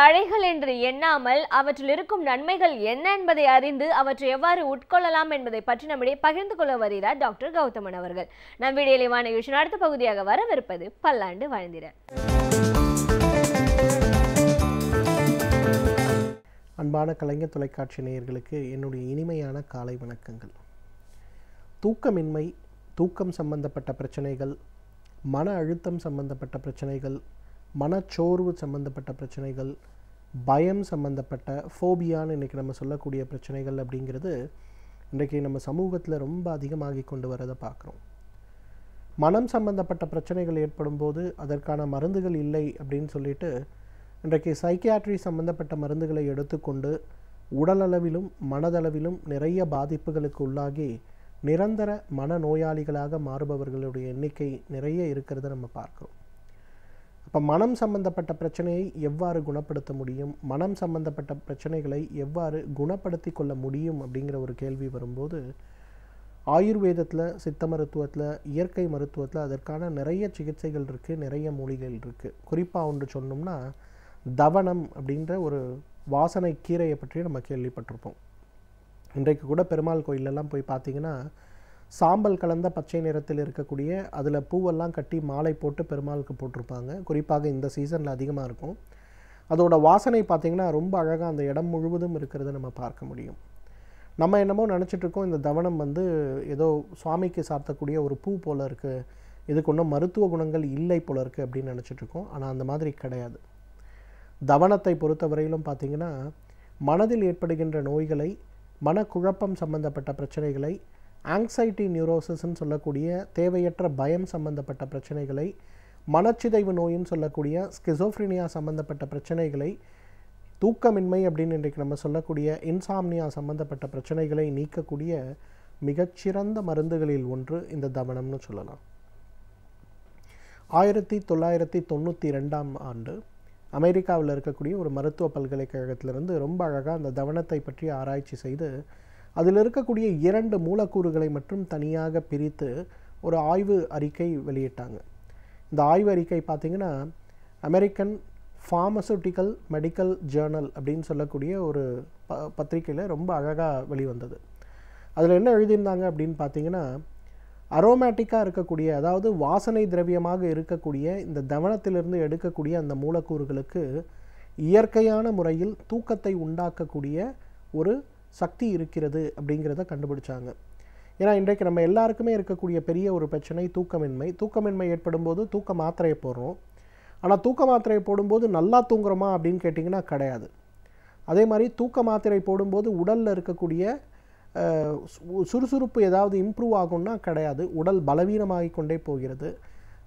தழைகள் என்று எண்ணாமல் அவற்றில் இருக்கும் நன்மைகள் என்ன என்பதை அறிந்து அவற்றை எவ்வாறு உட்கொள்ளலாம் என்பதை பற்றி நம்மிடையே பகிர்ந்து கொள்ள வருகிறார் டாக்டர் கௌதமன் அவர்கள். நம் வீடியோலிவான நிகழ்ச்சியின் அடுத்த பகுதியாக வரவிருப்பது பல்லாண்டு வாழ்ந்திட. அன்பான கலைஞர் தொலைக்காட்சி நேயர்களுக்கு என்னுடைய இனிமையான காலை வணக்கங்கள். தூக்கமின்மை, தூக்கம் சம்பந்தப்பட்ட பிரச்சனைகள், மன அழுத்தம் சம்பந்தப்பட்ட பிரச்சனைகள், மனச்சோர்வு சம்பந்தப்பட்ட பிரச்சனைகள், பயம் சம்பந்தப்பட்ட ஃபோபியான்னு இன்றைக்கி நம்ம சொல்லக்கூடிய பிரச்சனைகள் அப்படிங்கிறது இன்றைக்கி நம்ம சமூகத்தில் ரொம்ப அதிகமாகி கொண்டு வரதை பார்க்குறோம். மனம் சம்பந்தப்பட்ட பிரச்சனைகள் ஏற்படும் போது அதற்கான மருந்துகள் இல்லை அப்படின்னு சொல்லிட்டு இன்றைக்கு சைக்கியாட்ரி சம்பந்தப்பட்ட மருந்துகளை எடுத்துக்கொண்டு உடலளவிலும் மனதளவிலும் நிறைய பாதிப்புகளுக்கு உள்ளாகி நிரந்தர மனநோயாளிகளாக மாறுபவர்களுடைய எண்ணிக்கை நிறைய இருக்கிறத நம்ம பார்க்குறோம். அப்போ மனம் சம்பந்தப்பட்ட பிரச்சனையை எவ்வாறு குணப்படுத்த முடியும், மனம் சம்பந்தப்பட்ட பிரச்சனைகளை எவ்வாறு குணப்படுத்தி கொள்ள முடியும் அப்படிங்கிற ஒரு கேள்வி வரும்போது ஆயுர்வேதத்தில், சித்த மருத்துவத்தில், இயற்கை மருத்துவத்தில் அதற்கான நிறைய சிகிச்சைகள் இருக்குது, நிறைய மூலிகைகள் இருக்குது. குறிப்பாக ஒன்று சொன்னோம்னா தவனம் அப்படின்ற ஒரு வாசனை கீரையை பற்றி நம்ம கேள்விப்பட்டிருப்போம். இன்றைக்கு கூட பெருமாள் கோயிலெல்லாம் போய் பார்த்திங்கன்னா சாம்பல் கலந்த பச்சை நிறத்தில் இருக்கக்கூடிய அதில் பூவெல்லாம் கட்டி மாலை போட்டு பெருமாளுக்கு போட்டிருப்பாங்க. குறிப்பாக இந்த சீசனில் அதிகமாக இருக்கும். அதோட வாசனை பார்த்திங்கன்னா ரொம்ப அழகாக அந்த இடம் முழுவதும் இருக்கிறத நம்ம பார்க்க முடியும். நம்ம என்னமோ நினச்சிட்ருக்கோம் இந்த தவனம் ஏதோ சுவாமிக்கு சாத்தக்கூடிய ஒரு பூ போல் இருக்குது, இதுக்கு ஒன்றும் மருத்துவ குணங்கள் இல்லை போல் இருக்குது அப்படின்னு நினச்சிட்ருக்கோம். ஆனால் அந்த மாதிரி கிடையாது. தவனத்தை பொறுத்தவரையிலும் பார்த்திங்கன்னா மனதில் ஏற்படுகின்ற நோய்களை, மனக்குழப்பம் சம்பந்தப்பட்ட பிரச்சனைகளை, ஆங்ஸைட்டி நியூரோசிஸ்ன்னு சொல்லக்கூடிய தேவையற்ற பயம் சம்பந்தப்பட்ட பிரச்சனைகளை, மனச்சிதைவு நோயின்னு சொல்லக்கூடிய ஸ்கிசோஃப்ரினியா சம்பந்தப்பட்ட பிரச்சனைகளை, தூக்கமின்மை அப்படின்னு இன்றைக்கு நம்ம சொல்லக்கூடிய இன்சாம்னியா சம்பந்தப்பட்ட பிரச்சனைகளை நீக்கக்கூடிய மிகச்சிறந்த மருந்துகளில் ஒன்று இந்த தவனம்னு சொல்லலாம். 1992 ஆண்டு அமெரிக்காவில் இருக்கக்கூடிய ஒரு மருத்துவ பல்கலைக்கழகத்திலிருந்து ரொம்ப அழகாக அந்த தவனத்தை பற்றி ஆராய்ச்சி செய்து அதில் இருக்கக்கூடிய 2 மூலக்கூறுகளை மட்டும் தனியாக பிரித்து ஒரு ஆய்வு அறிக்கை வெளியிட்டாங்க. இந்த ஆய்வு அறிக்கை பார்த்திங்கன்னா அமெரிக்கன் ஃபார்மசூட்டிக்கல் மெடிக்கல் ஜேர்னல் அப்படின்னு சொல்லக்கூடிய ஒரு பத்திரிகையில் ரொம்ப அழகாக வெளிவந்தது. அதில் என்ன எழுதியிருந்தாங்க அப்படின்னு பார்த்திங்கன்னா, அரோமேட்டிக்காக இருக்கக்கூடிய, அதாவது வாசனை திரவியமாக இருக்கக்கூடிய இந்த தவனத்திலிருந்து எடுக்கக்கூடிய அந்த மூலக்கூறுகளுக்கு இயற்கையான முறையில் தூக்கத்தை உண்டாக்கக்கூடிய ஒரு சக்தி இருக்கிறது அப்படிங்கிறத கண்டுபிடிச்சாங்க. ஏன்னா இன்றைக்கு நம்ம எல்லாருக்குமே இருக்கக்கூடிய பெரிய ஒரு பிரச்சனை தூக்கமின்மை. தூக்கமின்மை ஏற்படும் போது தூக்க மாத்திரையை போடுறோம். ஆனால் தூக்க மாத்திரையை போடும்போது நல்லா தூங்குறோமா அப்படின்னு கேட்டிங்கன்னா கிடையாது. அதே மாதிரி தூக்க மாத்திரை போடும்போது உடலில் இருக்கக்கூடிய சுறுசுறுப்பு ஏதாவது இம்ப்ரூவ் ஆகும்னா கிடையாது, உடல் பலவீனமாகி கொண்டே போகிறது.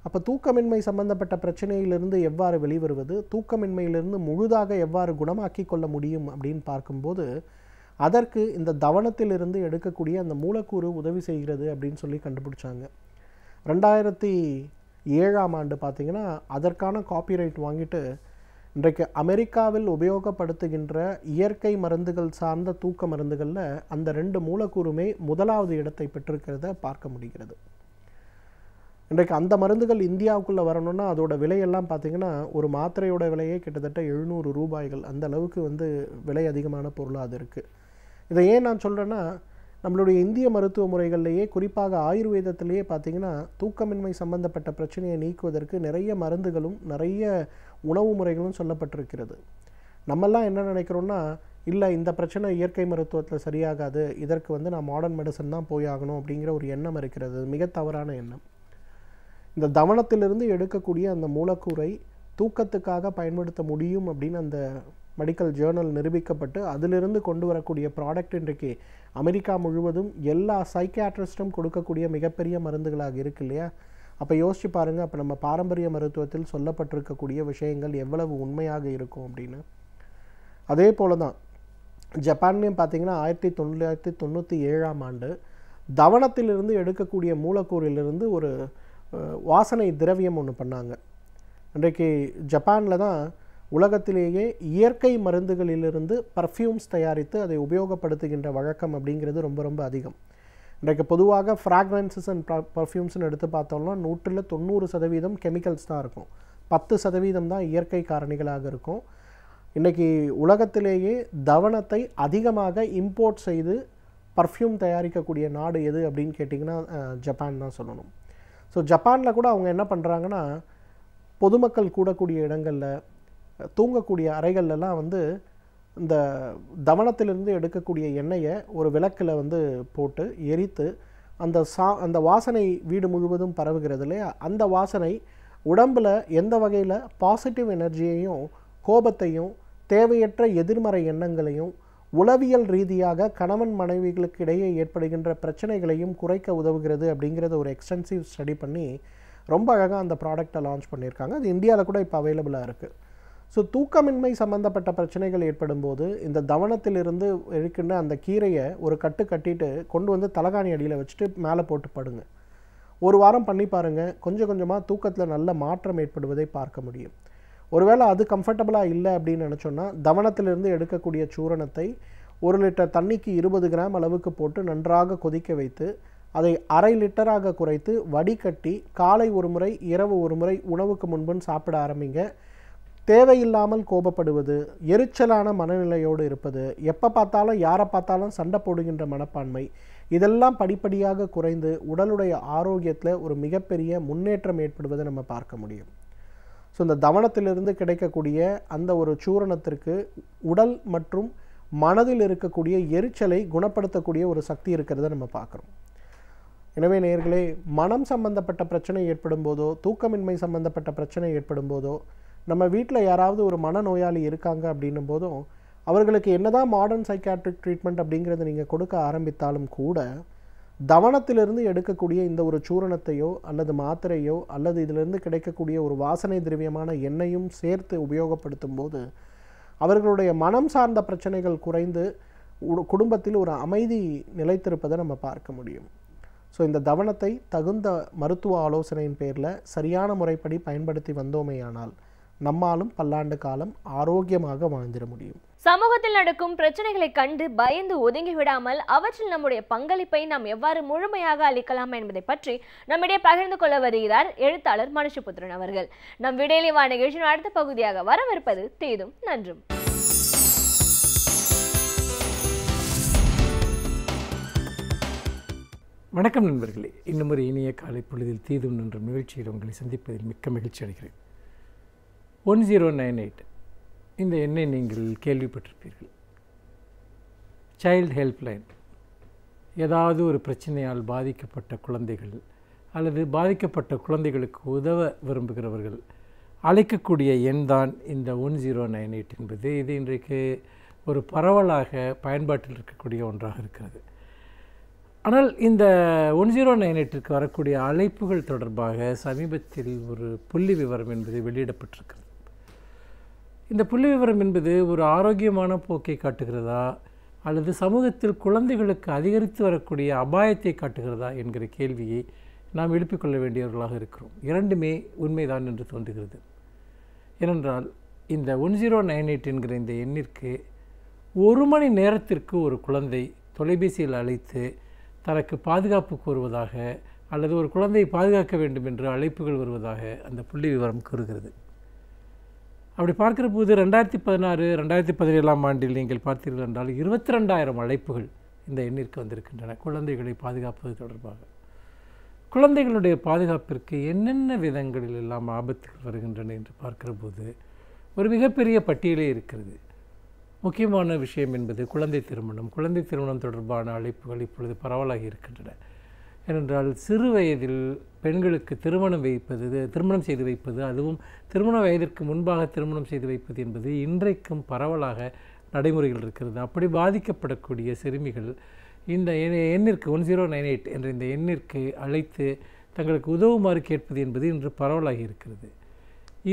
அப்போ தூக்கமின்மை சம்பந்தப்பட்ட பிரச்சனையிலிருந்து எவ்வாறு வெளிவருவது, தூக்கமின்மையிலிருந்து முழுதாக எவ்வாறு குணமாக்கி கொள்ள முடியும் அப்படின்னு பார்க்கும்போது அதற்கு இந்த தவனத்திலிருந்து எடுக்கக்கூடிய அந்த மூலக்கூறு உதவி செய்கிறது அப்படின்னு சொல்லி கண்டுபிடிச்சாங்க. 2007 ஆண்டு பார்த்திங்கன்னா அதற்கான காப்பிரைட் வாங்கிட்டு இன்றைக்கு அமெரிக்காவில் உபயோகப்படுத்துகின்ற இயற்கை மருந்துகள் சார்ந்த தூக்க மருந்துகளில் அந்த 2 மூலக்கூறுமே முதலாவது இடத்தை பெற்றிருக்கிறத பார்க்க முடிகிறது. இன்றைக்கு அந்த மருந்துகள் இந்தியாவுக்குள்ளே வரணும்னா அதோட விலையெல்லாம் பார்த்திங்கன்னா ஒரு மாத்திரையோட விலையே கிட்டத்தட்ட 700 ரூபாய்கள். அந்த அளவுக்கு விலை அதிகமான பொருளாக அது இருக்குது. இதை ஏன் நான் சொல்கிறேன்னா, நம்மளுடைய இந்திய மருத்துவ முறைகள்லேயே குறிப்பாக ஆயுர்வேதத்திலேயே பார்த்திங்கன்னா தூக்கமின்மை சம்பந்தப்பட்ட பிரச்சனையை நீக்குவதற்கு நிறைய மருந்துகளும் நிறைய உணவு முறைகளும் சொல்லப்பட்டிருக்கிறது. நம்மெல்லாம் என்ன நினைக்கிறோன்னா, இல்லை இந்த பிரச்சனை இயற்கை மருத்துவத்தில் சரியாகாது, இதற்கு நான் மாடர்ன் மெடிசன் தான் போய் ஆகணும் அப்படிங்கிற ஒரு எண்ணம் இருக்கிறது. மிக தவறான எண்ணம். இந்த தவனத்திலிருந்து எடுக்கக்கூடிய அந்த மூலக்கூறை தூக்கத்துக்காக பயன்படுத்த முடியும் அப்படின்னு அந்த மெடிக்கல் ஜேர்னல் நிரூபிக்கப்பட்டு அதிலிருந்து கொண்டு வரக்கூடிய ப்ராடக்ட் இன்றைக்கு அமெரிக்கா முழுவதும் எல்லா சைக்கியாட்ரிஸ்டும் கொடுக்கக்கூடிய மிகப்பெரிய மருந்துகளாக இருக்கு இல்லையா? அப்போ யோசிச்சு பாருங்கள், அப்போ நம்ம பாரம்பரிய மருத்துவத்தில் சொல்லப்பட்டிருக்கக்கூடிய விஷயங்கள் எவ்வளவு உண்மையாக இருக்கும் அப்படின்னு. அதே போல தான் ஜப்பான்லேயும் பார்த்திங்கன்னா 1997 ஆண்டு தவனத்திலிருந்து எடுக்கக்கூடிய மூலக்கூறிலிருந்து ஒரு வாசனை திரவியம் ஒன்று பண்ணாங்க. இன்றைக்கு ஜப்பானில் தான் உலகத்திலேயே இயற்கை மருந்துகளிலிருந்து பர்ஃப்யூம்ஸ் தயாரித்து அதை உபயோகப்படுத்துகின்ற வழக்கம் அப்படிங்கிறது ரொம்ப ரொம்ப அதிகம். இன்றைக்கு பொதுவாக ஃப்ராக்ரன்சஸ் அண்ட் பர்ஃப்யூம்ஸ்னு எடுத்து பார்த்தோம்னா 190% கெமிக்கல்ஸ் தான் இருக்கும், 10% தான் இயற்கை காரணிகளாக இருக்கும். இன்றைக்கி உலகத்திலேயே தவனத்தை அதிகமாக இம்போர்ட் செய்து பர்ஃப்யூம் தயாரிக்கக்கூடிய நாடு எது அப்படின்னு கேட்டிங்கன்னா ஜப்பான் தான் சொல்லணும். ஸோ ஜப்பானில் கூட அவங்க என்ன பண்ணுறாங்கன்னா, பொதுமக்கள் கூடக்கூடிய இடங்களில், தூங்கக்கூடிய அறைகள்லாம் வந்து இந்த தவனத்திலிருந்து எடுக்கக்கூடிய எண்ணெயை ஒரு விளக்கில் வந்து போட்டு எரித்து அந்த வாசனை வீடு முழுவதும் பரவுகிறது இல்லையா, அந்த வாசனை உடம்பில் எந்த வகையில் பாசிட்டிவ் எனர்ஜியையும் கோபத்தையும் தேவையற்ற எதிர்மறை எண்ணங்களையும் உளவியல் ரீதியாக கணவன் மனைவிகளுக்கு இடையே ஏற்படுகின்ற பிரச்சனைகளையும் குறைக்க உதவுகிறது அப்படிங்கிறத ஒரு எக்ஸ்டென்சிவ் ஸ்டடி பண்ணி ரொம்ப அழகாக அந்த ப்ராடக்டை லான்ச் பண்ணியிருக்காங்க. அது இந்தியாவில் கூட இப்போ அவைலபிளாக இருக்குது. ஸோ தூக்கமின்மை சம்மந்தப்பட்ட பிரச்சனைகள் ஏற்படும் போது இந்த தவனத்திலிருந்து இருக்கின்ற அந்த கீரையை ஒரு கட்டு கட்டிட்டு கொண்டு வந்து தலகாணி அடியில் வச்சுட்டு மேலே போட்டு படுங்க. ஒரு வாரம் பண்ணி பாருங்கள். கொஞ்சம் கொஞ்சமாக தூக்கத்தில் நல்ல மாற்றம் ஏற்படுவதை பார்க்க முடியும். ஒருவேளை அது கம்ஃபர்டபுளாக இல்லை அப்படின்னு நினச்சோன்னா, தவனத்திலிருந்து எடுக்கக்கூடிய சூரணத்தை 1 லிட்டர் தண்ணிக்கு 20 கிராம் அளவுக்கு போட்டு நன்றாக கொதிக்க வைத்து அதை 1/2 லிட்டராக குறைத்து வடிகட்டி காலை ஒரு முறை இரவு ஒரு முறை உணவுக்கு முன்புன்னு சாப்பிட ஆரம்பிங்க. தேவையில்லாமல் கோபப்படுவது, எரிச்சலான மனநிலையோடு இருப்பது, எப்போ பார்த்தாலும் யாரை பார்த்தாலும் சண்டை போடுகின்ற மனப்பான்மை, இதெல்லாம் படிப்படியாக குறைந்து உடலுடைய ஆரோக்கியத்தில் ஒரு மிகப்பெரிய முன்னேற்றம் ஏற்படுவதை நம்ம பார்க்க முடியும். ஸோ இந்த தவனத்திலிருந்து கிடைக்கக்கூடிய அந்த ஒரு சூரணத்திற்கு உடல் மற்றும் மனதில் இருக்கக்கூடிய எரிச்சலை குணப்படுத்தக்கூடிய ஒரு சக்தி இருக்கிறத நம்ம பார்க்குறோம். எனவே நேயர்களே, மனம் சம்பந்தப்பட்ட பிரச்சனை ஏற்படும் போதோ, தூக்கமின்மை சம்பந்தப்பட்ட பிரச்சனை ஏற்படும் போதோ, நம்ம வீட்டில் யாராவது ஒரு மனநோயாளி இருக்காங்க அப்படின்னும் போதும் அவர்களுக்கு என்னதான் மாடர்ன் சைக்காட்ரிக் ட்ரீட்மெண்ட் அப்படிங்கிறத நீங்கள் கொடுக்க ஆரம்பித்தாலும் கூட, தவனத்திலிருந்து எடுக்கக்கூடிய இந்த ஒரு சூரணத்தையோ அல்லது மாத்திரையோ அல்லது இதிலிருந்து கிடைக்கக்கூடிய ஒரு வாசனை திரவியமான எண்ணெயும் சேர்த்து உபயோகப்படுத்தும் போது அவர்களுடைய மனம் சார்ந்த பிரச்சனைகள் குறைந்து குடும்பத்தில் ஒரு அமைதி நிலைத்திருப்பதை நம்ம பார்க்க முடியும். ஸோ இந்த தவனத்தை தகுந்த மருத்துவ ஆலோசனையின் பேரில் சரியான முறைப்படி பயன்படுத்தி வந்தோமேயானால் நம்மாலும் பல்லாண்டு காலம் ஆரோக்கியமாக வாழ்ந்திட முடியும். சமூகத்தில் நடக்கும் பிரச்சனைகளை கண்டு பயந்து ஒதுங்கி விடாமல் அவற்றில் நம்முடைய பங்களிப்பை நாம் எவ்வாறு முழுமையாக அளிக்கலாம் என்பதை பற்றி நம்மிடையே பகிர்ந்து கொள்ள வருகிறார் எழுத்தாளர் மனுஷபுத்திரன் அவர்கள். நம் விடையிலே வா நிகழ்ச்சியின் அடுத்த பகுதியாக வரவிருப்பது தீதும் நன்றும். வணக்கம் நண்பர்களே, இன்னும் ஒரு இனிய காலை பொழுதில் தீதும் நன்றும் நிகழ்ச்சியில் உங்களை சந்திப்பதில் மிக்க மகிழ்ச்சி அடைகிறேன். 1098 இந்த எண்ணை நீங்கள் கேள்விப்பட்டிருப்பீர்கள். Child helpline. ஏதாவது ஒரு பிரச்சனையால் பாதிக்கப்பட்ட குழந்தைகள் அல்லது பாதிக்கப்பட்ட குழந்தைகளுக்கு உதவ விரும்புகிறவர்கள் அழைக்கக்கூடிய எண் தான் இந்த 1098 என்பது. இது இன்றைக்கு ஒரு பரவலாக பயன்பாட்டில் இருக்கக்கூடிய ஒன்றாக இருக்கிறது. ஆனால் இந்த 1098க்கு வரக்கூடிய அழைப்புகள் தொடர்பாக சமீபத்தில் ஒரு புள்ளி விவரம் என்பது வெளியிடப்பட்டிருக்கிறது. இந்த புள்ளி விவரம் என்பது ஒரு ஆரோக்கியமான போக்கை காட்டுகிறதா அல்லது சமூகத்தில் குழந்தைகளுக்கு அதிகரித்து வரக்கூடிய அபாயத்தை காட்டுகிறதா என்கிற கேள்வியை நாம் எழுப்பிக்கொள்ள வேண்டியவர்களாக இருக்கிறோம். இரண்டுமே உண்மைதான் என்று தோன்றுகிறது. ஏனென்றால் இந்த 1098 என்கிற இந்த எண்ணிற்கு 1 மணி நேரத்திற்கு ஒரு குழந்தை தொலைபேசியில் அழைத்து தனக்கு பாதுகாப்பு கோருவதாக அல்லது ஒரு குழந்தையை பாதுகாக்க வேண்டும் என்று அழைப்புகள் வருவதாக அந்த புள்ளி விவரம் கூறுகிறது. அப்படி பார்க்கிற போது 2016, 2017 ஆண்டில் நீங்கள் பார்த்தீர்கள் என்றால் 22,000 அழைப்புகள் இந்த எண்ணிற்கு வந்திருக்கின்றன குழந்தைகளை பாதுகாப்பது தொடர்பாக. குழந்தைகளுடைய பாதுகாப்பிற்கு என்னென்ன விதங்களில் எல்லாம் ஆபத்துகள் வருகின்றன என்று பார்க்கிற போது ஒரு மிகப்பெரிய பட்டியலே இருக்கிறது. முக்கியமான விஷயம் என்பது குழந்தை திருமணம். குழந்தை திருமணம் தொடர்பான அழைப்புகள் இப்பொழுது பரவலாகி இருக்கின்றன. ஏனென்றால் சிறு வயதில் பெண்களுக்கு திருமணம் செய்து வைப்பது, அதுவும் திருமண வயதிற்கு முன்பாக திருமணம் செய்து வைப்பது என்பது இன்றைக்கும் பரவலாக நடைமுறைகள் இருக்கிறது. அப்படி பாதிக்கப்படக்கூடிய சிறுமிகள் இந்த எண்ணிற்கு 1098 என்ற இந்த எண்ணிற்கு அழைத்து தங்களுக்கு உதவுமாறு கேட்பது என்பது இன்று பரவலாகி இருக்கிறது.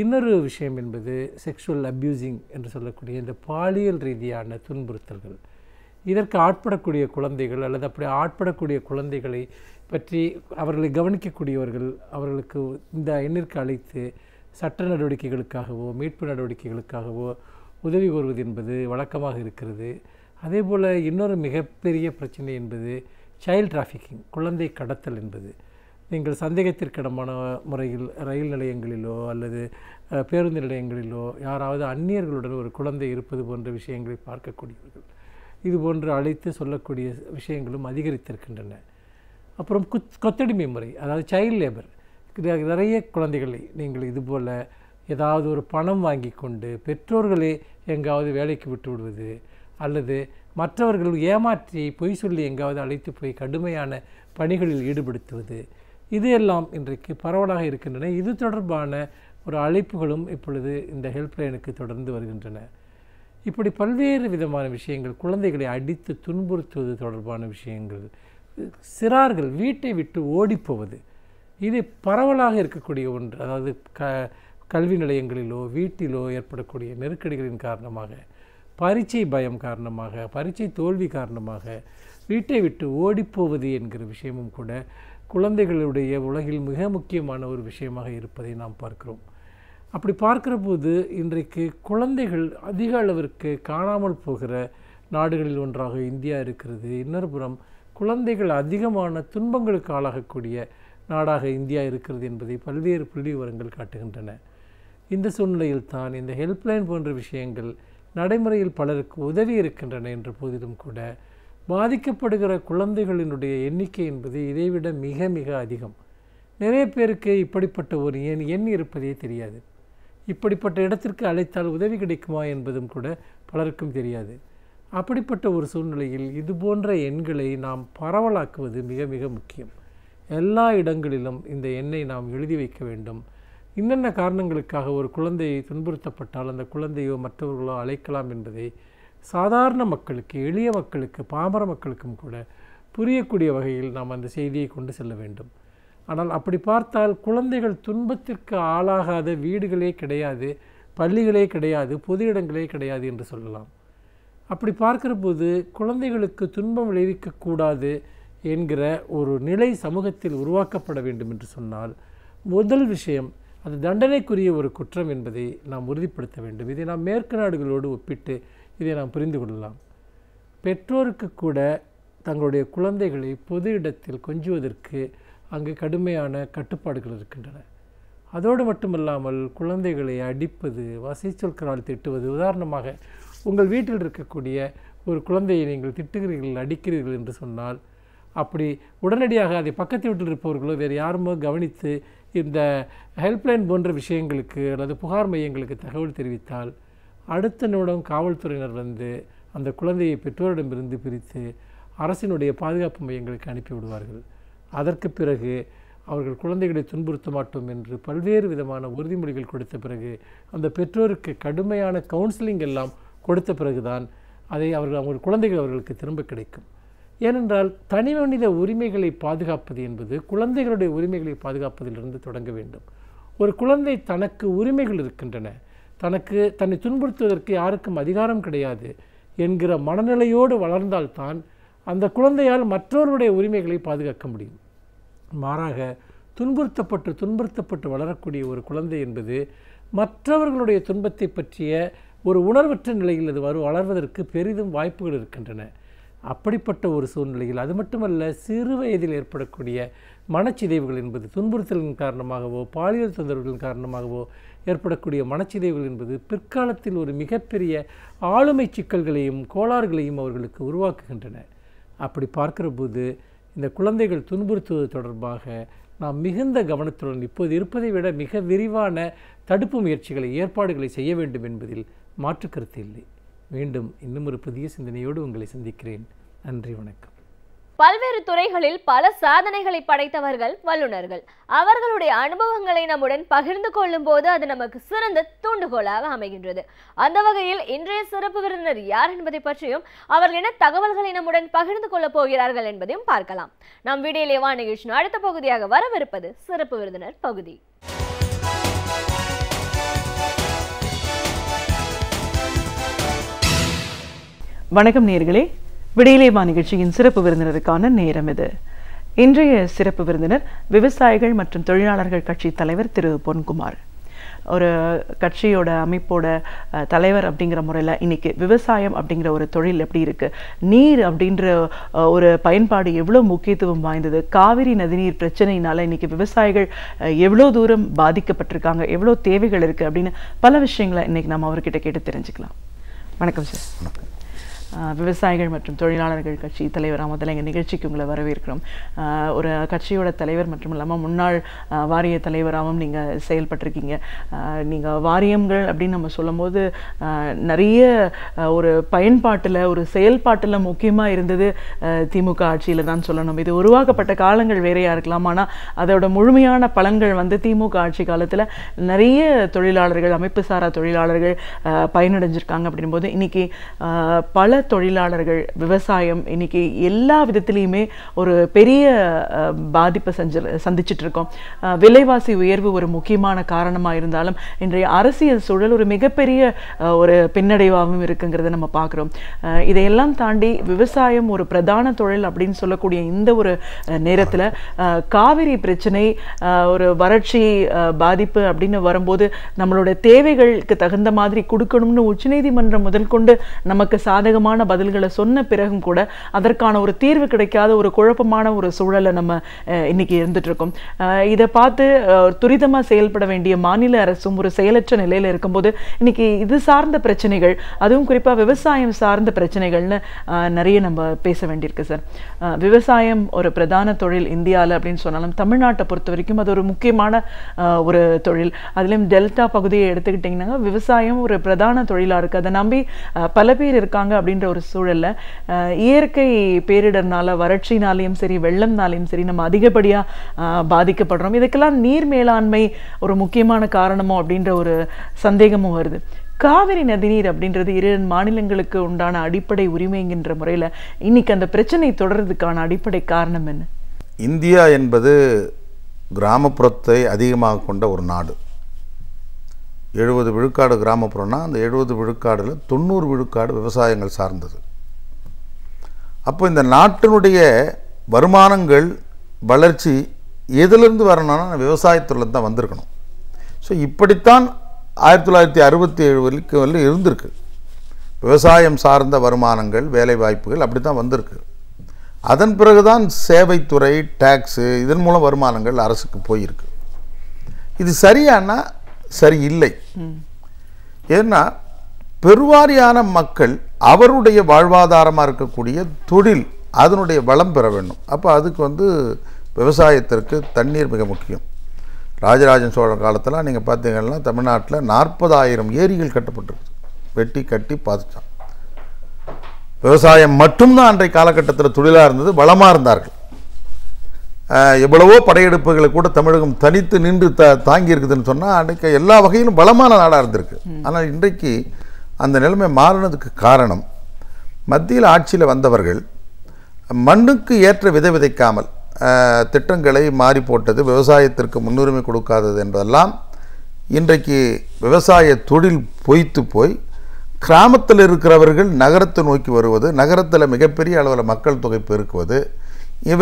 இன்னொரு விஷயம் என்பது செக்ஷுவல் அப்யூசிங் என்று சொல்லக்கூடிய இந்த பாலியல் ரீதியான துன்புறுத்தல்கள். இதற்கு ஆட்படக்கூடிய குழந்தைகள் அல்லது அப்படி ஆட்படக்கூடிய குழந்தைகளை பற்றி அவர்களை கவனிக்கக்கூடியவர்கள் அவர்களுக்கு இந்த எண்ணிற்கு அழைத்து சட்ட நடவடிக்கைகளுக்காகவோ மீட்பு நடவடிக்கைகளுக்காகவோ உதவி கோருவது என்பது வழக்கமாக இருக்கிறது. அதே போல் இன்னொரு மிகப்பெரிய பிரச்சனை என்பது சைல்ட் டிராஃபிக்கிங், குழந்தை கடத்தல் என்பது. நீங்கள் சந்தேகத்திற்கிடமான முறையில் ரயில் நிலையங்களிலோ அல்லது பேருந்து நிலையங்களிலோ யாராவது அந்நியர்களுடன் ஒரு குழந்தை இருப்பது போன்ற விஷயங்களை பார்க்கக்கூடியவர்கள், இது போன்று அழைத்து சொல்லக்கூடிய விஷயங்களும் அதிகரித்திருக்கின்றன. அப்புறம் கொத்தடிமை முறை, அதாவது சைல்டு லேபர். நிறைய குழந்தைகளை நீங்கள் இதுபோல் ஏதாவது ஒரு பணம் வாங்கி கொண்டு பெற்றோர்களே எங்காவது வேலைக்கு விட்டு விடுவது அல்லது மற்றவர்கள் ஏமாற்றி பொய் சொல்லி எங்காவது அழைத்து போய் கடுமையான பணிகளில் ஈடுபடுத்துவது, இது எல்லாம் இன்றைக்கு பரவலாக இருக்கின்றன. இது தொடர்பான ஒரு அழைப்புகளும் இப்பொழுது இந்த ஹெல்ப்லைனுக்கு தொடர்ந்து வருகின்றன. இப்படி பல்வேறு விதமான விஷயங்கள், குழந்தைகளை அடித்து துன்புறுத்துவது தொடர்பான விஷயங்கள், சிறார்கள் வீட்டை விட்டு ஓடிப்போவது, இது பரவலாக இருக்கக்கூடிய ஒன்று. அதாவது கல்வி நிலையங்களிலோ வீட்டிலோ ஏற்படக்கூடிய நெருக்கடிகளின் காரணமாக, பரீட்சை பயம் காரணமாக, பரீட்சை தோல்வி காரணமாக வீட்டை விட்டு ஓடிப்போவது என்கிற விஷயமும் கூட குழந்தைகளுடைய உலகில் மிக முக்கியமான ஒரு விஷயமாக இருப்பதை நாம் பார்க்கிறோம். அப்படி பார்க்கிற போது இன்றைக்கு குழந்தைகள் அதிக அளவிற்கு காணாமல் போகிற நாடுகளில் ஒன்றாக இந்தியா இருக்கிறது. இன்னொரு புறம் குழந்தைகள் அதிகமான துன்பங்களுக்கு ஆளாகக்கூடிய நாடாக இந்தியா இருக்கிறது என்பதை பல்வேறு புள்ளி விவரங்கள் காட்டுகின்றன. இந்த சூழ்நிலையில் தான் இந்த ஹெல்ப்லைன் போன்ற விஷயங்கள் நடைமுறையில் பலருக்கு உதவி இருக்கின்றன என்ற போதிலும் கூட பாதிக்கப்படுகிற குழந்தைகளினுடைய எண்ணிக்கை என்பது இதைவிட மிக மிக அதிகம். நிறைய பேருக்கு இப்படிப்பட்ட ஒரு எண் இருப்பதே தெரியாது. இப்படிப்பட்ட இடத்திற்கு அழைத்தால் உதவி கிடைக்குமா என்பதும் கூட பலருக்கும் தெரியாது. அப்படிப்பட்ட ஒரு சூழ்நிலையில் இது போன்ற எண்களை நாம் பரவலாக்குவது மிக மிக முக்கியம். எல்லா இடங்களிலும் இந்த எண்ணை நாம் எழுதி வைக்க வேண்டும். என்னென்ன காரணங்களுக்காக ஒரு குழந்தை துன்புறுத்தப்பட்டால் அந்த குழந்தையோ மற்றவர்களோ அழைக்கலாம் என்பதை சாதாரண மக்களுக்கு, எளிய மக்களுக்கு, பாமர மக்களுக்கும் கூட புரியக்கூடிய வகையில் நாம் அந்த செய்தியை கொண்டு செல்ல வேண்டும். ஆனால் அப்படி பார்த்தால் குழந்தைகள் துன்பத்திற்கு ஆளாகாத வீடுகளே கிடையாது, பள்ளிகளே கிடையாது, பொது இடங்களே கிடையாது என்று சொல்லலாம். அப்படி பார்க்கிற போது குழந்தைகளுக்கு துன்பம் விளைவிக்கக்கூடாது என்கிற ஒரு நிலை சமூகத்தில் உருவாக்கப்பட வேண்டும் என்று சொன்னால் முதல் விஷயம் அது தண்டனைக்குரிய ஒரு குற்றம் என்பதை நாம் உறுதிப்படுத்த வேண்டும். இதை நாம் மேற்கு நாடுகளோடு ஒப்பிட்டு இதை நாம் புரிந்து கொள்ளலாம். பெற்றோருக்கு கூட தங்களுடைய குழந்தைகளை பொது இடத்தில் கொஞ்சுவதற்கு அங்கு கடுமையான கட்டுப்பாடுகள் இருக்கின்றன. அதோடு மட்டுமல்லாமல் குழந்தைகளை அடிப்பது, வசைச்சொற்களால் திட்டுவது, உதாரணமாக உங்கள் வீட்டில் இருக்கக்கூடிய ஒரு குழந்தையை நீங்கள் திட்டுகிறீர்கள், அடிக்கிறீர்கள் என்று சொன்னால் அப்படி உடனடியாக அதை பக்கத்து வீட்டில் இருப்பவர்களோ வேறு யாருமோ கவனித்து இந்த ஹெல்ப்லைன் போன்ற விஷயங்களுக்கு அல்லது புகார் மையங்களுக்கு தகவல் தெரிவித்தால் அடுத்த நிமிடம் காவல்துறையினர் வந்து அந்த குழந்தையை பெற்றோரிடமிருந்து பிரித்து அரசினுடைய பாதுகாப்பு மையங்களுக்கு அனுப்பிவிடுவார்கள். அதற்கு பிறகு அவர்கள் குழந்தைகளை துன்புறுத்த மாட்டோம் என்று பல்வேறு விதமான உறுதிமொழிகள் கொடுத்த பிறகு அந்த பெற்றோருக்கு கடுமையான கவுன்சிலிங் எல்லாம் கொடுத்த பிறகுதான் அதை அவங்க குழந்தைகள் அவர்களுக்கு திரும்ப கிடைக்கும். ஏனென்றால் தனி மனித உரிமைகளை பாதுகாப்பது என்பது குழந்தைகளுடைய உரிமைகளை பாதுகாப்பதிலிருந்து தொடங்க வேண்டும். ஒரு குழந்தை தனக்கு உரிமைகள் இருக்கின்றன, தன்னை துன்புறுத்துவதற்கு யாருக்கும் அதிகாரம் கிடையாது என்கிற மனநிலையோடு வளர்ந்தால்தான் அந்த குழந்தையால் மற்றவருடைய உரிமைகளை பாதுகாக்க முடியும். மாறாக துன்புறுத்தப்பட்டு வளரக்கூடிய ஒரு குழந்தை என்பது மற்றவர்களுடைய துன்பத்தை பற்றிய ஒரு உணர்வற்ற நிலையில் அது வளர்வதற்கு பெரிதும் வாய்ப்புகள் இருக்கின்றன. அப்படிப்பட்ட ஒரு சூழ்நிலையில் அது மட்டுமல்ல, சிறு வயதில் ஏற்படக்கூடிய மனச்சிதைவுகள் என்பது துன்புறுத்தலின் காரணமாகவோ பாலியல் தொந்தரவுகளின் காரணமாகவோ ஏற்படக்கூடிய மனச்சிதைவுகள் என்பது பிற்காலத்தில் ஒரு மிகப்பெரிய ஆளுமை சிக்கல்களையும் கோளாறுகளையும் அவர்களுக்கு உருவாக்குகின்றன. அப்படி பார்க்கிற போது இந்த குழந்தைகள் துன்புறுத்துவது தொடர்பாக நாம் மிகுந்த கவனத்துடன் இப்போது இருப்பதை விட மிக விரிவான தடுப்பு முயற்சிகளை, ஏற்பாடுகளை செய்ய வேண்டும் என்பதில் மாற்று கருத்து இல்லை. மீண்டும் இன்னும் ஒரு புதிய சிந்தனையோடு உங்களை சந்திக்கிறேன். நன்றி, வணக்கம். பல்வேறு துறைகளில் பல சாதனைகளை படைத்தவர்கள் வல்லுநர்கள். அவர்களுடைய அனுபவங்களை நம்முடன் பகிர்ந்து கொள்ளும் போது அது நமக்கு சிறந்த தூண்டுகோலாக அமைகின்றது. அந்த வகையில் இன்றைய சிறப்பு விருந்தினர் யார் என்பதை பற்றியும் அவர்கள் என்ன தகவல்களை நம்முடன் பகிர்ந்து கொள்ளப் போகிறார்கள் என்பதையும் பார்க்கலாம். நம் வீடியோலே வா நிகழ்ச்சியின் அடுத்த பகுதியாக வரவிருப்பது சிறப்பு விருந்தினர் பகுதி. வணக்கம் நேயர்களே, விடியலே வா நிகழ்ச்சியின் சிறப்பு விருந்தினருக்கான நேரம் இது. இன்றைய சிறப்பு விருந்தினர் விவசாயிகள் மற்றும் தொழிலாளர்கள் கட்சி தலைவர் திரு பொன்குமார். ஒரு கட்சியோட அமைப்போட தலைவர் அப்படிங்கிற முறையில் இன்னைக்கு விவசாயம் அப்படிங்கிற ஒரு தொழில் எப்படி இருக்கு, நீர் அப்படின்ற ஒரு பயன்பாடு எவ்வளோ முக்கியத்துவம் வாய்ந்தது, காவிரி நதிநீர் பிரச்சனையினால இன்னைக்கு விவசாயிகள் எவ்வளோ தூரம் பாதிக்கப்பட்டிருக்காங்க, எவ்வளோ தேவைகள் இருக்கு அப்படின்னு பல விஷயங்களை இன்னைக்கு நம்ம அவர்கிட்ட கேட்டு தெரிஞ்சுக்கலாம். வணக்கம் சார். விவசாயிகள் மற்றும் தொழிலாளர்கள் கட்சி தலைவர் முதல்ல எங்கள் நிகழ்ச்சிக்கு உங்களை வரவேற்கிறோம். ஒரு கட்சியோட தலைவர் மட்டும் இல்லாமல் முன்னாள் வாரிய தலைவராகவும் நீங்கள் செயல்பட்டிருக்கீங்க. நீங்கள் வாரியங்கள் அப்படின்னு நம்ம சொல்லும்போது நிறைய ஒரு பயன்பாட்டில் ஒரு செயல்பாட்டில் முக்கியமாக இருந்தது திமுக ஆட்சியில் தான் சொல்லணும். இது உருவாக்கப்பட்ட காலங்கள் வேறையாக இருக்கலாம், ஆனால் அதோட முழுமையான பலன்கள் வந்து திமுக ஆட்சி காலத்தில் நிறைய தொழிலாளர்கள், அமைப்பு சாரா தொழிலாளர்கள் பயனடைஞ்சிருக்காங்க. அப்படின்போது இன்னைக்கு பல தொழிலாளர்கள் விவசாயம் இன்னைக்கு எல்லா விதத்திலையுமே ஒரு பெரிய பாதிப்பை சந்திச்சுட்டு இருக்கோம். விலைவாசி உயர்வு ஒரு முக்கியமான காரணமாக இருந்தாலும் இன்றைய அரசியல் சூழல் ஒரு மிகப்பெரிய ஒரு பின்னடைவாகவும் இருக்குங்கிறத நம்ம பார்க்குறோம். இதையெல்லாம் தாண்டி விவசாயம் ஒரு பிரதான தொழில் அப்படின்னு சொல்லக்கூடிய இந்த ஒரு நேரத்தில் காவிரி பிரச்சனை, ஒரு வறட்சி பாதிப்பு அப்படின்னு வரும்போது நம்மளோட தேவைகளுக்கு தகுந்த மாதிரி கொடுக்கணும்னு உச்சநீதிமன்றம் முதல் கொண்டு நமக்கு சாதகமான பதில்களை சொன்ன பிறகும் கூட அதற்கான ஒரு தீர்வு கிடைக்காத ஒரு குழப்பமான ஒரு சூழலை நம்ம இன்னைக்கு இருந்துட்டு இருக்கோம். இதை பார்த்து துரிதமா செயல்பட வேண்டிய மாநில அரசும் ஒரு செயலற்ற நிலையில இருக்கும்போது இன்னைக்கு இது சார்ந்த பிரச்சனைகள், அதுவும் குறிப்பா விவசாயம் சார்ந்த பிரச்சனைகள்னு நிறைய நம்ம பேச வேண்டியிருக்கு சார். விவசாயம் ஒரு பிரதான தொழில் இந்தியாவில் அப்படின்னு சொன்னாலும் தமிழ்நாட்டை பொறுத்த வரைக்கும் அது ஒரு முக்கியமான ஒரு தொழில். அதுலேயும் டெல்டா பகுதியை எடுத்துக்கிட்டிங்கன்னா விவசாயம் ஒரு பிரதான தொழிலாக இருக்குது. அதை நம்பி பல பேர் இருக்காங்க அப்படின்ற ஒரு சூழல்ல இயற்கை பேரிடர்னால, வறட்சினாலையும் சரி, வெள்ளம்னாலையும் சரி நம்ம அதிகப்படியாக பாதிக்கப்படுறோம். இதுக்கெல்லாம் நீர் மேலாண்மை ஒரு முக்கியமான காரணமோ அப்படின்ற ஒரு சந்தேகமும் வருது. காவிரி நதிநீர் அப்படின்றது 2 மாநிலங்களுக்கு உண்டான அடிப்படை உரிமைங்கிற முறையில் இன்னைக்கு அந்த பிரச்சனை தொடர்றதுக்கான அடிப்படை காரணம் என்ன? இந்தியா என்பது கிராமப்புறத்தை அதிகமாக கொண்ட ஒரு நாடு. 70 விழுக்காடு கிராமப்புறம்னா அந்த 70 விழுக்காடில் 90 விழுக்காடு விவசாயங்கள் சார்ந்தது. அப்போ இந்த நாட்டினுடைய வருமானங்கள் வளர்ச்சி எதிலிருந்து வரணும்னா விவசாயத்துறையில் தான் வந்திருக்கணும். ஸோ இப்படித்தான் 1967 வரைக்கும் இருந்திருக்கு. விவசாயம் சார்ந்த வருமானங்கள், வேலை வாய்ப்புகள் அப்படி தான் வந்திருக்கு. அதன் பிறகுதான் சேவைத்துறை, டேக்ஸு இதன் மூலம் வருமானங்கள் அரசுக்கு போயிருக்கு. இது சரியானா சரியில்லை. ஏன்னா பெருவாரியான மக்கள் அவருடைய வாழ்வாதாரமாக இருக்கக்கூடிய தொழில் அதனுடைய வளம் பெற வேண்டும். அப்போ அதுக்கு விவசாயத்திற்கு தண்ணீர் மிக முக்கியம். ராஜராஜன் சோழன் காலத்தில் நீங்கள் பார்த்தீங்கன்னா தமிழ்நாட்டில் 40,000 ஏரிகள் கட்டப்பட்டிருக்கு. வெட்டி கட்டி பார்த்துட்டான். விவசாயம் மட்டும்தான் அன்றைய காலகட்டத்தில் தொழிலாக இருந்தது, வளமாக இருந்தார்கள். எவ்வளவோ படையெடுப்புகளை கூட தமிழகம் தனித்து நின்று தாங்கி இருக்குதுன்னு சொன்னால் அன்றைக்கு எல்லா வகையிலும் பலமான நாடாக இருந்திருக்கு. ஆனால் இன்றைக்கு அந்த நிலைமை மாறினதுக்கு காரணம் மத்தியில் ஆட்சியில் வந்தவர்கள் மண்ணுக்கு ஏற்ற விதை விதைக்காமல் திட்டங்களை மாறி போட்டது, விவசாயத்திற்கு முன்னுரிமை கொடுக்காதது என்பதெல்லாம் இன்றைக்கு விவசாய தொழில் பொய்த்து போய் கிராமத்தில் இருக்கிறவர்கள் நகரத்தை நோக்கி வருவது, நகரத்தில் மிகப்பெரிய அளவில் மக்கள் தொகை பெருக்குவது,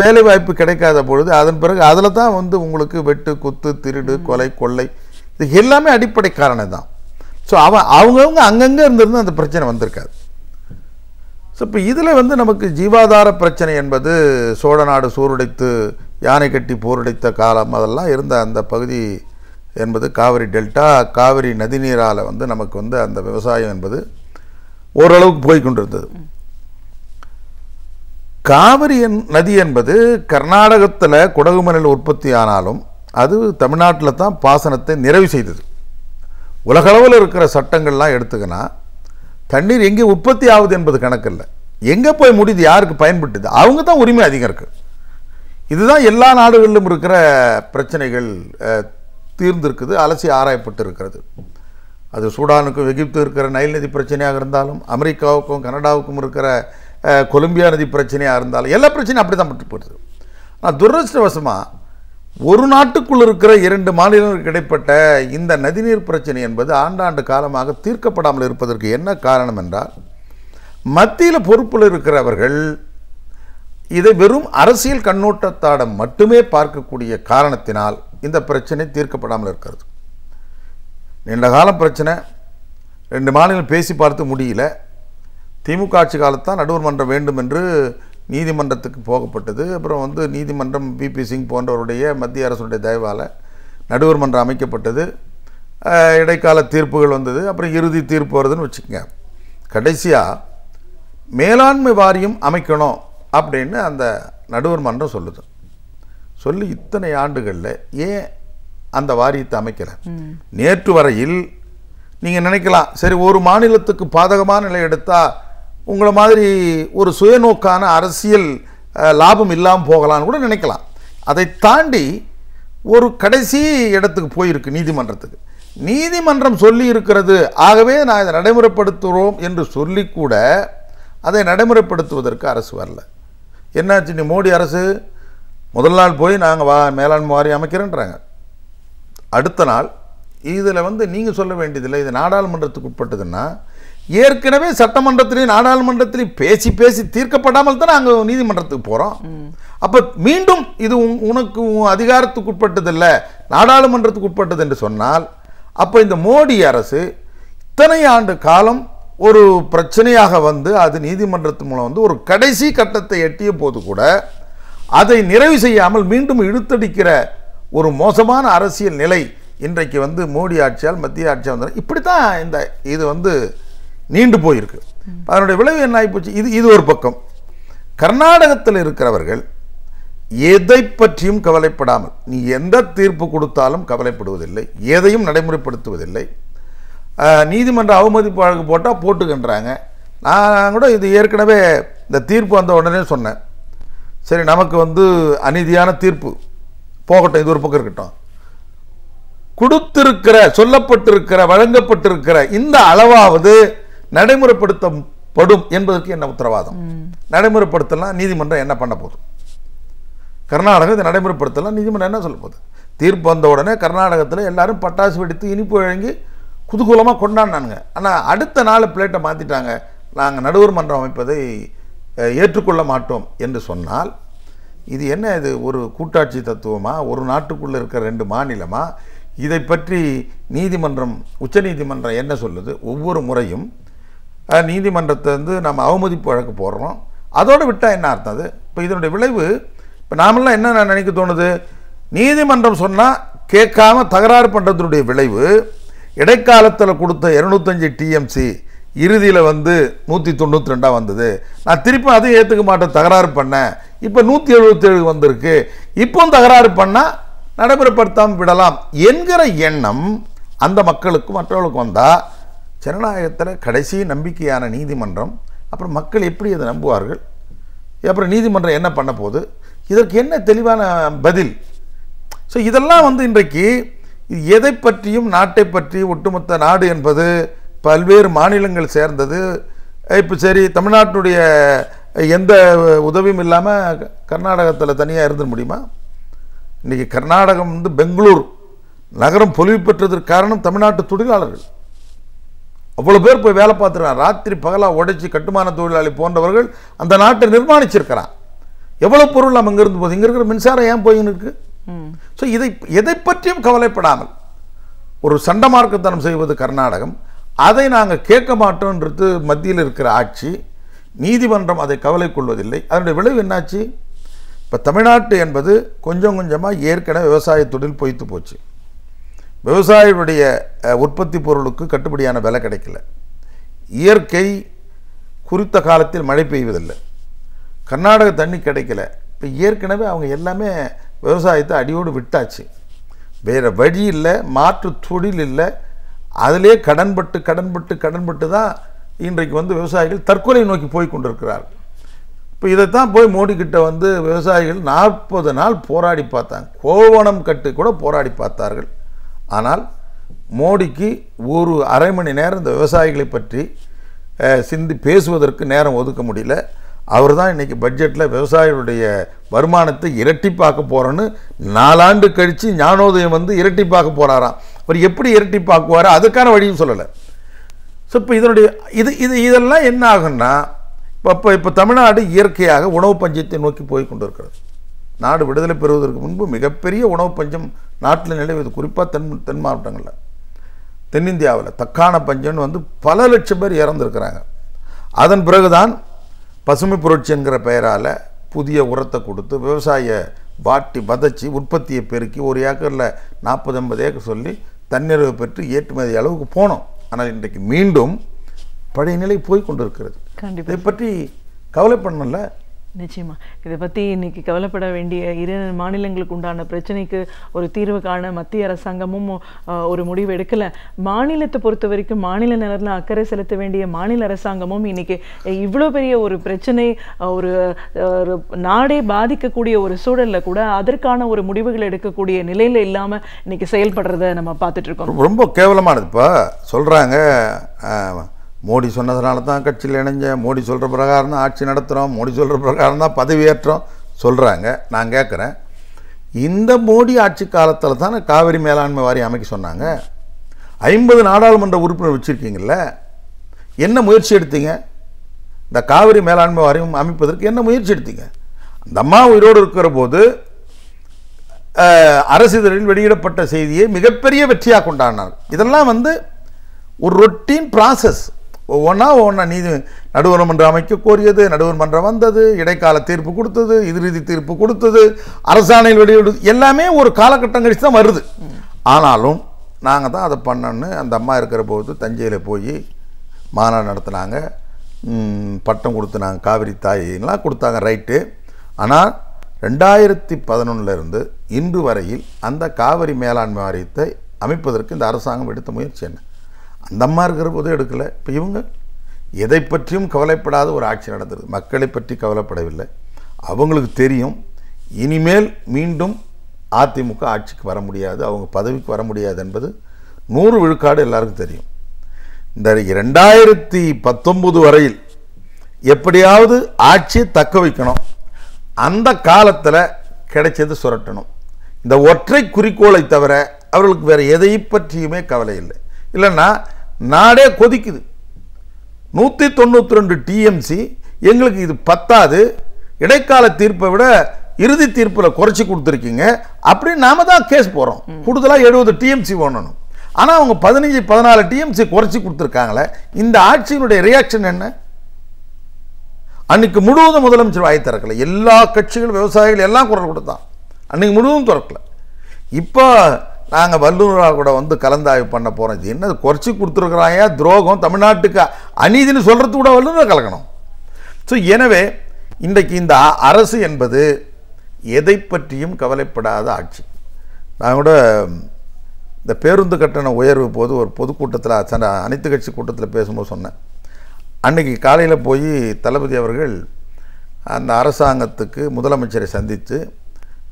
வேலை வாய்ப்பு கிடைக்காத பொழுது அதன் பிறகு அதில் தான் உங்களுக்கு வெட்டு, குத்து, திருடு, கொலை, கொள்ளை இது எல்லாமே அடிப்படை காரணம் தான். ஸோ அவங்கவுங்க அங்கங்கே இருந்திருந்து அந்த பிரச்சனை வந்திருக்காது. ஸோ இப்போ இதில் நமக்கு ஜீவாதார பிரச்சனை என்பது சோழ நாடு சூருடைத்து யானை கட்டி போருடைத்த காலம் அதெல்லாம் இருந்த அந்த பகுதி என்பது காவிரி டெல்டா, காவிரி நதிநீரால் நமக்கு அந்த விவசாயம் என்பது ஓரளவுக்கு போய்கொண்டிருந்தது. காவிரி நதி என்பது கர்நாடகத்தில் குடகு மணல் உற்பத்தி ஆனாலும் அது தமிழ்நாட்டில் தான் பாசனத்தை நிறைவு செய்தது. உலகளவில் இருக்கிற சட்டங்கள்லாம் எடுத்துக்கினா தண்ணீர் எங்கே உற்பத்தி ஆகுது என்பது கணக்கு இல்லை, எங்கே போய் முடியுது, யாருக்கு பயன்பட்டுது, அவங்க தான் உரிமை அதிகம் இருக்குது. இதுதான் எல்லா நாடுகளிலும் இருக்கிற பிரச்சனைகள் தீர்ந்திருக்குது, அலசி ஆராயப்பட்டு இருக்கிறது. அது சூடானுக்கும் எகிப்து இருக்கிற நைல் நதி பிரச்சனையாக இருந்தாலும், அமெரிக்காவுக்கும் கனடாவுக்கும் இருக்கிற கொலம்பியா நதி பிரச்சனையாக இருந்தாலும் எல்லா பிரச்சனையும் அப்படி தான் பட்டு போடுது. ஆனால் துரதிருஷ்டவசமாக ஒரு நாட்டுக்குள் இருக்கிற 2 மாநிலங்களுக்கு இடைப்பட்ட இந்த நதிநீர் பிரச்சனை என்பது ஆண்டாண்டு காலமாக தீர்க்கப்படாமல் இருப்பதற்கு என்ன காரணம் என்றால், மத்தியில் பொறுப்பில் இருக்கிறவர்கள் இதை வெறும் அரசியல் கண்ணோட்டத்தாட மட்டுமே பார்க்கக்கூடிய காரணத்தினால் இந்த பிரச்சனை தீர்க்கப்படாமல் இருக்கிறது. நீண்ட காலம் பிரச்சனை, 2 மாநிலம் பேசி பார்த்து முடியல. திமுக ஆட்சி காலத்தான் நடுவர் மன்றம் வேண்டும் என்று நீதிமன்றத்துக்கு போகப்பட்டது. அப்புறம் வந்து நீதிமன்றம் பிபி சிங் போன்றவருடைய மத்திய அரசுடைய தயவால் நடுவர் மன்றம் அமைக்கப்பட்டது. இடைக்கால தீர்ப்புகள் வந்தது. அப்புறம் இறுதி தீர்ப்பு வருதுன்னு வச்சுக்கோங்க. கடைசியாக மேலாண்மை வாரியம் அமைக்கணும் அப்படின்னு அந்த நடுவர் மன்றம் சொல்லுது. சொல்லி இத்தனை ஆண்டுகளில் ஏன் அந்த வாரியத்தை அமைக்கல? நேற்று வரையில் நீங்கள் நினைக்கலாம், சரி ஒரு மாநிலத்துக்கு பாதகமான நிலை எடுத்தால் உங்களை மாதிரி ஒரு சுயநோக்கான அரசியல் லாபம் இல்லாமல் போகலான்னு கூட நினைக்கலாம். அதை தாண்டி ஒரு கடைசி இடத்துக்கு போயிருக்கு நீதிமன்றத்துக்கு. நீதிமன்றம் சொல்லி இருக்கிறது, ஆகவே நான் இதை நடைமுறைப்படுத்துகிறோம் என்று சொல்லி கூட அதை நடைமுறைப்படுத்துவதற்கு அரசு வரல. என்னாச்சு? நீ மோடி அரசு முதல் நாள் போய் நாங்கள் மேலாண்மை வாரியம் அமைக்கிறேன்றாங்க. அடுத்த நாள் இதில் வந்து நீங்கள் சொல்ல வேண்டியதில்லை, இது நாடாளுமன்றத்துக்கு உட்பட்டதுன்னா ஏற்கனவே சட்டமன்றத்திலையும் நாடாளுமன்றத்திலையும் பேசி பேசி தீர்க்கப்படாமல் தான் நாங்கள் நீதிமன்றத்துக்கு போகிறோம். அப்போ மீண்டும் இது உனக்கு அதிகாரத்துக்கு உட்பட்டதில்லை, நாடாளுமன்றத்துக்கு உட்பட்டது என்று சொன்னால், அப்போ இந்த மோடி அரசு இத்தனை ஆண்டு காலம் ஒரு பிரச்சனையாக வந்து அது நீதிமன்றத்தின் மூலம் வந்து ஒரு கடைசி கட்டத்தை எட்டிய போது கூட அதை நிறைவு செய்யாமல் மீண்டும் இழுத்தடிக்கிற ஒரு மோசமான அரசியல் நிலை இன்றைக்கு வந்து மோடி ஆட்சியால் மத்திய ஆட்சியால் வந்து இப்படித்தான் இது வந்து நீண்டு போயிருக்கு. அதனுடைய விளைவு என்ன ஆகிப்போச்சு? இது ஒரு பக்கம். கர்நாடகத்தில் இருக்கிறவர்கள் எதை பற்றியும் கவலைப்படாமல், நீ எந்த தீர்ப்பு கொடுத்தாலும் கவலைப்படுவதில்லை, எதையும் நடைமுறைப்படுத்துவதில்லை. நீதிமன்ற அவமதிப்பு வழக்கு போட்டால் போட்டுக்கின்றாங்க. நான் கூட இது ஏற்கனவே இந்த தீர்ப்பு வந்த உடனே சொன்னேன், சரி நமக்கு வந்து அநீதியான தீர்ப்பு போகட்டும், இது ஒரு பக்கம் இருக்கட்டும், கொடுத்திருக்கிற சொல்லப்பட்டிருக்கிற வழங்கப்பட்டிருக்கிற இந்த அளவாவது நடைமுறைப்படுத்தப்படும் என்பதற்கு என்ன உத்தரவாதம்? நடைமுறைப்படுத்தலாம் நீதிமன்றம் என்ன பண்ண போகுது? கர்நாடகம் இதை நடைமுறைப்படுத்தலாம் நீதிமன்றம் என்ன சொல்ல போகுது? தீர்ப்பு வந்த உடனே கர்நாடகத்தில் எல்லாரும் பட்டாசு வெடித்து இனிப்பு வழங்கி குதூகூலமாக கொண்டாடினானுங்க. ஆனால் அடுத்த நாள் பிளேட்டை மாற்றிட்டாங்க, நாங்கள் நடுவர் மன்றம் அமைப்பதை ஏற்றுக்கொள்ள மாட்டோம் என்று சொன்னால் இது என்ன? இது ஒரு கூட்டாட்சி தத்துவமா? ஒரு நாட்டுக்குள்ளே இருக்கிற 2 மாநிலமா? இதை பற்றி நீதிமன்றம், உச்ச நீதிமன்றம் என்ன சொல்லுது? ஒவ்வொரு முறையும் நீதிமன்றத்தை வந்து நம்ம அவமதிப்பு வழக்கு போடுறோம், அதோடு விட்டால் என்ன அர்த்தம்? அது இப்போ இதனுடைய விளைவு இப்போ நாமெல்லாம் என்ன நினைக்க தோணுது? நீதிமன்றம் சொன்னால் கேட்காம தகராறு பண்ணுறதுடைய விளைவு இடைக்காலத்தில் கொடுத்த 205 டிஎம்சி இறுதியில் வந்து 192 வந்தது. நான் திருப்பி அதையும் ஏற்றுக்க மாட்டேன், தகராறு பண்ணேன், இப்போ 177 வந்திருக்கு, இப்போ தகராறு பண்ணால் நடைமுறைப்படுத்தாமல் விடலாம் என்கிற எண்ணம் அந்த மக்களுக்கும் மற்றவர்களுக்கும் வந்தால் ஜனநாயகத்தில் கடைசி நம்பிக்கையான நீதிமன்றம் அப்புறம் மக்கள் எப்படி அதை நம்புவார்கள்? அப்புறம் நீதிமன்றம் என்ன பண்ண போகுது? இதற்கு என்ன தெளிவான பதில்? ஸோ இதெல்லாம் வந்து இன்றைக்கு எதை பற்றியும் நாட்டை பற்றி ஒட்டுமொத்த நாடு என்பது பல்வேறு மாநிலங்கள் சேர்ந்தது. இப்போ சரி தமிழ்நாட்டுடைய எந்த உதவியும் இல்லாமல் கர்நாடகத்தில் தனியாக இருந்துட முடியுமா? இன்றைக்கி கர்நாடகம் வந்து பெங்களூர் நகரம் பொலிவு பெற்றதற்கு காரணம் தமிழ்நாட்டு தொழிலாளர்கள். அவ்வளோ பேர் போய் வேலை பார்த்துருக்காங்க, ராத்திரி பகலாக உடைச்சி கட்டுமான தொழிலாளி போன்றவர்கள் அந்த நாட்டை நிர்மாணிச்சிருக்கிறான். எவ்வளோ பொருள் நம்ம இங்கே இருந்து போகுது, இங்கே இருக்கிற மின்சாரம் ஏன் போயின்னு இருக்கு? ஸோ எதை பற்றியும் கவலைப்படாமல் ஒரு சண்டமார்க்கத்தனம் செய்வது கர்நாடகம். அதை நாங்கள் கேட்க மாட்டோன்றது மத்தியில் இருக்கிற ஆட்சி. நீதிமன்றம் அதை கவலை கொள்வதில்லை. அதனுடைய விளைவு என்னாச்சு? இப்போ தமிழ்நாட்டு என்பது கொஞ்சம் கொஞ்சமாக ஏற்கனவே விவசாய தொழில் பொய்த்து போச்சு. விவசாயிகளுடைய உற்பத்தி பொருளுக்கு கட்டுப்படியான விலை கிடைக்கல. இயற்கை குறித்த காலத்தில் மழை பெய்வதில்லை. கர்நாடக தண்ணி கிடைக்கல. இப்போ ஏற்கனவே அவங்க எல்லாமே விவசாயத்தை அடியோடு விட்டாச்சு. வேறு வழி இல்லை, மாற்று தொழில் இல்லை. அதிலே கடன்பட்டு தான் இன்றைக்கு வந்து விவசாயிகள் தற்கொலை நோக்கி போய் கொண்டிருக்கிறார்கள். இப்போ இதைத்தான் போய் மோடிக்கிட்ட வந்து விவசாயிகள் 40 நாள் போராடி பார்த்தாங்க, கோவணம் கட்டு கூட போராடி பார்த்தார்கள். ஆனால் மோடிக்கு ஒரு அரை மணி நேரம் இந்த விவசாயிகளை பற்றி பேசுவதற்கு நேரம் ஒதுக்க முடியல. அவர் தான் இன்றைக்கி பட்ஜெட்டில் விவசாயிகளுடைய வருமானத்தை இரட்டிப்பாக்க போகிறோன்னு 4 ஆண்டு கழித்து ஞானோதயம் வந்து இரட்டிப்பாக்க போகிறாராம். அவர் எப்படி இரட்டிப்பாக்குவார் அதுக்கான வழியும் சொல்லலை. ஸோ இப்போ இதெல்லாம் என்ன ஆகுன்னா இப்போ தமிழ்நாடு இயற்கையாக உணவு பஞ்சத்தை நோக்கி போய் கொண்டு இருக்கிறது. நாடு விடுதலை பெறுவதற்கு முன்பு மிகப்பெரிய உணவு பஞ்சம் நாட்டில் நிலவுது, குறிப்பாக தென் மாவட்டங்களில். தென்னிந்தியாவில் தக்கான பஞ்சம்னு வந்து பல லட்சம் பேர் இறந்துருக்கிறாங்க. அதன் பிறகுதான் பசுமை புரட்சி என்கிற பெயரால் புதிய உரத்தை கொடுத்து விவசாய வாட்டி வதச்சி உற்பத்தியை பெருக்கி ஒரு ஏக்கரில் 40-50 ஏக்கர் சொல்லி தன்னிறைவு பெற்று ஏற்றுமதி அளவுக்கு போனோம். ஆனால் இன்றைக்கு மீண்டும் பழைய நிலை போய் கொண்டிருக்கிறது. கண்டிப்பாக இதை பற்றி கவலைப்படணும்ல. நிச்சயமா இதை பற்றி இன்னைக்கு கவலைப்பட வேண்டிய 2 மாநிலங்களுக்கு உண்டான பிரச்சனைக்கு ஒரு தீர்வு காண மத்திய அரசாங்கமும் ஒரு முடிவு எடுக்கல. மாநிலத்தை பொறுத்த வரைக்கும் மாநில நலனில் அக்கறை செலுத்த வேண்டிய மாநில அரசாங்கமும் இன்னைக்கு இவ்வளோ பெரிய ஒரு பிரச்சனை ஒரு நாடே பாதிக்கக்கூடிய ஒரு சூழல்ல கூட அதற்கான ஒரு முடிவுகள் எடுக்கக்கூடிய நிலையில இல்லாம இன்னைக்கு செயல்படுறத நம்ம பார்த்துட்டு இருக்கோம். ரொம்ப கேவலமானது. இப்போ சொல்றாங்க மோடி சொன்னதுனால தான் கட்சியில் இணைஞ்ச, மோடி சொல்கிற பிரகாரம் தான் ஆட்சி நடத்துகிறோம், மோடி சொல்கிற பிரகாரம் தான் பதவியேற்றோம் சொல்கிறாங்க. நான் கேட்குறேன், இந்த மோடி ஆட்சி காலத்தில் தானே காவிரி மேலாண்மை வாரியம் அமைக்க சொன்னாங்க. 50 நாடாளுமன்ற உறுப்பினர் வச்சுருக்கீங்கள, என்ன முயற்சி எடுத்தீங்க? இந்த காவிரி மேலாண்மை வாரியம் அமைப்பதற்கு என்ன முயற்சி எடுத்தீங்க? அந்த அம்மா உயிரோடு இருக்கிற போது அரசிதழில் வெளியிடப்பட்ட செய்தியை மிகப்பெரிய வெற்றியாக கொண்டாடினார். இதெல்லாம் வந்து ஒரு ரொட்டீன் ப்ராசஸ். ஒவ்வொன்றா நீதி நடுவர் மன்றம் அமைக்க கோரியது, நடுவர் மன்றம் வந்தது, இடைக்கால தீர்ப்பு கொடுத்தது, இறுதி தீர்ப்பு கொடுத்தது, அரசாணையில் வெளியிடுது, எல்லாமே ஒரு காலகட்டம் கழிச்சு தான் வருது. ஆனாலும் நாங்கள் தான் அதை பண்ணோன்னு அந்த அம்மா இருக்கிற போது தஞ்சையில் போய் மாநாடு நடத்தினாங்க, பட்டம் கொடுத்துனாங்க, காவிரி தாயின்லாம் கொடுத்தாங்க, ரைட்டு. ஆனால் 2011 இன்று வரையில் அந்த காவிரி மேலாண்மை வாரியத்தை அமைப்பதற்கு இந்த அரசாங்கம் எடுத்த முயற்சி என்ன? அந்த அம்மா இருக்கிற போது எடுக்கலை. இப்போ இவங்க எதை பற்றியும் கவலைப்படாத ஒரு ஆட்சி நடந்தது. மக்களை பற்றி கவலைப்படவில்லை. அவங்களுக்கு தெரியும் இனிமேல் மீண்டும் அதிமுக ஆட்சிக்கு வர முடியாது, அவங்க பதவிக்கு வர முடியாது என்பது 100 விழுக்காடு எல்லாருக்கும் தெரியும். இந்த 2019 வரையில் எப்படியாவது ஆட்சியை தக்க வைக்கணும், அந்த காலத்தில் கிடைச்சது சுரட்டணும். இந்த ஒற்றை குறிக்கோளை தவிர அவர்களுக்கு வேறு எதை பற்றியுமே கவலை இல்லை. இல்லைன்னா நாடே கொதிக்குது. 192 டிஎம்சி எங்களுக்கு இது பத்தாது, இடைக்கால தீர்ப்பை விட இறுதி தீர்ப்பில் குறைச்சி கொடுத்துருக்கீங்க அப்படின்னு நாம தான் கேஸ் போகிறோம். கூடுதலாக 70 டிஎம்சி வேணும். ஆனால் அவங்க 15-14 டிஎம்சி குறைச்சி கொடுத்துருக்காங்களே. இந்த ஆட்சியினுடைய ரியாக்ஷன் என்ன? அன்னைக்கு முழுவதும் முதலமைச்சர் வாய் திறக்கலை. எல்லா கட்சிகள் விவசாயிகள் எல்லாம் குரல் கொடுத்தான். அன்னைக்கு முழுவதும் திறக்கல. இப்போ நாங்கள் வல்லுநராக கூட வந்து கலந்தாய்வு பண்ண போகிறோம். இது என்ன குறைச்சி கொடுத்துருக்குறாங்க, துரோகம், தமிழ்நாட்டுக்கு அநீதினு சொல்கிறது கூட வல்லுநர் கலக்கணும். ஸோ எனவே இன்றைக்கு இந்த அரசு என்பது எதை பற்றியும் கவலைப்படாத ஆட்சி. நான் கூட இந்த பேருந்து கட்டண உயர்வு போது ஒரு பொதுக்கூட்டத்தில் அனைத்து கட்சி கூட்டத்தில் பேசும்போது சொன்னேன். அன்றைக்கி காலையில் போய் தளபதி அவர்கள் அந்த அரசாங்கத்துக்கு முதலமைச்சரை சந்தித்து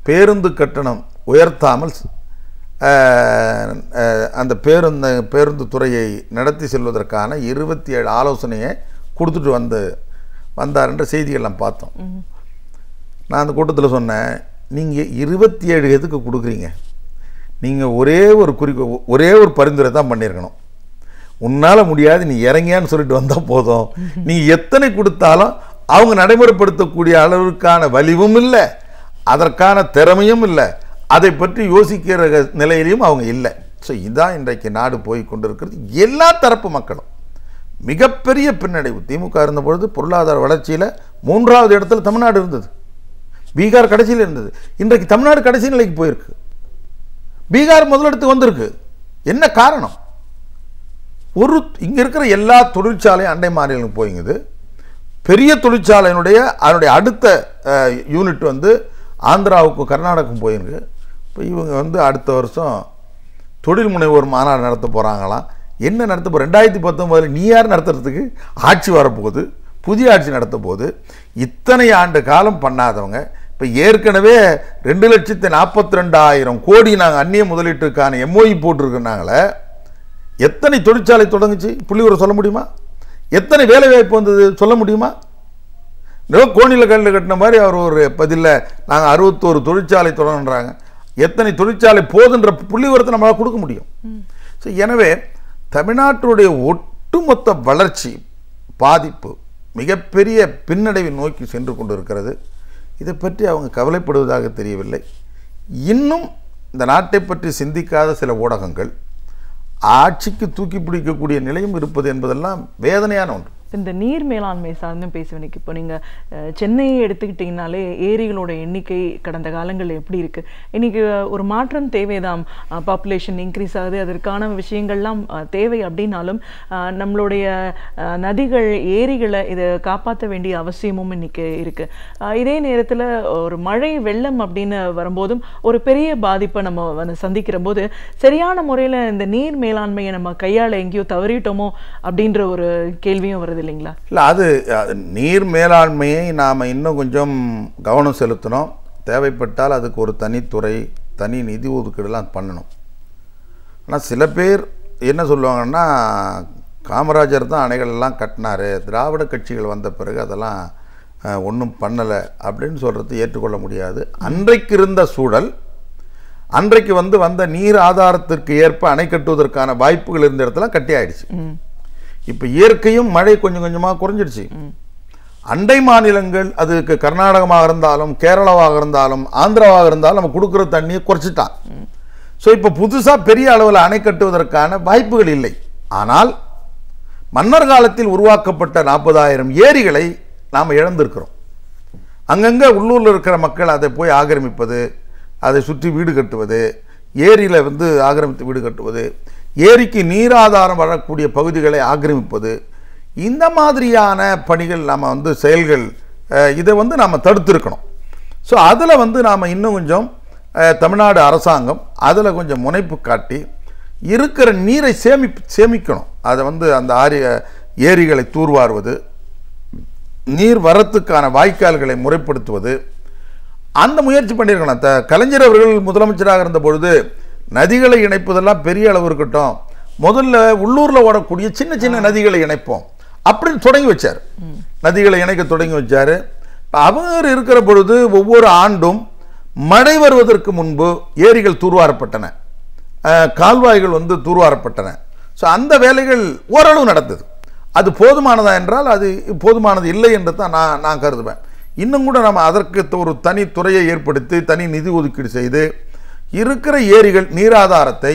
பேருந்து கட்டணம் உயர்த்தாமல் அந்த பேருந்து துறையை நடத்தி செல்வதற்கான 27 ஆலோசனையை கொடுத்துட்டு வந்தார் என்ற செய்திகள்லாம் பார்த்தோம். நான் அந்த கூட்டத்தில் சொன்னேன், நீங்கள் 27 எதுக்கு கொடுக்குறீங்க? நீங்கள் ஒரே ஒரு பரிந்துரை தான் பண்ணியிருக்கணும். உன்னால் முடியாது, நீ இறங்கியான்னு சொல்லிட்டு வந்தால் போதும். நீ எத்தனை கொடுத்தாலும் அவங்க நடைமுறைப்படுத்தக்கூடிய அளவுக்கான வலிவும் இல்லை, அதற்கான திறமையும் இல்லை, அதை பற்றி யோசிக்கிற நிலையிலையும் அவங்க இல்லை. ஸோ இதுதான் இன்றைக்கு நாடு போய் கொண்டிருக்கிறது. எல்லா தரப்பு மக்களும் மிகப்பெரிய பின்னடைவு. திமுக இருந்தபொழுது பொருளாதார வளர்ச்சியில் 3வது இடத்துல தமிழ்நாடு இருந்தது, பீகார் கடைசியில் இருந்தது. இன்றைக்கு தமிழ்நாடு கடைசி நிலைக்கு போயிருக்கு, பீகார் முதலிடத்துக்கு வந்திருக்கு. என்ன காரணம்? இங்கே இருக்கிற எல்லா தொழிற்சாலையும் அண்டை மாநிலங்களுக்கு போய்ங்குது. பெரிய தொழிற்சாலையினுடைய அதனுடைய அடுத்த யூனிட் வந்து ஆந்திராவுக்கும் கர்நாடகம் போயிருக்கு. இப்போ இவங்க அடுத்த வருஷம் தொழில் முனைவோர் மாநாடு நடத்த போகிறாங்களாம். என்ன நடத்த போகிற? 2019 நீ யார் நடத்துறதுக்கு? ஆட்சி வரப்போகுது, புதிய ஆட்சி நடத்த போகுது. இத்தனை ஆண்டு காலம் பண்ணாதவங்க இப்போ ஏற்கனவே 2,42,000 கோடி நாங்கள் அந்நிய முதலீட்டுக்கான எம்ஓஇ போட்டிருக்குனாங்களே. எத்தனை தொழிற்சாலை தொடங்குச்சு புள்ளிவரை சொல்ல முடியுமா? எத்தனை வேலை வாய்ப்பு வந்தது சொல்ல முடியுமா? கோணியில் கல்லில் கட்டின மாதிரி அவர் ஒரு பதிலில் நாங்கள் 61 தொழிற்சாலை தொடங்குறாங்க. எத்தனை தொழிற்சாலை போதுன்ற புள்ளிவரத்தை நம்மளால் கொடுக்க முடியும். ஸோ எனவே தமிழ்நாட்டுடைய ஒட்டுமொத்த வளர்ச்சி பாதிப்பு மிகப்பெரிய பின்னடைவை நோக்கி சென்று கொண்டு இருக்கிறது. இதை பற்றி அவங்க கவலைப்படுவதாக தெரியவில்லை. இன்னும் இந்த நாட்டை பற்றி சிந்திக்காத சில ஊடகங்கள் ஆட்சிக்கு தூக்கி பிடிக்கக்கூடிய நிலையும் இருப்பது என்பதெல்லாம் வேதனையான ஒன்று. இந்த நீர் மேலாண்மை சார்ந்தும் பேசுவேன். இப்போ நீங்கள் சென்னையை எடுத்துக்கிட்டிங்கனாலே ஏரிகளோட எண்ணிக்கை கடந்த காலங்களில் எப்படி இருக்குது, இன்றைக்கி ஒரு மாற்றம் தேவைதான். பாப்புலேஷன் இன்க்ரீஸ் ஆகுது, அதற்கான விஷயங்கள்லாம் தேவை. அப்படின்னாலும் நம்மளுடைய நதிகள் ஏரிகளை இதை காப்பாற்ற வேண்டிய அவசியமும் இன்றைக்கி இருக்குது. இதே நேரத்தில் ஒரு மழை வெள்ளம் அப்படின்னு வரும்போதும் ஒரு பெரிய பாதிப்பை நம்ம வந்து சந்திக்கிற போது சரியான முறையில் இந்த நீர் மேலாண்மையை நம்ம கையாள எங்கேயோ தவறிட்டோமோ அப்படின்ற ஒரு கேள்வியும் வருது இல்லைங்களா? இல்லை, அது நீர் மேலாண்மையை நாம் இன்னும் கொஞ்சம் கவனம் செலுத்தணும். தேவைப்பட்டால் அதுக்கு ஒரு தனித்துறை, தனி நிதி ஒதுக்கீடுலாம் பண்ணணும். ஆனால் சில பேர் என்ன சொல்லுவாங்கன்னா, காமராஜர் தான் அணைகள் எல்லாம் கட்டினார், திராவிட கட்சிகள் வந்த பிறகு அதெல்லாம் ஒன்றும் பண்ணலை அப்படின்னு சொல்கிறது ஏற்றுக்கொள்ள முடியாது. அன்றைக்கு இருந்த சூழல், அன்றைக்கு வந்த நீர் ஆதாரத்திற்கு ஏற்ப அணை கட்டுவதற்கான வாய்ப்புகள் இருந்த இடத்துல கட்டி ஆயிடுச்சு. இப்போ இயற்கையும் மழை கொஞ்சம் கொஞ்சமாக குறைஞ்சிடுச்சு. அண்டை மாநிலங்கள், அதுக்கு கர்நாடகமாக இருந்தாலும் கேரளாவாக இருந்தாலும் ஆந்திராவாக இருந்தாலும் நம்ம கொடுக்குற தண்ணியை குறைச்சிட்டான். ஸோ இப்போ புதுசாக பெரிய அளவில் அணை கட்டுவதற்கான வாய்ப்புகள் இல்லை. ஆனால் மன்னர் காலத்தில் உருவாக்கப்பட்ட 40,000 ஏரிகளை நாம் இழந்திருக்கிறோம். அங்கங்கே உள்ளூரில் இருக்கிற மக்கள் அதை போய் ஆக்கிரமிப்பது, அதை சுற்றி வீடு கட்டுவது, ஏரியில் ஆக்கிரமித்து வீடு கட்டுவது, ஏரிக்கு நீராதாரம் வரக்கூடிய பகுதிகளை ஆக்கிரமிப்பது, இந்த மாதிரியான பணிகள் நாம் செயல்கள் இதை நாம் தடுத்திருக்கணும். ஸோ அதில் நாம் இன்னும் கொஞ்சம் தமிழ்நாடு அரசாங்கம் அதில் கொஞ்சம் முனைப்பு காட்டி இருக்கிற நீரை சேமிக்கணும். அதை அந்த ஏரிகளை தூர்வாருவது, நீர் வரத்துக்கான வாய்க்கால்களை முறைப்படுத்துவது, அந்த முயற்சி பண்ணியிருக்கணும். கலைஞர் அவர்கள் முதலமைச்சராக இருந்த பொழுது நதிகளை இணைப்பதெல்லாம் பெரிய அளவு இருக்கட்டும், முதல்ல உள்ளூரில் ஓடக்கூடிய சின்ன சின்ன நதிகளை இணைப்போம் அப்படின்னு தொடங்கி வச்சார். நதிகளை இணைக்க தொடங்கி வச்சார். அவர் இருக்கிற பொழுது ஒவ்வொரு ஆண்டும் மழை வருவதற்கு முன்பு ஏரிகள் தூர்வாரப்பட்டன, கால்வாய்கள் தூர்வாரப்பட்டன. ஸோ அந்த வேலைகள் ஓரளவு நடந்தது. அது போதுமானதா என்றால் அது போதுமானது இல்லை என்று தான் நான் கருதுவேன். இன்னும் கூட நம்ம அதற்கு ஒரு தனி துறையை ஏற்படுத்தி தனி நிதி ஒதுக்கீடு செய்து இருக்கிற ஏரிகள் நீராதாரத்தை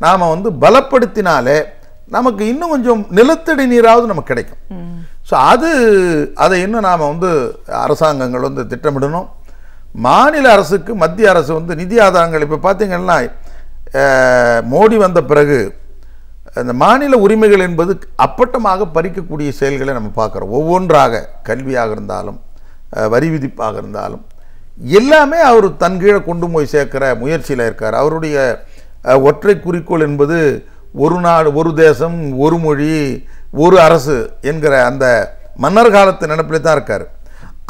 நாம் பலப்படுத்தினாலே நமக்கு இன்னும் கொஞ்சம் நிலத்தடி நீராவது நமக்கு கிடைக்கும். ஸோ அதை இன்னும் நாம் அரசாங்கங்கள் திட்டமிடணும். மாநில அரசுக்கு மத்திய அரசு நிதி ஆதாரங்கள் இப்போ பார்த்தீங்கன்னா மோடி வந்த பிறகு அந்த மாநில உரிமைகள் என்பது அப்பட்டமாக பறிக்கக்கூடிய செயல்களை நம்ம பார்க்குறோம். ஒவ்வொன்றாக கல்வியாக இருந்தாலும் வரி விதிப்பாக இருந்தாலும் எல்லாமே அவர் தன் கீழே கொண்டு போய் சேர்க்கிற முயற்சியில் இருக்கார். அவருடைய ஒற்றை குறிக்கோள் என்பது ஒரு நாடு, ஒரு தேசம், ஒரு மொழி, ஒரு அரசு என்கிற அந்த மன்னர் காலத்து நினைப்பிலே தான் இருக்கார்.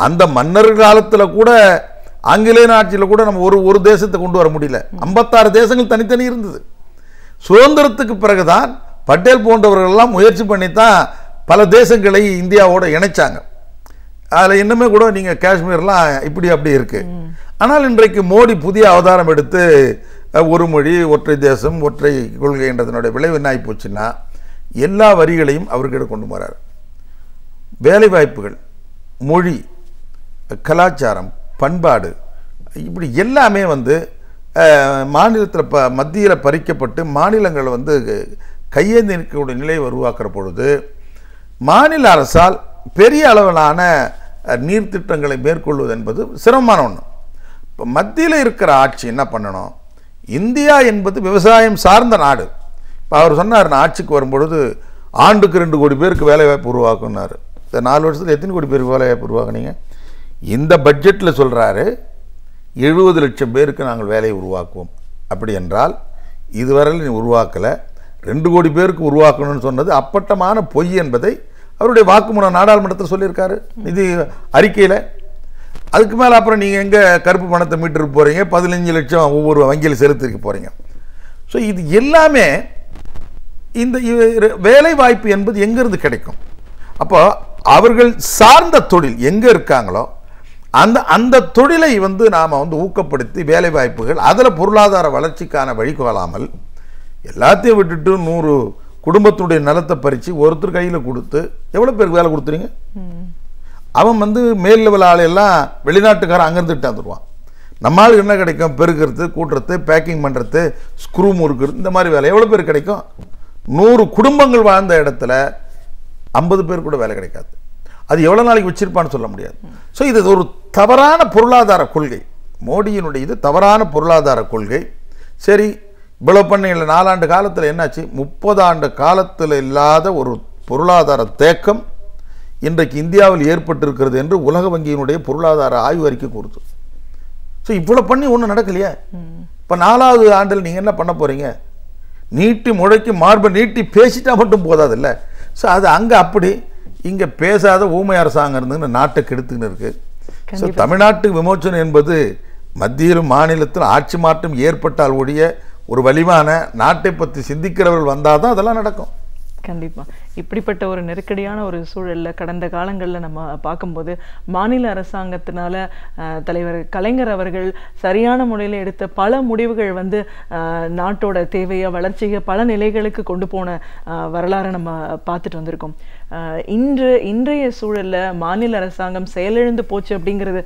அந்த மன்னர் காலத்தில் கூட ஆங்கிலேய ஆட்சியில் கூட நம்ம ஒரு தேசத்தை கொண்டு வர முடியல. 56 தேசங்கள் தனித்தனி இருந்தது. சுதந்திரத்துக்கு பிறகுதான் பட்டேல் போன்றவர்கள்லாம் முயற்சி பண்ணித்தான் பல தேசங்களை இந்தியாவோட இணைச்சாங்க. அதில் இன்னுமே கூட நீங்கள் காஷ்மீர்லாம் இப்படி அப்படி இருக்குது. ஆனால் இன்றைக்கு மோடி புதிய அவதாரம் எடுத்து ஒரு மொழி, ஒற்றை தேசம், ஒற்றை கொள்கை என்றதனுடைய விளைவு என்ன ஆகி போச்சுன்னா எல்லா வரிகளையும் அவர்கிட்ட கொண்டு வரார். வேலைவாய்ப்புகள், மொழி, கலாச்சாரம், பண்பாடு, இப்படி எல்லாமே மாநிலத்தில் மத்தியில் பறிக்கப்பட்டு மாநிலங்கள் கையேந்தி நிற்கக்கூடிய நிலையை உருவாக்குற பொழுது மாநில அரசால் பெரிய அளவிலான நீர்த்திட்டங்களை மேற்கொள்வது என்பது சிரமமான ஒன்று. இப்போ மத்தியில் இருக்கிற ஆட்சி என்ன பண்ணணும்? இந்தியா என்பது விவசாயம் சார்ந்த நாடு. இப்போ அவர் சொன்னார், நான் ஆட்சிக்கு வரும்பொழுது ஆண்டுக்கு 2 கோடி பேருக்கு வேலைவாய்ப்பு உருவாக்குனார். இந்த 4 வருஷத்தில் எத்தனை கோடி பேருக்கு வேலைவாய்ப்பு உருவாக்குனீங்க? இந்த பட்ஜெட்டில் சொல்கிறாரு 70 லட்சம் பேருக்கு நாங்கள் வேலையை உருவாக்குவோம். அப்படி என்றால் இதுவரையில் நீ உருவாக்கலை, 2 கோடி பேருக்கு உருவாக்கணும்னு சொன்னது அப்பட்டமான பொய் என்பதை அவருடைய வாக்குமூலம் நாடாளுமன்றத்தில் சொல்லியிருக்காரு, நிதி அறிக்கையில். அதுக்கு மேலே அப்புறம் நீங்கள் எங்கே கருப்பு பணத்தை மீட்டு போகிறீங்க, 15 லட்சம் ஒவ்வொரு வங்கியில் செலுத்திருக்க போகிறீங்க. ஸோ இது எல்லாமே இந்த வேலை வாய்ப்பு என்பது எங்கேருந்து கிடைக்கும்? அப்போ அவர்கள் சார்ந்த தொழில் எங்கே இருக்காங்களோ அந்த தொழிலை நாம் ஊக்கப்படுத்தி வேலை வாய்ப்புகள், அதில் பொருளாதார வளர்ச்சிக்கான வழிகோலாமல் எல்லாத்தையும் விட்டுட்டு 100 குடும்பத்துடைய நிலத்தை பறித்து ஒருத்தர் கையில் கொடுத்து எவ்வளோ பேருக்கு வேலை கொடுத்துறீங்க? அவன் மேல் லெவல் ஆளையெல்லாம் வெளிநாட்டுக்காரன் அங்கேருந்து வந்துடுவான். நம்மளுக்கு என்ன கிடைக்கும்? பெருக்கிறது, கூட்டுறது, பேக்கிங் பண்ணுறது, ஸ்க்ரூ முறுக்கிறது, இந்த மாதிரி வேலை எவ்வளோ பேர் கிடைக்கும்? 100 குடும்பங்கள் வாழ்ந்த இடத்துல 50 பேர் கூட வேலை கிடைக்காது. அது எவ்வளோ நாளைக்கு வச்சிருப்பான்னு சொல்ல முடியாது. ஸோ இது ஒரு தவறான பொருளாதார கொள்கை. மோடியினுடைய இது தவறான பொருளாதார கொள்கை. சரி, இவ்வளோ பண்ண 4 ஆண்டு காலத்தில் என்னாச்சு? 30 ஆண்டு காலத்தில் இல்லாத ஒரு பொருளாதார தேக்கம் இன்றைக்கு இந்தியாவில் ஏற்பட்டிருக்கிறது என்று உலக வங்கியினுடைய பொருளாதார ஆய்வு அறிக்கை கூறுது. ஸோ இவ்வளோ பண்ணி ஒன்றும் நடக்கலையே. இப்போ 4வது ஆண்டில் நீங்கள் என்ன பண்ண போகிறீங்க? நீட்டி முழைக்கு மார்பை நீட்டி பேசிட்டா மட்டும் போதாது இல்லை. ஸோ அது அங்கே அப்படி, இங்கே பேசாத ஊமை அரசாங்கம் இருந்துன்னு நாட்டை கெடுத்துன்னு இருக்கு. ஸோ தமிழ்நாட்டு விமோச்சனம் என்பது மத்தியிலும் மாநிலத்தில் ஆட்சி மாற்றம் ஏற்பட்டால் ஒழிய ஒரு வலிமான நாட்டை பற்றி சிந்திக்கிறவர்கள் வந்தால் தான் அதெல்லாம் நடக்கும். கண்டிப்பா. இப்படிப்பட்ட ஒரு நெருக்கடியான ஒரு சூழல்ல கடந்த காலங்களில் நம்ம பார்க்கும்போது மாநில அரசாங்கத்தினால தலைவர் கலைஞர் அவர்கள் சரியான முறையில் எடுத்த பல முடிவுகள் வந்து நாட்டோட தேவையை வளர்ச்சியை பல நிலைகளுக்கு கொண்டு போன வரலாறை நம்ம பார்த்துட்டு வந்திருக்கோம். இன்றைய சூழல்ல மாநில அரசாங்கம் செயலிழந்து போச்சு அப்படிங்கிறது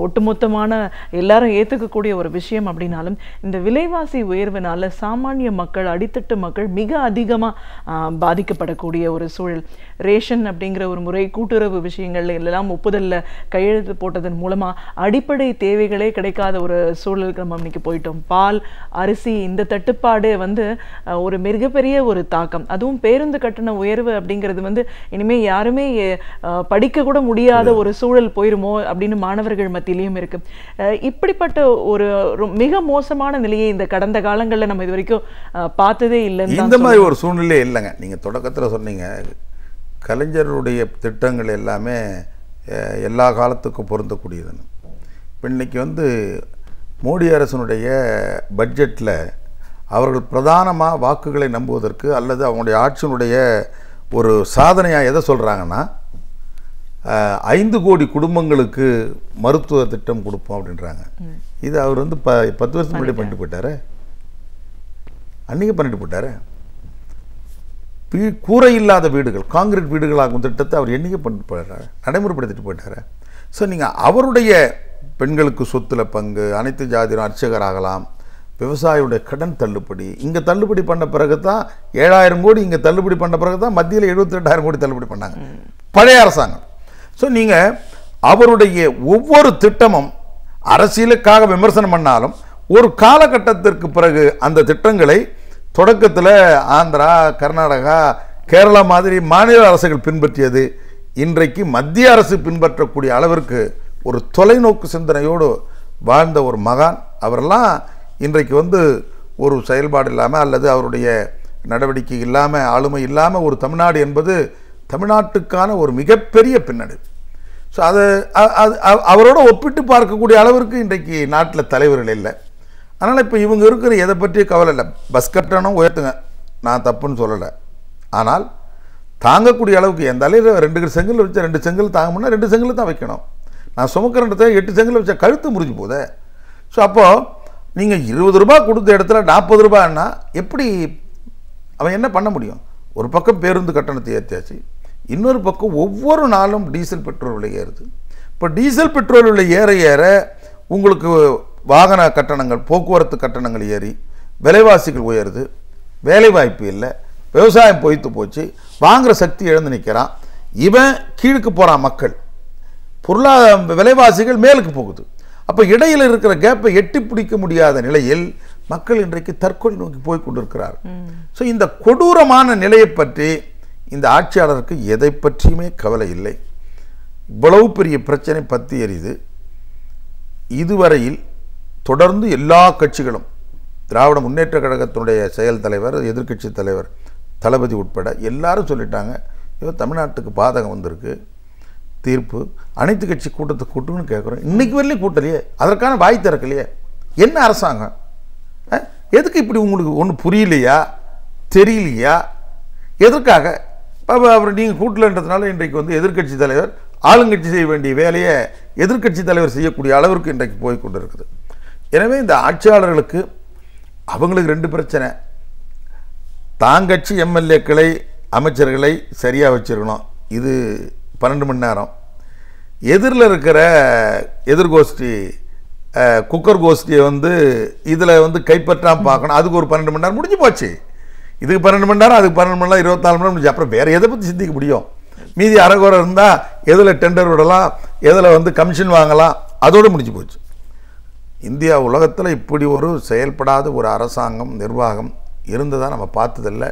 ஒட்டுமொத்தமான எல்லாரும் ஏற்றுக்கக்கூடிய ஒரு விஷயம். அப்படின்னாலும் இந்த விலைவாசி உயர்வுனால சாமானிய மக்கள், அடித்தட்டு மக்கள் மிக அதிகமாக பாதிக்கப்படக்கூடிய ஒரு சூழல். ரேஷன் அப்படிங்கிற ஒரு முறை கூட்டுறவு விஷயங்கள்ல எல்லாம் ஒப்புதல்ல கையெழுத்து போட்டதன் மூலமா அடிப்படை தேவைகளே கிடைக்காத ஒரு சூழலுக்கு நம்ம இன்னைக்கு போயிட்டோம். பால், அரிசி, இந்த தட்டுப்பாடு வந்து ஒரு மிகப்பெரிய ஒரு தாக்கம். அதுவும் பேருந்து கட்டண உயர்வு அப்படிங்கிறது வந்து இனிமே யாருமே படிக்க கூட முடியாத ஒரு சூழல் போயிருமோ அப்படின்னு மாணவர்கள் மத்தியிலையும் இருக்கு. இப்படிப்பட்ட ஒரு மிக மோசமான நிலையை இந்த கடந்த காலங்களில் நம்ம இது வரைக்கும் பார்த்ததே இல்லைன்னு. இந்த மாதிரி ஒரு சூழ்நிலை இல்லைங்க. நீங்கள் தொடக்கத்தில் சொன்னீங்க கலைஞருடைய திட்டங்கள் எல்லாமே எல்லா காலத்துக்கும் பொருந்தக்கூடியதுன்னு. இப்போ இன்றைக்கி வந்து மோடி அரசனுடைய பட்ஜெட்டில் அவர்கள் பிரதானமாக வாக்குகளை நம்புவதற்கு அல்லது அவங்களுடைய ஆட்சியினுடைய ஒரு சாதனையாக எதை சொல்கிறாங்கன்னா 5 கோடி குடும்பங்களுக்கு மருத்துவ திட்டம் கொடுப்போம் அப்படின்றாங்க. இது அவர் வந்து 10 வருஷத்துக்கு முன்னாடி பண்ணிட்டு போயிட்டார். அன்றைக்கி பண்ணிட்டு போயிட்டார். கூரை இல்லாத வீடுகள், காங்கிரீட் வீடுகளாகும் திட்டத்தை அவர் என்னைக்கு பண்ணிட்டு போயிட்டார், நடைமுறைப்படுத்திட்டு போயிட்டார். ஸோ நீங்கள் அவருடைய பெண்களுக்கு சொத்துல பங்கு, அனைத்து ஜாதியும் அர்ச்சகராகலாம், விவசாயியுடைய கடன் தள்ளுபடி இங்கே தள்ளுபடி பண்ண பிறகு தான் 7000 கோடி இங்கே தள்ளுபடி பண்ண பிறகு தான் மத்தியில் 72,000 கோடி தள்ளுபடி பண்ணாங்க பழைய அரசாங்கம். ஸோ நீங்கள் அவருடைய ஒவ்வொரு திட்டமும் அரசியலுக்காக விமர்சனம் பண்ணாலும் ஒரு காலகட்டத்திற்கு பிறகு அந்த திட்டங்களை தொடக்கத்தில் ஆந்திரா, கர்நாடகா, கேரளா மாதிரி மாநில அரசுகள் பின்பற்றியது இன்றைக்கு மத்திய அரசு பின்பற்றக்கூடிய அளவிற்கு ஒரு தொலைநோக்கு சிந்தனையோடு வாழ்ந்த ஒரு மகான். அவரெல்லாம் இன்றைக்கு வந்து ஒரு செயல்பாடு இல்லாமல் அல்லது அவருடைய நடவடிக்கை இல்லாமல், ஆளுமை இல்லாமல் ஒரு தமிழ்நாடு என்பது தமிழ்நாட்டுக்கான ஒரு மிகப்பெரிய பின்னடைவு. ஸோ அது அவரோட ஒப்பிட்டு பார்க்கக்கூடிய அளவிற்கு இன்றைக்கு நாட்டில் தலைவர்கள் இல்லை. அதனால் இப்போ இவங்க இருக்கிற எதை பற்றிய கவலை இல்லை. பஸ் கட்டணம் உயர்த்துங்க, நான் தப்புன்னு சொல்லலை. ஆனால் தாங்கக்கூடிய அளவுக்கு எந்த அளவில் 2 செங்கல் வச்சா 2 செங்கல் தாங்கணும்னா 2 செங்கல் தான் வைக்கணும். நான் சுமக்கிறன்றதை 8 செங்கல் வச்சா கழுத்து முறிஞ்சு போதே. ஸோ அப்போது நீங்கள் 20 ரூபா கொடுத்த இடத்துல 40 ரூபான்னா எப்படி அவன் என்ன பண்ண முடியும்? ஒரு பக்கம் பேருந்து கட்டணத்தை ஏற்றியாச்சு, இன்னொரு பக்கம் ஒவ்வொரு நாளும் டீசல் பெட்ரோல் விலை ஏறுது. இப்போ டீசல் பெட்ரோல் விலை ஏற ஏற உங்களுக்கு வாகன கட்டணங்கள், போக்குவரத்து கட்டணங்கள் ஏறி விலைவாசிகள் உயருது, வேலைவாய்ப்பு இல்லை, விவசாயம் பொய்த்து போச்சு, வாங்குகிற சக்தி எழுந்து நிற்கிறான். இவன் கீழுக்கு போகிறான், மக்கள் விலைவாசிகள் மேலுக்கு போகுது. அப்போ இடையில் இருக்கிற கேப்பை எட்டி பிடிக்க முடியாத நிலையில் மக்கள் இன்றைக்கு தற்கொலை நோக்கி போய் கொண்டிருக்கிறார். ஸோ இந்த கொடூரமான நிலையை பற்றி இந்த ஆட்சியாளருக்கு எதை பற்றியுமே கவலை இல்லை. இவ்வளவு பெரிய பிரச்சனை பற்றி எரியுது. இதுவரையில் தொடர்ந்து எல்லா கட்சிகளும், திராவிட முன்னேற்ற கழகத்தினுடைய செயல் தலைவர், எதிர்க்கட்சி தலைவர் தளபதி உட்பட எல்லாரும் சொல்லிட்டாங்க, ஐயோ தமிழ்நாட்டுக்கு பாதகம் வந்திருக்கு, தீர்ப்பு அனைத்து கட்சி கூட்டத்தை கூட்டுன்னு கேட்குறோம். இன்றைக்கு வரலையும் கூட்டலையே, அதற்கான வாய் திறக்கலையே. என்ன அரசாங்கம்? எதுக்கு இப்படி? உங்களுக்கு ஒன்றும் புரியலையா, தெரியலையா? எதற்காக? அவர் நீங்கள் கூட்டலன்றதுனால இன்றைக்கு வந்து எதிர்க்கட்சி தலைவர் ஆளுங்கட்சி செய்ய வேண்டிய வேலையை எதிர்க்கட்சி தலைவர் செய்யக்கூடிய அளவிற்கு இன்றைக்கு போய் கொண்டு இருக்குது. எனவே இந்த ஆட்சியாளர்களுக்கு அவங்களுக்கு 2 பிரச்சனை. தாங்கட்சி எம்எல்ஏக்களை, அமைச்சர்களை சரியாக வச்சுருக்கணும், இது 12 மணி நேரம். எதிரில் இருக்கிற எதிர்கோஷ்டி குக்கர் கோஷ்டியை வந்து இதில் வந்து கைப்பற்றாமல் பார்க்கணும், அதுக்கு ஒரு 12 மணி நேரம் முடிஞ்சு போச்சு. இதுக்கு 12 மணி நேரம், அதுக்கு 12 மணி நேரம், 24 மணி நேரம். அப்புறம் வேறு எதை பற்றி சிந்திக்க முடியும்? மீதி அரைகுறை இருந்தால் எதில் டெண்டர் விடலாம், எதில் கமிஷன் வாங்கலாம், அதோடு முடிஞ்சு போச்சு. இந்தியா உலகத்தில் இப்படி ஒரு செயல்படாத ஒரு அரசாங்கம், நிர்வாகம் இருந்ததாக நம்ம பார்த்ததில்லை.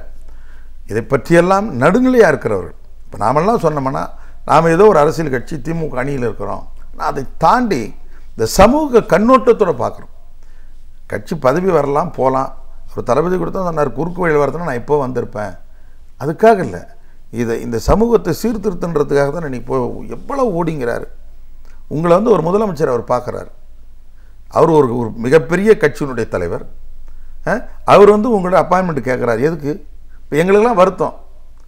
இதை பற்றியெல்லாம் நடுநிலையாக இருக்கிறவர்கள். இப்போ நாமெல்லாம் சொன்னோம்னா நாம் ஏதோ ஒரு அரசியல் கட்சி திமுக அணியில் இருக்கிறோம். நான் அதை தாண்டி இந்த சமூக கண்ணோட்டத்தோடு பார்க்குறோம். கட்சி பதவி வரலாம், போகலாம். ஒரு தளபதி கொடுத்தா சொன்னார், குறுக்கு வழியில் வரதுன்னா நான் இப்போ வந்திருப்பேன். அதுக்காக இல்லை, இந்த சமூகத்தை சீர்திருத்தன்றதுக்காக தான் நான் இப்போ எவ்வளோ ஓடிங்கிறாரு. உங்களை ஒரு முதலமைச்சர் அவர் பார்க்குறாரு. அவர் ஒரு மிகப்பெரிய கட்சியினுடைய தலைவர். அவர் உங்களோட அப்பாயின்மெண்ட் கேட்குறாரு. எதுக்கு? இப்போ எங்களுக்கெல்லாம் வருத்தம்,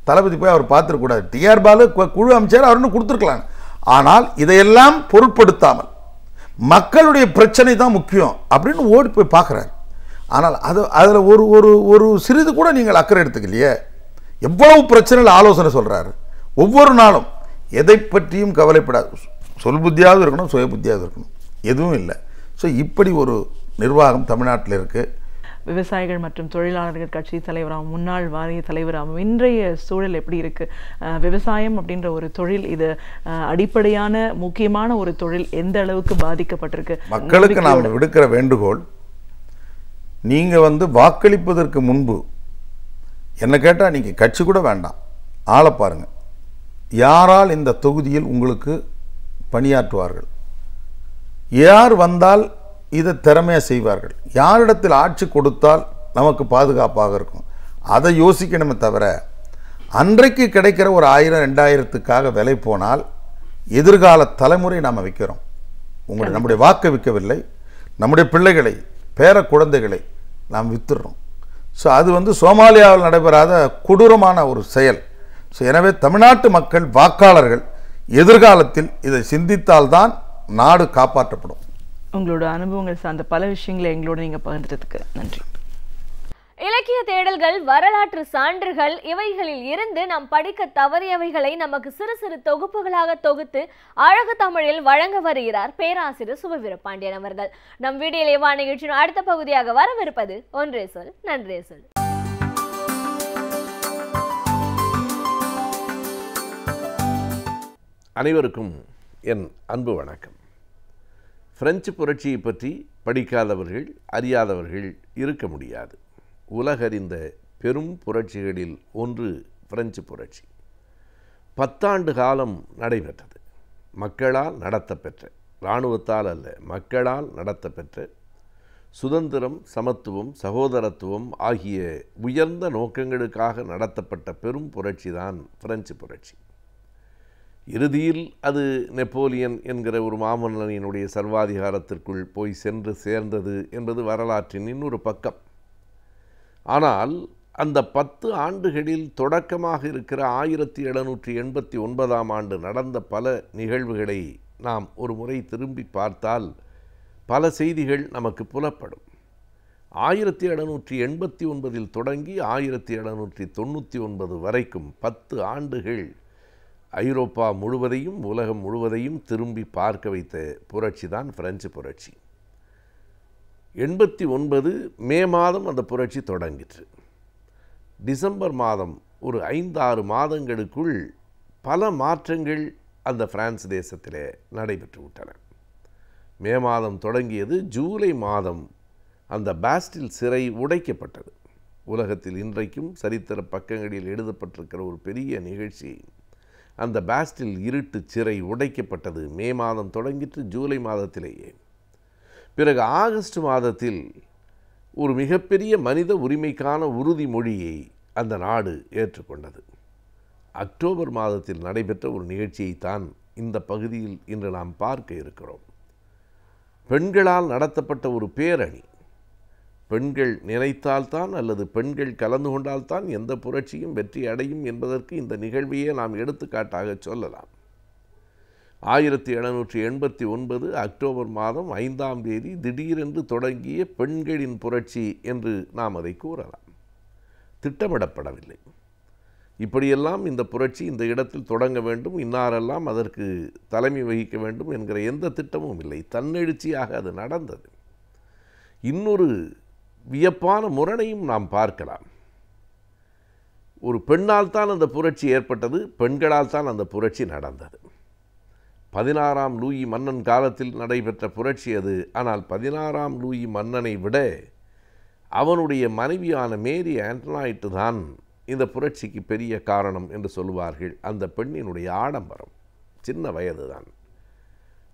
தளபதி போய் அவர் பார்த்துருக்கூடாது. டிஆர் பாலு குழு அமைச்சர் அவர்னு கொடுத்துருக்கலாம். ஆனால் இதையெல்லாம் பொருட்படுத்தாமல் மக்களுடைய பிரச்சனை தான் முக்கியம் அப்படின்னு ஓடி போய் பார்க்குறாரு. ஆனால் அதில் ஒரு சிறிது கூட நீங்கள் அக்கறை எடுத்துக்கலையே. எவ்வளவு பிரச்சனையில் ஆலோசனை சொல்கிறாரு. ஒவ்வொரு நாளும் எதை பற்றியும் கவலைப்படாது. சொல் புத்தியாவது இருக்கணும், சுய புத்தியாவது இருக்கணும். எதுவும் இல்லை. ஸோ இப்படி ஒரு நிர்வாகம் தமிழ்நாட்டில் இருக்குது. விவசாயிகள் மற்றும் தொழிலாளர்கள் கட்சி தலைவராகவும் முன்னாள் வாரிய தலைவராகவும் இன்றைய சூழல் எப்படி இருக்கு? விவசாயம் அப்படின்ற ஒரு தொழில், இது அடிப்படையான முக்கியமான ஒரு தொழில், எந்த அளவுக்கு பாதிக்கப்பட்டிருக்கு? மக்களுக்கு நாம் விடுக்கிற வேண்டுகோள், நீங்கள் வாக்களிப்பதற்கு முன்பு என்ன கேட்டால் நீங்கள் கட்சி கூட வேண்டாம், ஆளை பாருங்கள். யாரால் இந்த தொகுதியில் உங்களுக்கு பணியாற்றுவார்கள், யார் வந்தால் இதை திறமையாக செய்வார்கள், யாரிடத்தில் ஆட்சி கொடுத்தால் நமக்கு பாதுகாப்பாக இருக்கும், அதை யோசிக்கணுமே தவிர அன்றைக்கு கிடைக்கிற ஒரு 1000-2000த்துக்காக விலை போனால் எதிர்கால தலைமுறை நாம் விற்கிறோம். நம்முடைய வாக்கை விற்கவில்லை, நம்முடைய பிள்ளைகளை, பேர குழந்தைகளை நாம் வித்துடுறோம். ஸோ அது சோமாலியாவில் நடைபெறாத கொடூரமான ஒரு செயல். ஸோ எனவே தமிழ்நாட்டு மக்கள் வாக்காளர்கள் எதிர்காலத்தில் இதை சிந்தித்தால்தான் நாடு காப்பாற்றப்படும். உங்களோட அனுபவங்கள் சார்ந்த பல விஷயங்களை எங்களோட நீங்கள் பகிர்ந்ததுக்கு நன்றி. இலக்கிய தேடல்கள், வரலாற்று சான்றுகள், இவைகளில் இருந்து நாம் படிக்க தவறியவைகளை நமக்கு சிறு சிறு தொகுப்புகளாக தொகுத்து அழகு தமிழில் வழங்க வருகிறார் பேராசிரியர் சுபவீரபாண்டியன் அவர்கள். நம் வீடியோ நிகழ்ச்சியின் அடுத்த பகுதியாக வரவிருப்பது ஒன்றே சொல் நன்றே சொல். அனைவருக்கும் என் அன்பு வணக்கம். பிரெஞ்சு புரட்சியை பற்றி படிக்காதவர்கள், அறியாதவர்கள் இருக்க முடியாது. உலகறிந்த பெரும் புரட்சிகளில் ஒன்று பிரெஞ்சு புரட்சி. 10 ஆண்டு காலம் நடைபெற்றது. மக்களால் நடத்தப்பெற்ற, இராணுவத்தால் அல்ல, மக்களால் நடத்தப்பெற்ற சுதந்திரம், சமத்துவம், சகோதரத்துவம் ஆகிய உயர்ந்த நோக்கங்களுக்காக நடத்தப்பட்ட பெரும் புரட்சி தான் பிரெஞ்சு புரட்சி. இறுதியில் அது நெப்போலியன் என்கிற ஒரு மாமன்னனினுடைய சர்வாதிகாரத்திற்குள் போய் சென்று சேர்ந்தது என்பது வரலாற்றின் இன்னொரு பக்கம். ஆனால் அந்த 10 ஆண்டுகளில் தொடக்கமாக இருக்கிற 1789ஆம் ஆண்டு நடந்த பல நிகழ்வுகளை நாம் ஒரு முறை திரும்பி பார்த்தால் பல செய்திகள் நமக்கு புலப்படும். 1789இல் தொடங்கி 1799 வரைக்கும் 10 ஆண்டுகள் ஐரோப்பா முழுவதையும், உலகம் முழுவதையும் திரும்பி பார்க்க வைத்த புரட்சி தான் பிரெஞ்சு புரட்சி. 89 மே மாதம் அந்த புரட்சி தொடங்கிற்று. டிசம்பர் மாதம் ஒரு 5-6 மாதங்களுக்குள் பல மாற்றங்கள் அந்த பிரான்ஸ் தேசத்திலே நடைபெற்று விட்டன. மே மாதம் தொடங்கியது. ஜூலை மாதம் அந்த பாஸ்டில் சிறை உடைக்கப்பட்டது. உலகத்தில் இன்றைக்கும் சரித்திர பக்கங்களில் எழுதப்பட்டிருக்கிற ஒரு பெரிய நிகழ்ச்சி. அந்த பாஸ்டில் இருட்டு சிறை உடைக்கப்பட்டது. மே மாதம் தொடங்கிட்டு ஜூலை மாதத்திலேயே. பிறகு ஆகஸ்ட் மாதத்தில் ஒரு மிகப்பெரிய மனித உரிமைக்கான உறுதிமொழியை அந்த நாடு ஏற்றுக்கொண்டது. அக்டோபர் மாதத்தில் நடைபெற்ற ஒரு நிகழ்ச்சியைத்தான் இந்த பகுதியில் இன்று நாம் பார்க்க இருக்கிறோம். பெண்களால் நடத்தப்பட்ட ஒரு பேரணி. பெண்கள் நினைத்தால்தான் அல்லது பெண்கள் கலந்து கொண்டால்தான் எந்த புரட்சியும் வெற்றி அடையும் என்பதற்கு இந்த நிகழ்வையே நாம் எடுத்துக்காட்டாக சொல்லலாம். 1789 அக்டோபர் மாதம் 5ஆம் தேதி திடீரென்று தொடங்கிய பெண்களின் புரட்சி என்று நாம் அதை கூறலாம். திட்டமிடப்படவில்லை. இப்படியெல்லாம் இந்த புரட்சி இந்த இடத்தில் தொடங்க வேண்டும், இன்னாரெல்லாம் அதற்கு தலைமை வகிக்க வேண்டும் என்கிற எந்த திட்டமும் இல்லை. தன்னெழுச்சியாக அது நடந்தது. இன்னொரு வியப்பான முரணையும் நாம் பார்க்கலாம். ஒரு பெண்ணால் தான் அந்த புரட்சி ஏற்பட்டது, பெண்களால் தான் அந்த புரட்சி நடந்தது. 16ஆம் லூயி மன்னன் காலத்தில் நடைபெற்ற புரட்சி அது. ஆனால் 16ஆம் லூயி மன்னனை விட அவனுடைய மனைவியான மேரி ஆண்டனாய்ட்டு தான் இந்த புரட்சிக்கு பெரிய காரணம் என்று சொல்லுவார்கள். அந்த பெண்ணினுடைய ஆடம்பரம், சின்ன வயது தான்,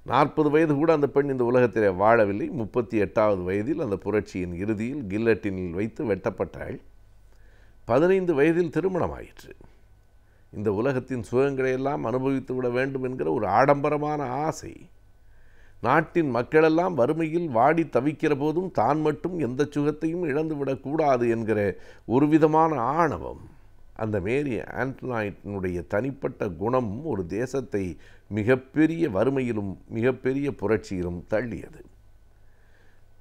40 வயது கூட அந்த பெண் இந்த உலகத்திலே வாழவில்லை. 38வது வயதில் அந்த புரட்சியின் இறுதியில் கில்லட்டினில் வைத்து வெட்டப்பட்டாள். 15 வயதில் திருமணமாயிற்று. இந்த உலகத்தின் சுகங்களையெல்லாம் அனுபவித்து விட வேண்டும் என்கிற ஒரு ஆடம்பரமான ஆசை. நாட்டின் மக்களெல்லாம் வறுமையில் வாடி தவிக்கிற போதும் தான் மட்டும் எந்த சுகத்தையும் இழந்துவிடக்கூடாது என்கிற ஒரு விதமான ஆணவம். அந்த மேரி ஆண்டனாய்ட்டினுடைய தனிப்பட்ட குணம் ஒரு தேசத்தை மிகப்பெரிய வறுமையிலும் மிகப்பெரிய புரட்சியிலும் தள்ளியது.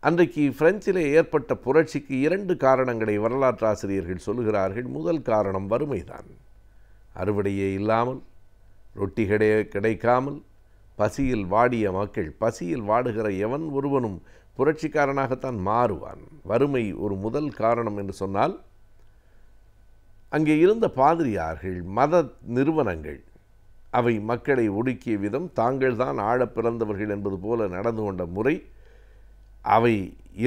அன்றைக்கு பிரெஞ்சிலே ஏற்பட்ட புரட்சிக்கு 2 காரணங்களை வரலாற்றாசிரியர்கள் சொல்லுகிறார்கள். முதல் காரணம் வறுமைதான். அறுவடையே இல்லாமல், ரொட்டி கிடைக்காமல் பசியில் வாடிய மக்கள். பசியில் வாடுகிற எவன் ஒருவனும் புரட்சிக்காரனாகத்தான் மாறுவான். வறுமை ஒரு முதல் காரணம் என்று சொன்னால், அங்கே இருந்த பாதிரியார்கள், மத நிறுவனங்கள், அவை மக்களை ஒடுக்கிய விதம், தாங்கள் தான் ஆழ பிறந்தவர்கள் என்பது போல நடந்து கொண்ட முறை, அவை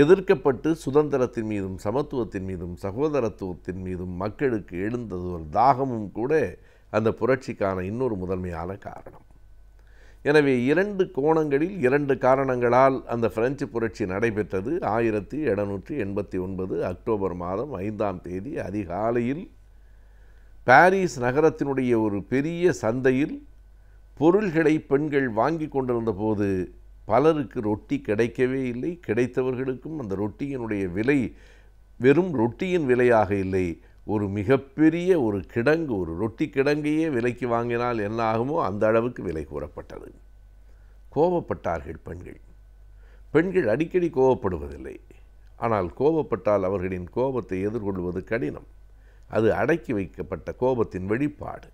எதிர்க்கப்பட்டு சுதந்திரத்தின் மீதும் சமத்துவத்தின் மீதும் சகோதரத்துவத்தின் மீதும் மக்களுக்கு எழுந்தது ஒரு தாகமும் கூட அந்த புரட்சிக்கான இன்னொரு முதன்மையான காரணம். எனவே 2 கோணங்களில் 2 காரணங்களால் அந்த பிரெஞ்சு புரட்சி நடைபெற்றது. 1789 அக்டோபர் மாதம் 5ஆம் தேதி அதிகாலையில் பாரிஸ் நகரத்தினுடைய ஒரு பெரிய சந்தையில் பொருள்களை பெண்கள் வாங்கி கொண்டிருந்த போது பலருக்கு ரொட்டி கிடைக்கவே இல்லை. கிடைத்தவர்களுக்கும் அந்த ரொட்டியினுடைய விலை வெறும் ரொட்டியின் விலையாக இல்லை, ஒரு மிகப்பெரிய ஒரு கிடங்கு, ஒரு ரொட்டி கிடங்கையே விலைக்கு வாங்கினால் என்ன ஆகுமோ அந்த அளவுக்கு விலை கூறப்பட்டது. கோபப்பட்டார்கள் பெண்கள். பெண்கள் அடிக்கடி கோபப்படுவதில்லை, ஆனால் கோபப்பட்டால் அவர்களின் கோபத்தை எதிர்கொள்வது கடினம். அது அடக்கி வைக்கப்பட்ட கோபத்தின் வெளிப்பாடு.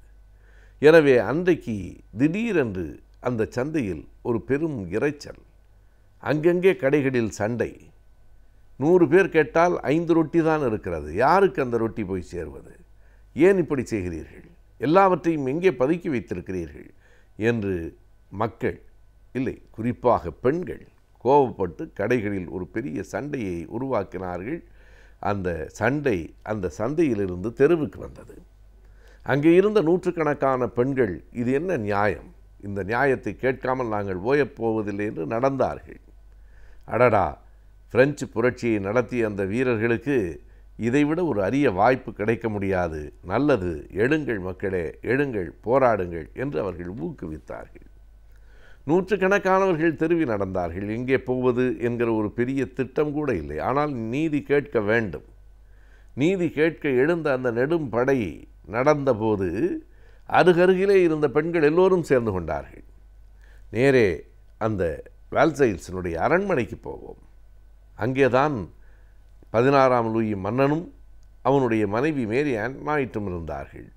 எனவே அன்றைக்கு திடீரென்று அந்த சந்தையில் ஒரு பெரும் இரைச்சல். அங்கங்கே கடைகளில் சண்டை. 100 பேர் கேட்டால் 5 ரொட்டி தான் இருக்கிறது. யாருக்கு அந்த ரொட்டி போய் சேர்வது? ஏன் இப்படி செய்கிறீர்கள்? எல்லாவற்றையும் எங்கே பதுக்கி வைத்திருக்கிறீர்கள் என்று மக்கள், இல்லை குறிப்பாக பெண்கள் கோபப்பட்டு கடைகளில் ஒரு பெரிய சண்டையை உருவாக்கினார்கள். அந்த சண்டை அந்த சந்தையிலிருந்து தெருவுக்கு வந்தது. அங்கே இருந்த நூற்றுக்கணக்கான பெண்கள், இது என்ன நியாயம், இந்த நியாயத்தை கேட்காமல் நாங்கள் ஓயப்போவதில்லை என்று நடந்தார்கள். அடடா, பிரெஞ்சு புரட்சியை நடத்திய அந்த வீரர்களுக்கு இதைவிட ஒரு அரிய வாய்ப்பு கிடைக்க முடியாது. நல்லது, எழுங்கள் மக்களே, எழுங்கள், போராடுங்கள் என்று அவர்கள் ஊக்குவித்தார்கள். நூற்றுக்கணக்கானவர்கள் தெருவி நடந்தார்கள். எங்கே போவது என்கிற ஒரு பெரிய திட்டம் கூட இல்லை. ஆனால் நீதி கேட்க வேண்டும். நீதி கேட்க எழுந்த அந்த நெடும் படை நடந்தபோது அருகருகிலே இருந்த பெண்கள் எல்லோரும் சேர்ந்து கொண்டார்கள். நேரே அந்த வேல்சைல்ஸினுடைய அரண்மனைக்கு போவோம். அங்கேதான் 16ஆம் லூயி மன்னனும் அவனுடைய மனைவி மேரி ஆண்டனாய்ட்டும் இருந்தார்கள்.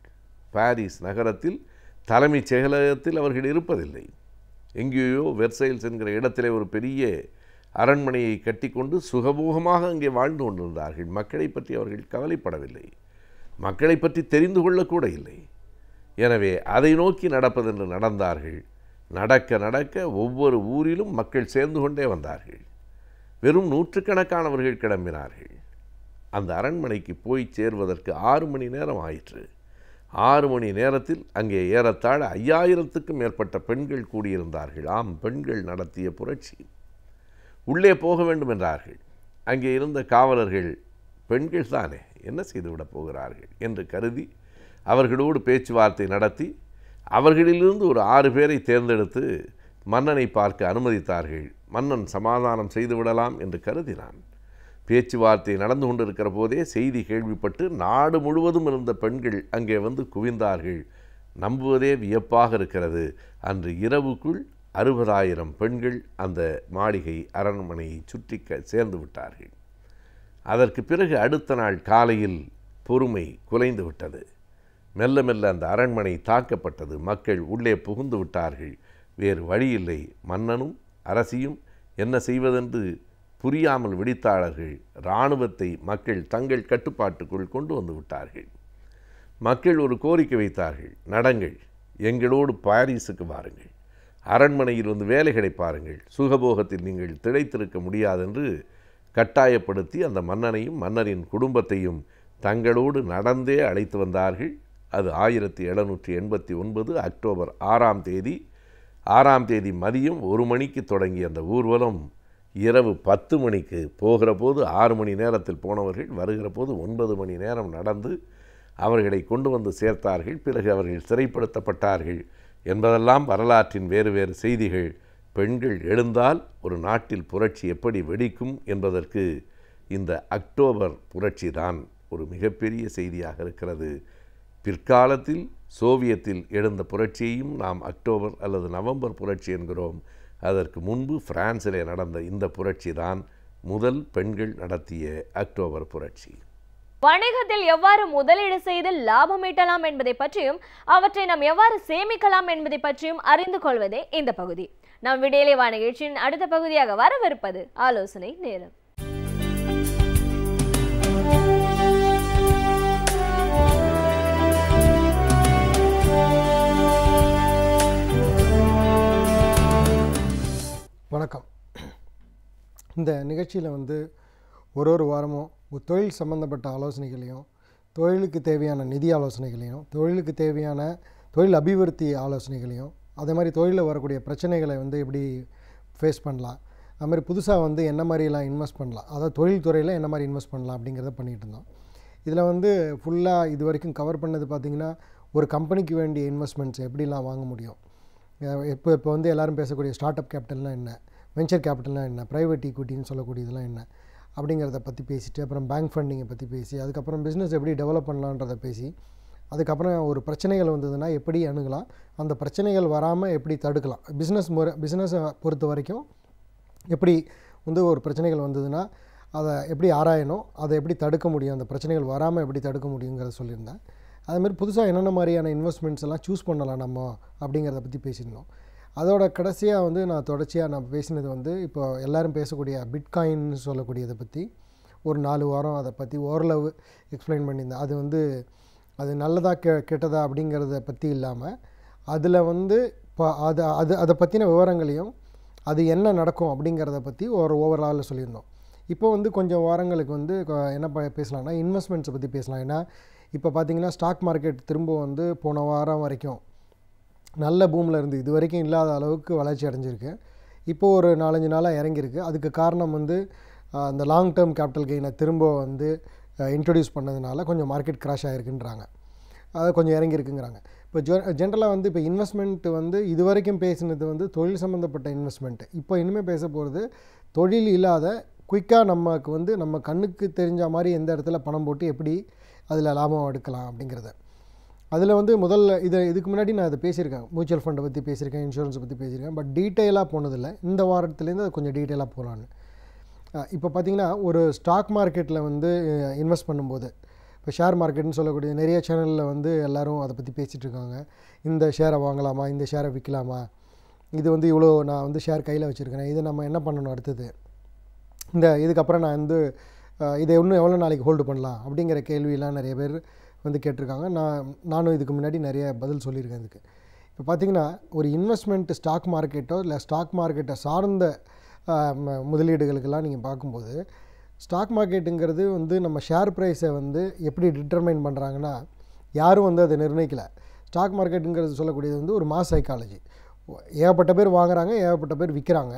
பாரிஸ் நகரத்தில் தலைமைச் செயலகத்தில் அவர்கள் இருப்பதில்லை. எங்கேயோ வெர்சைல்ஸ் என்கிற இடத்திலே ஒரு பெரிய அரண்மனையை கட்டிக்கொண்டு சுகபோகமாக அங்கே வாழ்ந்து கொண்டிருந்தார்கள். மக்களை பற்றி அவர்கள் கவலைப்படவில்லை, மக்களை பற்றி தெரிந்து கொள்ளக்கூட இல்லை. எனவே அதை நோக்கி நடப்பதென்று நடந்தார்கள். நடக்க நடக்க ஒவ்வொரு ஊரிலும் மக்கள் சேர்ந்து கொண்டே வந்தார்கள். வெறும் நூற்றுக்கணக்கானவர்கள் கிளம்பினார்கள். அந்த அரண்மனைக்கு போய் சேர்வதற்கு 6 மணி நேரம் ஆயிற்று. 6 மணி நேரத்தில் அங்கே ஏறத்தாழ 5000க்கும் மேற்பட்ட பெண்கள் கூடியிருந்தார்கள். ஆம், பெண்கள் நடத்திய புரட்சி. உள்ளே போக வேண்டும் என்றார்கள். அங்கே இருந்த காவலர்கள், பெண்கள் தானே, என்ன செய்துவிடப் போகிறார்கள் என்று கருதி அவர்களோடு பேச்சுவார்த்தை நடத்தி அவர்களிலிருந்து ஒரு 6 பேரை தேர்ந்தெடுத்து மன்னனை பார்க்க அனுமதித்தார்கள். மன்னன் சமாதானம் செய்துவிடலாம் என்று கருதினான். பேச்சுவார்த்தை நடந்து கொண்டிருக்கிற போதே செய்தி கேள்விப்பட்டு நாடு முழுவதும் இருந்த பெண்கள் அங்கே வந்து குவிந்தார்கள். நம்புவதே வியப்பாக இருக்கிறது. அன்று இரவுக்குள் 60,000 பெண்கள் அந்த மாளிகை அரண்மனையை சுற்றி சேர்ந்து விட்டார்கள். அதற்கு பிறகு அடுத்த நாள் காலையில் பொறுமை குலைந்து விட்டது. மெல்ல மெல்ல அந்த அரண்மனை தாக்கப்பட்டது. மக்கள் உள்ளே புகுந்து விட்டார்கள். வேறு வழியில்லை. மன்னனும் அரசியும் என்ன செய்வதென்று புரியாமல் விழித்தாளர்கள். இராணுவத்தை மக்கள் தங்கள் கட்டுப்பாட்டுக்குள் கொண்டு வந்து விட்டார்கள். மக்கள் ஒரு கோரிக்கை வைத்தார்கள், நடங்கள், எங்களோடு பாரிஸுக்கு வாருங்கள், அரண்மனையில் வந்து வேலைகளை பாருங்கள், சுகபோகத்தில் நீங்கள் திளைத்திருக்க முடியாதென்று கட்டாயப்படுத்தி அந்த மன்னனையும் மன்னரின் குடும்பத்தையும் தங்களோடு நடந்தே அழைத்து வந்தார்கள். அது 1789 அக்டோபர் 6ஆம் தேதி. 6ஆம் தேதி மதியம் 1 மணிக்கு தொடங்கிய அந்த ஊர்வலம் இரவு 10 மணிக்கு, போகிற போது 6 மணி நேரத்தில் போனவர்கள் வருகிற போது 9 மணி நேரம் நடந்து அவர்களை கொண்டு வந்து சேர்த்தார்கள். பிறகு அவர்கள் சிறைப்படுத்தப்பட்டார்கள் என்பதெல்லாம் வரலாற்றின் வேறு வேறு செய்திகள். பெண்கள் எழுந்தால் ஒரு நாட்டில் புரட்சி எப்படி வெடிக்கும் என்பதற்கு இந்த அக்டோபர் புரட்சி தான் ஒரு மிகப்பெரிய செய்தியாக இருக்கிறது. பிற்காலத்தில் சோவியத்தில் எழுந்த புரட்சியையும் நாம் அக்டோபர் அல்லது நவம்பர் புரட்சி என்கிறோம். அதற்கு முன்பு பிரான்சிலே நடந்த இந்த புரட்சி தான் முதல் பெண்கள் நடத்திய அக்டோபர் புரட்சி. வணிகத்தில் எவ்வாறு முதலீடு செய்து லாபம் ஈட்டலாம் என்பதை பற்றியும் அவற்றை நாம் எவ்வாறு சேமிக்கலாம் என்பதை பற்றியும் அறிந்து கொள்வதே இந்த பகுதி. நம் விடியலை வா நிகழ்ச்சியின் அடுத்த பகுதியாக வரவிருப்பது ஆலோசனை நேரம். வணக்கம். இந்த நிகழ்ச்சியில் ஒரு வாரமும் தொழில் சம்பந்தப்பட்ட ஆலோசனைகளையும், தொழிலுக்கு தேவையான நிதி ஆலோசனைகளையும், தொழிலுக்கு தேவையான தொழில் அபிவிருத்தி ஆலோசனைகளையும், அதே மாதிரி தொழிலில் வரக்கூடிய பிரச்சனைகளை எப்படி ஃபேஸ் பண்ணலாம், அது மாதிரி புதுசாக என்ன மாதிரிலாம் இன்வெஸ்ட் பண்ணலாம், அதாவது தொழில்துறையில் என்ன மாதிரி இன்வெஸ்ட் பண்ணலாம் அப்படிங்கிறத பண்ணிகிட்டு இருந்தோம். இதில் ஃபுல்லாக இது வரைக்கும் கவர் பண்ணது பார்த்திங்கன்னா, ஒரு கம்பெனிக்கு வேண்டிய இன்வெஸ்ட்மெண்ட்ஸ் எப்படிலாம் வாங்க முடியும், இப்போ எல்லோரும் பேசக்கூடிய ஸ்டார்ட் அப் கேபிட்டல்னால் என்ன, வெஞ்சர் கேபிட்டல்னால் என்ன, ப்ரைவேட் ஈக்விட்டின்னு சொல்லக்கூடியதெல்லாம் என்ன அப்படிங்கிறத பற்றி பேசிட்டு, அப்புறம் பேங்க் ஃபண்டிங்கை பற்றி பேசி, அதுக்கப்புறம் பிஸ்னஸ் எப்படி டெவலப் பண்ணலான்றதை பேசி, அதுக்கப்புறம் ஒரு பிரச்சனைகள் வந்ததுன்னா எப்படி அணுகலாம், அந்த பிரச்சனைகள் வராமல் எப்படி தடுக்கலாம், பிஸ்னஸை பொறுத்த வரைக்கும் எப்படி ஒரு பிரச்சனைகள் வந்ததுன்னா அதை எப்படி ஆராயணும், அதை எப்படி தடுக்க முடியும், அந்த பிரச்சனைகள் வராமல் எப்படி தடுக்க முடியுங்கிறத சொல்லியிருந்தேன். அதுமாதிரி புதுசாக என்னென்ன மாதிரியான இன்வெஸ்ட்மெண்ட்ஸ் எல்லாம் சூஸ் பண்ணலாம் நம்ம அப்படிங்கிறத பற்றி பேசியிருந்தோம். அதோட கடைசியாக நான் தொடர்ச்சியாக பேசினது இப்போ எல்லோரும் பேசக்கூடிய பிட்காயின்னு சொல்லக்கூடியதை பற்றி ஒரு 4 வாரம் அதை பற்றி ஓரளவு எக்ஸ்பிளைன் பண்ணியிருந்தேன். அது நல்லதா கெட்டதா அப்படிங்கிறத பற்றி இல்லாமல் அதில் இப்போ அதை பற்றின விவரங்களையும் அது என்ன நடக்கும் அப்படிங்கிறத பற்றி ஒரு ஓவராலில் சொல்லியிருந்தோம். இப்போ கொஞ்சம் வாரங்களுக்கு என்ன பேசலாம்னா இன்வெஸ்ட்மெண்ட்ஸை பற்றி பேசலாம். ஏன்னா இப்போ பார்த்திங்கன்னா ஸ்டாக் மார்க்கெட் திரும்ப போன வாரம் வரைக்கும் நல்ல பூமில் இருந்து இது வரைக்கும் இல்லாத அளவுக்கு வளர்ச்சி அடைஞ்சிருக்கு. இப்போது ஒரு 4-5 நாளாக இறங்கியிருக்கு. அதுக்கு காரணம் அந்த லாங் டேர்ம் கேபிட்டல் கெயினை திரும்ப இன்ட்ரடியூஸ் பண்ணதுனால கொஞ்சம் மார்க்கெட் கிராஷ் ஆகிருக்குன்றாங்க, அது கொஞ்சம் இறங்கியிருக்குங்கிறாங்க. இப்போ ஜென்ரலாக இப்போ இன்வெஸ்ட்மெண்ட் இது வரைக்கும் பேசினது தொழில் சம்மந்தப்பட்ட இன்வெஸ்ட்மெண்ட்டு. இப்போ இனிமேல் பேச போகிறது தொழில் இல்லாத குயிக்காக நமக்கு நம்ம கண்ணுக்கு தெரிஞ்ச மாதிரி எந்த இடத்துல பணம் போட்டு எப்படி அதில் லாபம் எடுக்கலாம் அப்படிங்கிறத. அதில் முதல்ல இதுக்கு முன்னாடி நான் அதை பேசியிருக்கேன், மியூச்சுவல் ஃபண்டை பற்றி பேசியிருக்கேன், இன்சூரன்ஸை பற்றி பேசியிருக்கேன். பட் டீட்டெயிலாக போனதில்லை. இந்த வாரத்துலேருந்து அது கொஞ்சம் டீட்டெயிலாக போகலான்னு. இப்போ பார்த்திங்கன்னா ஒரு ஸ்டாக் மார்க்கெட்டில் இன்வெஸ்ட் பண்ணும்போது, இப்போ ஷேர் மார்க்கெட்னு சொல்லக்கூடிய நிறைய சேனலில் எல்லோரும் அதை பற்றி பேசிகிட்டு இருக்காங்க. இந்த ஷேரை வாங்கலாமா, இந்த ஷேரை விற்கலாமா, இது இவ்வளோ நான் ஷேர் கையில் வச்சுருக்கிறேன், இதை நம்ம என்ன பண்ணணும் அடுத்தது, இதுக்கப்புறம் நான் இதை இன்னும் எவ்வளோ நாளைக்கு ஹோல்டு பண்ணலாம் அப்படிங்கிற கேள்வியெல்லாம் நிறைய பேர் கேட்டிருக்காங்க. நானும் இதுக்கு முன்னாடி நிறைய பதில் சொல்லியிருக்கேன் இதுக்கு. இப்போ பார்த்திங்கன்னா ஒரு இன்வெஸ்ட்மெண்ட் ஸ்டாக் மார்க்கெட்டோ இல்லை ஸ்டாக் மார்க்கெட்டை சார்ந்த முதலீடுகளுக்கெல்லாம் நீங்கள் பார்க்கும்போது ஸ்டாக் மார்க்கெட்டுங்கிறது நம்ம ஷேர் ப்ரைஸை எப்படி டிட்டர்மைன் பண்ணுறாங்கன்னா யாரும் அதை நிர்ணயிக்கலை. ஸ்டாக் மார்க்கெட்டுங்கிறது சொல்லக்கூடியது ஒரு மாஸ் சைக்காலஜி. ஏகப்பட்ட பேர் வாங்குகிறாங்க, ஏகப்பட்ட பேர் விற்கிறாங்க.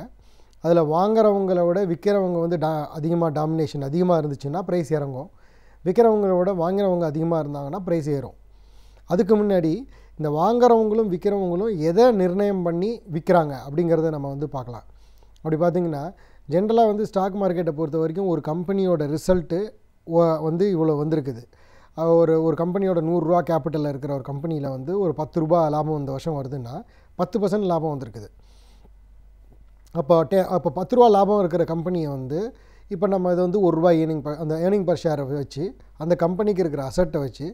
அதில் வாங்குறவங்கள விட விற்கிறவங்க அதிகமாக டாமினேஷன் அதிகமாக இருந்துச்சுன்னா ப்ரைஸ் இறங்கும். விற்கிறவங்களோட வாங்குறவங்க அதிகமாக இருந்தாங்கன்னா ப்ரைஸ் ஏறும். அதுக்கு முன்னாடி இந்த வாங்குறவங்களும் விற்கிறவங்களும் எதை நிர்ணயம் பண்ணி விற்கிறாங்க அப்படிங்கிறத நம்ம பார்க்கலாம். அப்படி பார்த்திங்கன்னா ஜென்ரலாக ஸ்டாக் மார்க்கெட்டை பொறுத்த வரைக்கும் ஒரு கம்பெனியோட ரிசல்ட்டு இவ்வளோ வந்திருக்குது. ஒரு கம்பெனியோட 100 ரூபா கேபிட்டலில் இருக்கிற ஒரு கம்பெனியில் ஒரு 10 ரூபா லாபம் இந்த வருஷம் வருதுன்னா 10% லாபம் வந்திருக்குது. அப்போ 10 ரூபா லாபம் இருக்கிற கம்பெனியை இப்போ நம்ம இதை 1 ரூபா அந்த ஏர்னிங் பர் ஷேரை வச்சு அந்த கம்பெனிக்கு இருக்கிற அசட்டை வச்சு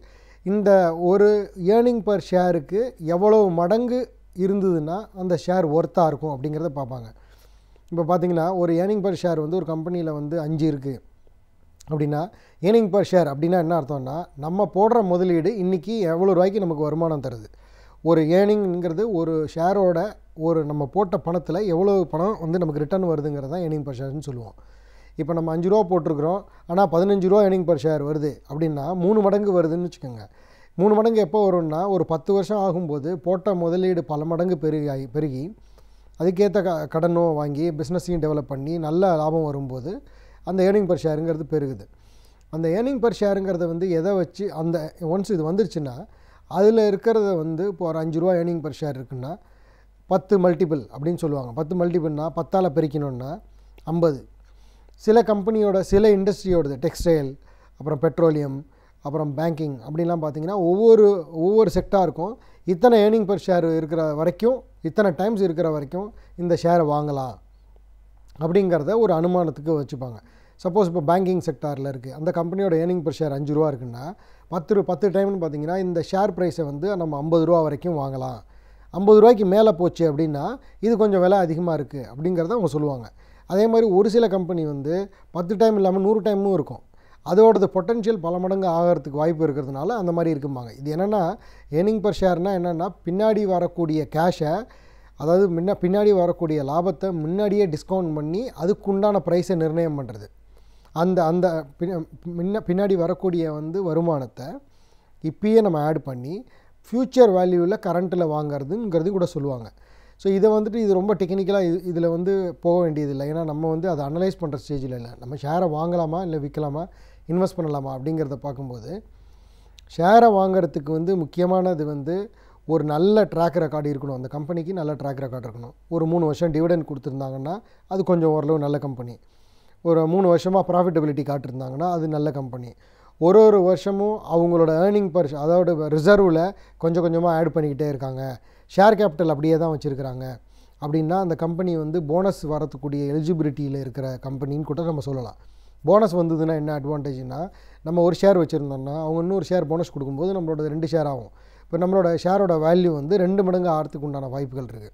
இந்த ஒரு ஏர்னிங் பர் ஷேருக்கு எவ்வளோ மடங்கு இருந்ததுன்னா அந்த ஷேர் ஒர்த்தாக இருக்கும் அப்படிங்கிறத பார்ப்பாங்க. இப்போ பார்த்திங்கன்னா ஒரு ஏர்னிங் பர் ஷேர் ஒரு கம்பெனியில் 5 இருக்குது அப்படின்னா ஏர்னிங் பர் ஷேர் அப்படின்னா என்ன அர்த்தம்னா நம்ம போடுற முதலீடு இன்றைக்கி எவ்வளோ ரூபாய்க்கு நமக்கு வருமானம் தருது. ஒரு ஏர்னிங்கிறது ஒரு ஷேரோட ஒரு நம்ம போட்ட பணத்தில் எவ்வளோ பணம் வந்து நமக்கு ரிட்டர்ன் வருதுங்கிறது தான் ஏர்னிங் பர் ஷேர்னு சொல்லுவோம். இப்போ நம்ம 5 ரூபா போட்டிருக்கிறோம், ஆனால் 15 ரூபா ஏர்னிங் பர் ஷேர் வருது அப்படின்னா 3 மடங்கு வருதுன்னு வச்சுக்கோங்க. 3 மடங்கு எப்போ வரும்னா ஒரு 10 வருஷம் ஆகும்போது போட்ட முதலீடு பல மடங்கு பெருகி அதுக்கேற்ற கடனோ வாங்கி பிஸ்னஸையும் டெவலப் பண்ணி நல்ல லாபம் வரும்போது அந்த ஏர்னிங் பர் ஷேருங்கிறது பெருகுது. அந்த ஏர்னிங் பர் ஷேருங்கிறத வந்து எதை வச்சு அந்த ஒன்ஸ் இது வந்துருச்சுன்னா அதில் இருக்கிறத வந்து இப்போ ஒரு 5 ரூபா ஏர்னிங் பர் ஷேர் இருக்குன்னா 10 மல்டிபிள் அப்படின்னு சொல்லுவாங்க. 10 மல்டிபிள்னா 10ஆல் பெருக்கணுன்னா 50. சில கம்பெனியோட சில இண்டஸ்ட்ரியோடது டெக்ஸ்டைல், அப்புறம் பெட்ரோலியம், அப்புறம் பேங்கிங் அப்படின்லாம் பார்த்திங்கன்னா ஒவ்வொரு செக்டாருக்கும் இத்தனை ஏர்னிங் பர் ஷேர் இருக்கிற வரைக்கும், இத்தனை டைம்ஸ் இருக்கிற வரைக்கும் இந்த ஷேரை வாங்கலாம் அப்படிங்கிறத ஒரு அனுமானத்துக்கு வச்சுப்பாங்க. சப்போஸ் இப்போ பேங்கிங் செக்டாரில் இருக்குது, அந்த கம்பெனியோட ஏர்னிங் பர் ஷேர் 5 ரூபா இருக்குன்னா 10 டைம்னு பார்த்திங்கன்னா இந்த ஷேர் ப்ரைஸை வந்து நம்ம 50 ரூபா வரைக்கும் வாங்கலாம். 50 ரூபாய்க்கு மேலே போச்சு அப்படின்னா இது கொஞ்சம் விலை அதிகமாக இருக்குது அப்படிங்கிறத அவங்க சொல்லுவாங்க. அதே மாதிரி ஒரு சில கம்பெனி வந்து 10 டைம் இல்லாமல் 100 டைமும் இருக்கும். அதோடது பொட்டன்ஷியல் பல மடங்கு ஆகிறதுக்கு வாய்ப்பு இருக்கிறதுனால அந்த மாதிரி இருக்குமாங்க. இது என்னென்னா ஏர்னிங் பர் ஷேர்னால் என்னென்னா பின்னாடி வரக்கூடிய கேஷை, அதாவது பின்னாடி வரக்கூடிய லாபத்தை முன்னாடியே டிஸ்கவுண்ட் பண்ணி அதுக்குண்டான ப்ரைஸை நிர்ணயம் பண்ணுறது. அந்த பின்னாடி வரக்கூடிய வந்து வருமானத்தை இப்பயே நம்ம ஆட் பண்ணி ஃப்யூச்சர் வேல்யூவில் கரண்ட்டில் வாங்கிறதுங்கிறது கூட சொல்லுவாங்க. ஸோ இதை வந்துட்டு இது ரொம்ப டெக்னிக்கலாக இதில் வந்து போக வேண்டியதில்லை. ஏன்னா நம்ம வந்து அதை அனலைஸ் பண்ணுற ஸ்டேஜில் இல்லை. நம்ம ஷேரை வாங்கலாமா இல்லை விற்கலாமா, இன்வெஸ்ட் பண்ணலாமா அப்படிங்கிறத பார்க்கும்போது ஷேரை வாங்கிறதுக்கு வந்து முக்கியமானது வந்து ஒரு நல்ல ட்ராக் ரெக்கார்டு இருக்கணும். அந்த கம்பெனிக்கு நல்ல ட்ராக் ரெக்கார்டு இருக்கணும். ஒரு 3 வருஷம் டிவிடெண்ட் கொடுத்துருந்தாங்கன்னா அது கொஞ்சம் ஓரளவு நல்ல கம்பெனி. ஒரு 3 வருஷமாக ப்ராஃபிட்டபிலிட்டி காட்டிருந்தாங்கன்னா அது நல்ல கம்பெனி. ஒரு வருஷமும் அவங்களோட ஏர்னிங் பர் அதாவது ரிசர்வில் கொஞ்சம் கொஞ்சமாக ஆட் பண்ணிக்கிட்டே இருக்காங்க, ஷேர் கேபிட்டல் அப்படியே தான் வச்சுருக்கிறாங்க அப்படின்னா அந்த கம்பெனி வந்து போனஸ் வரத்துக்கூடிய எலிஜிபிலிட்டியில் இருக்கிற கம்பெனின்னு கூட நம்ம சொல்லலாம். போனஸ் வந்ததுன்னா என்ன அட்வான்டேஜ்னா, நம்ம ஒரு ஷேர் வச்சுருந்தோம்னா அவங்க இன்னொரு ஷேர் போனஸ் கொடுக்கும்போது நம்மளோட 2 ஷேர் ஆகும். இப்போ நம்மளோட ஷேரோட வேல்யூ வந்து 2 மடங்கு ஆகிறதுக்கு உண்டான வாய்ப்புகள் இருக்குது.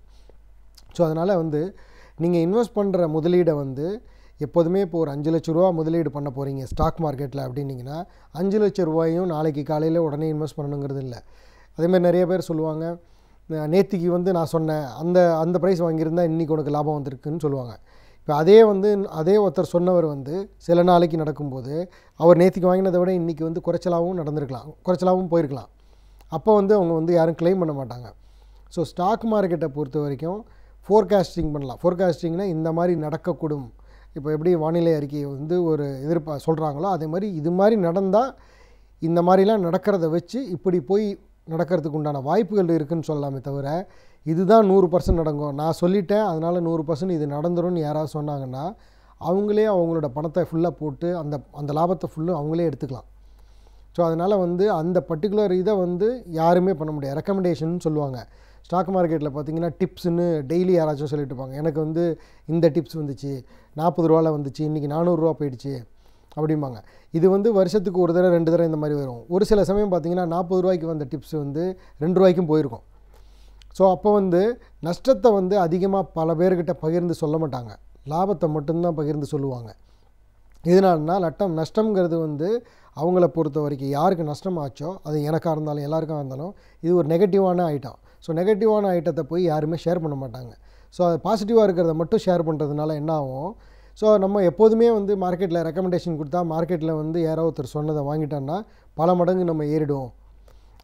ஸோ அதனால் வந்து நீங்கள் இன்வெஸ்ட் பண்ணுற முதலீடை வந்து எப்போதுமே இப்போ ஒரு 5 லட்ச ரூபா முதலீடு பண்ண போகிறீங்க ஸ்டாக் மார்க்கெட்டில் அப்படின்னிங்கன்னா 5 லட்ச ரூபாயும் நாளைக்கு காலையில் உடனே இன்வெஸ்ட் பண்ணணுங்கிறது இல்லை. அதேமாதிரி நிறைய பேர் சொல்லுவாங்க, நேத்திக்கு வந்து நான் சொன்னேன் அந்த ப்ரைஸ் வாங்கியிருந்தால் இன்றைக்கி உனக்கு லாபம் வந்திருக்குன்னு சொல்லுவாங்க. இப்போ அதே ஒருத்தர் சொன்னவர் வந்து சில நாளைக்கு நடக்கும்போது அவர் நேத்திக்கு வாங்கினதை விட இன்றைக்கி வந்து குறைச்சலாகவும் போயிருக்கலாம். அப்போ வந்து அவங்க வந்து யாரும் கிளைம் பண்ண மாட்டாங்க. ஸோ ஸ்டாக் மார்க்கெட்டை பொறுத்த வரைக்கும் ஃபோர்காஸ்டிங் பண்ணலாம். ஃபோர்காஸ்டிங்னா இந்த மாதிரி நடக்கக்கூடும். இப்போ எப்படி வானிலை அறிக்கையை வந்து ஒரு சொல்கிறாங்களோ அதே மாதிரி இது மாதிரி நடந்தால் இந்த மாதிரிலாம் நடக்கிறத வச்சு இப்படி போய் நடக்கிறதுக்கு உண்டான வாய்ப்புகள் இருக்குதுன்னு சொல்லலாமே தவிர இதுதான் 100% நடக்கும், நான் சொல்லிட்டேன் அதனால் 100% இது நடந்துரும்னு யாராவது சொன்னாங்கன்னா அவங்களே அவங்களோட பணத்தை ஃபுல்லாக போட்டு அந்த லாபத்தை ஃபுல்லும் அவங்களே எடுத்துக்கலாம். ஸோ அதனால் வந்து அந்த பர்டிகுலர் இதை வந்து யாருமே பண்ண முடியாது. ரெக்கமெண்டேஷன் சொல்லுவாங்க. ஸ்டாக் மார்க்கெட்டில் பார்த்திங்கன்னா டிப்ஸ்னு டெய்லி யாராச்சும் சொல்லிட்டு இருப்பாங்க, எனக்கு வந்து இந்த டிப்ஸ் வந்துச்சு, 40 ரூபாவில் வந்துச்சு, இன்றைக்கி 400 ரூபா போயிடுச்சு அப்படிம்பாங்க. இது வந்து வருஷத்துக்கு ஒரு தடவை 2 தடவை இந்த மாதிரி வரும். ஒரு சில சமயம் பார்த்திங்கன்னா 40 ரூபாய்க்கு வந்த டிப்ஸ் வந்து 2 ரூபாய்க்கும் போயிருக்கும். ஸோ அப்போ வந்து நஷ்டத்தை வந்து அதிகமாக பல பேர்கிட்ட பகிர்ந்து சொல்ல மாட்டாங்க, லாபத்தை மட்டும்தான் பகிர்ந்து சொல்லுவாங்க. இதனால்னா நஷ்டங்கிறது வந்து அவங்கள பொறுத்த வரைக்கும் யாருக்கு நஷ்டம் ஆச்சோ அது எனக்காக இருந்தாலும் எல்லாருக்காக இருந்தாலும் இது ஒரு நெகட்டிவான ஐட்டம். ஸோ நெகட்டிவான ஐட்டத்தை போய் யாருமே ஷேர் பண்ண மாட்டாங்க. ஸோ அது பாசிட்டிவாக இருக்கிறத மட்டும் ஷேர் பண்ணுறதுனால என்ன ஆகும், ஸோ நம்ம எப்போதுமே வந்து மார்க்கெட்டில் ரெக்கமெண்டேஷன் கொடுத்தா மார்க்கெட்டில் வந்து யாரோ ஒருத்தர் சொன்னதை வாங்கிட்டோன்னா பல மடங்கு நம்ம ஏறிடும்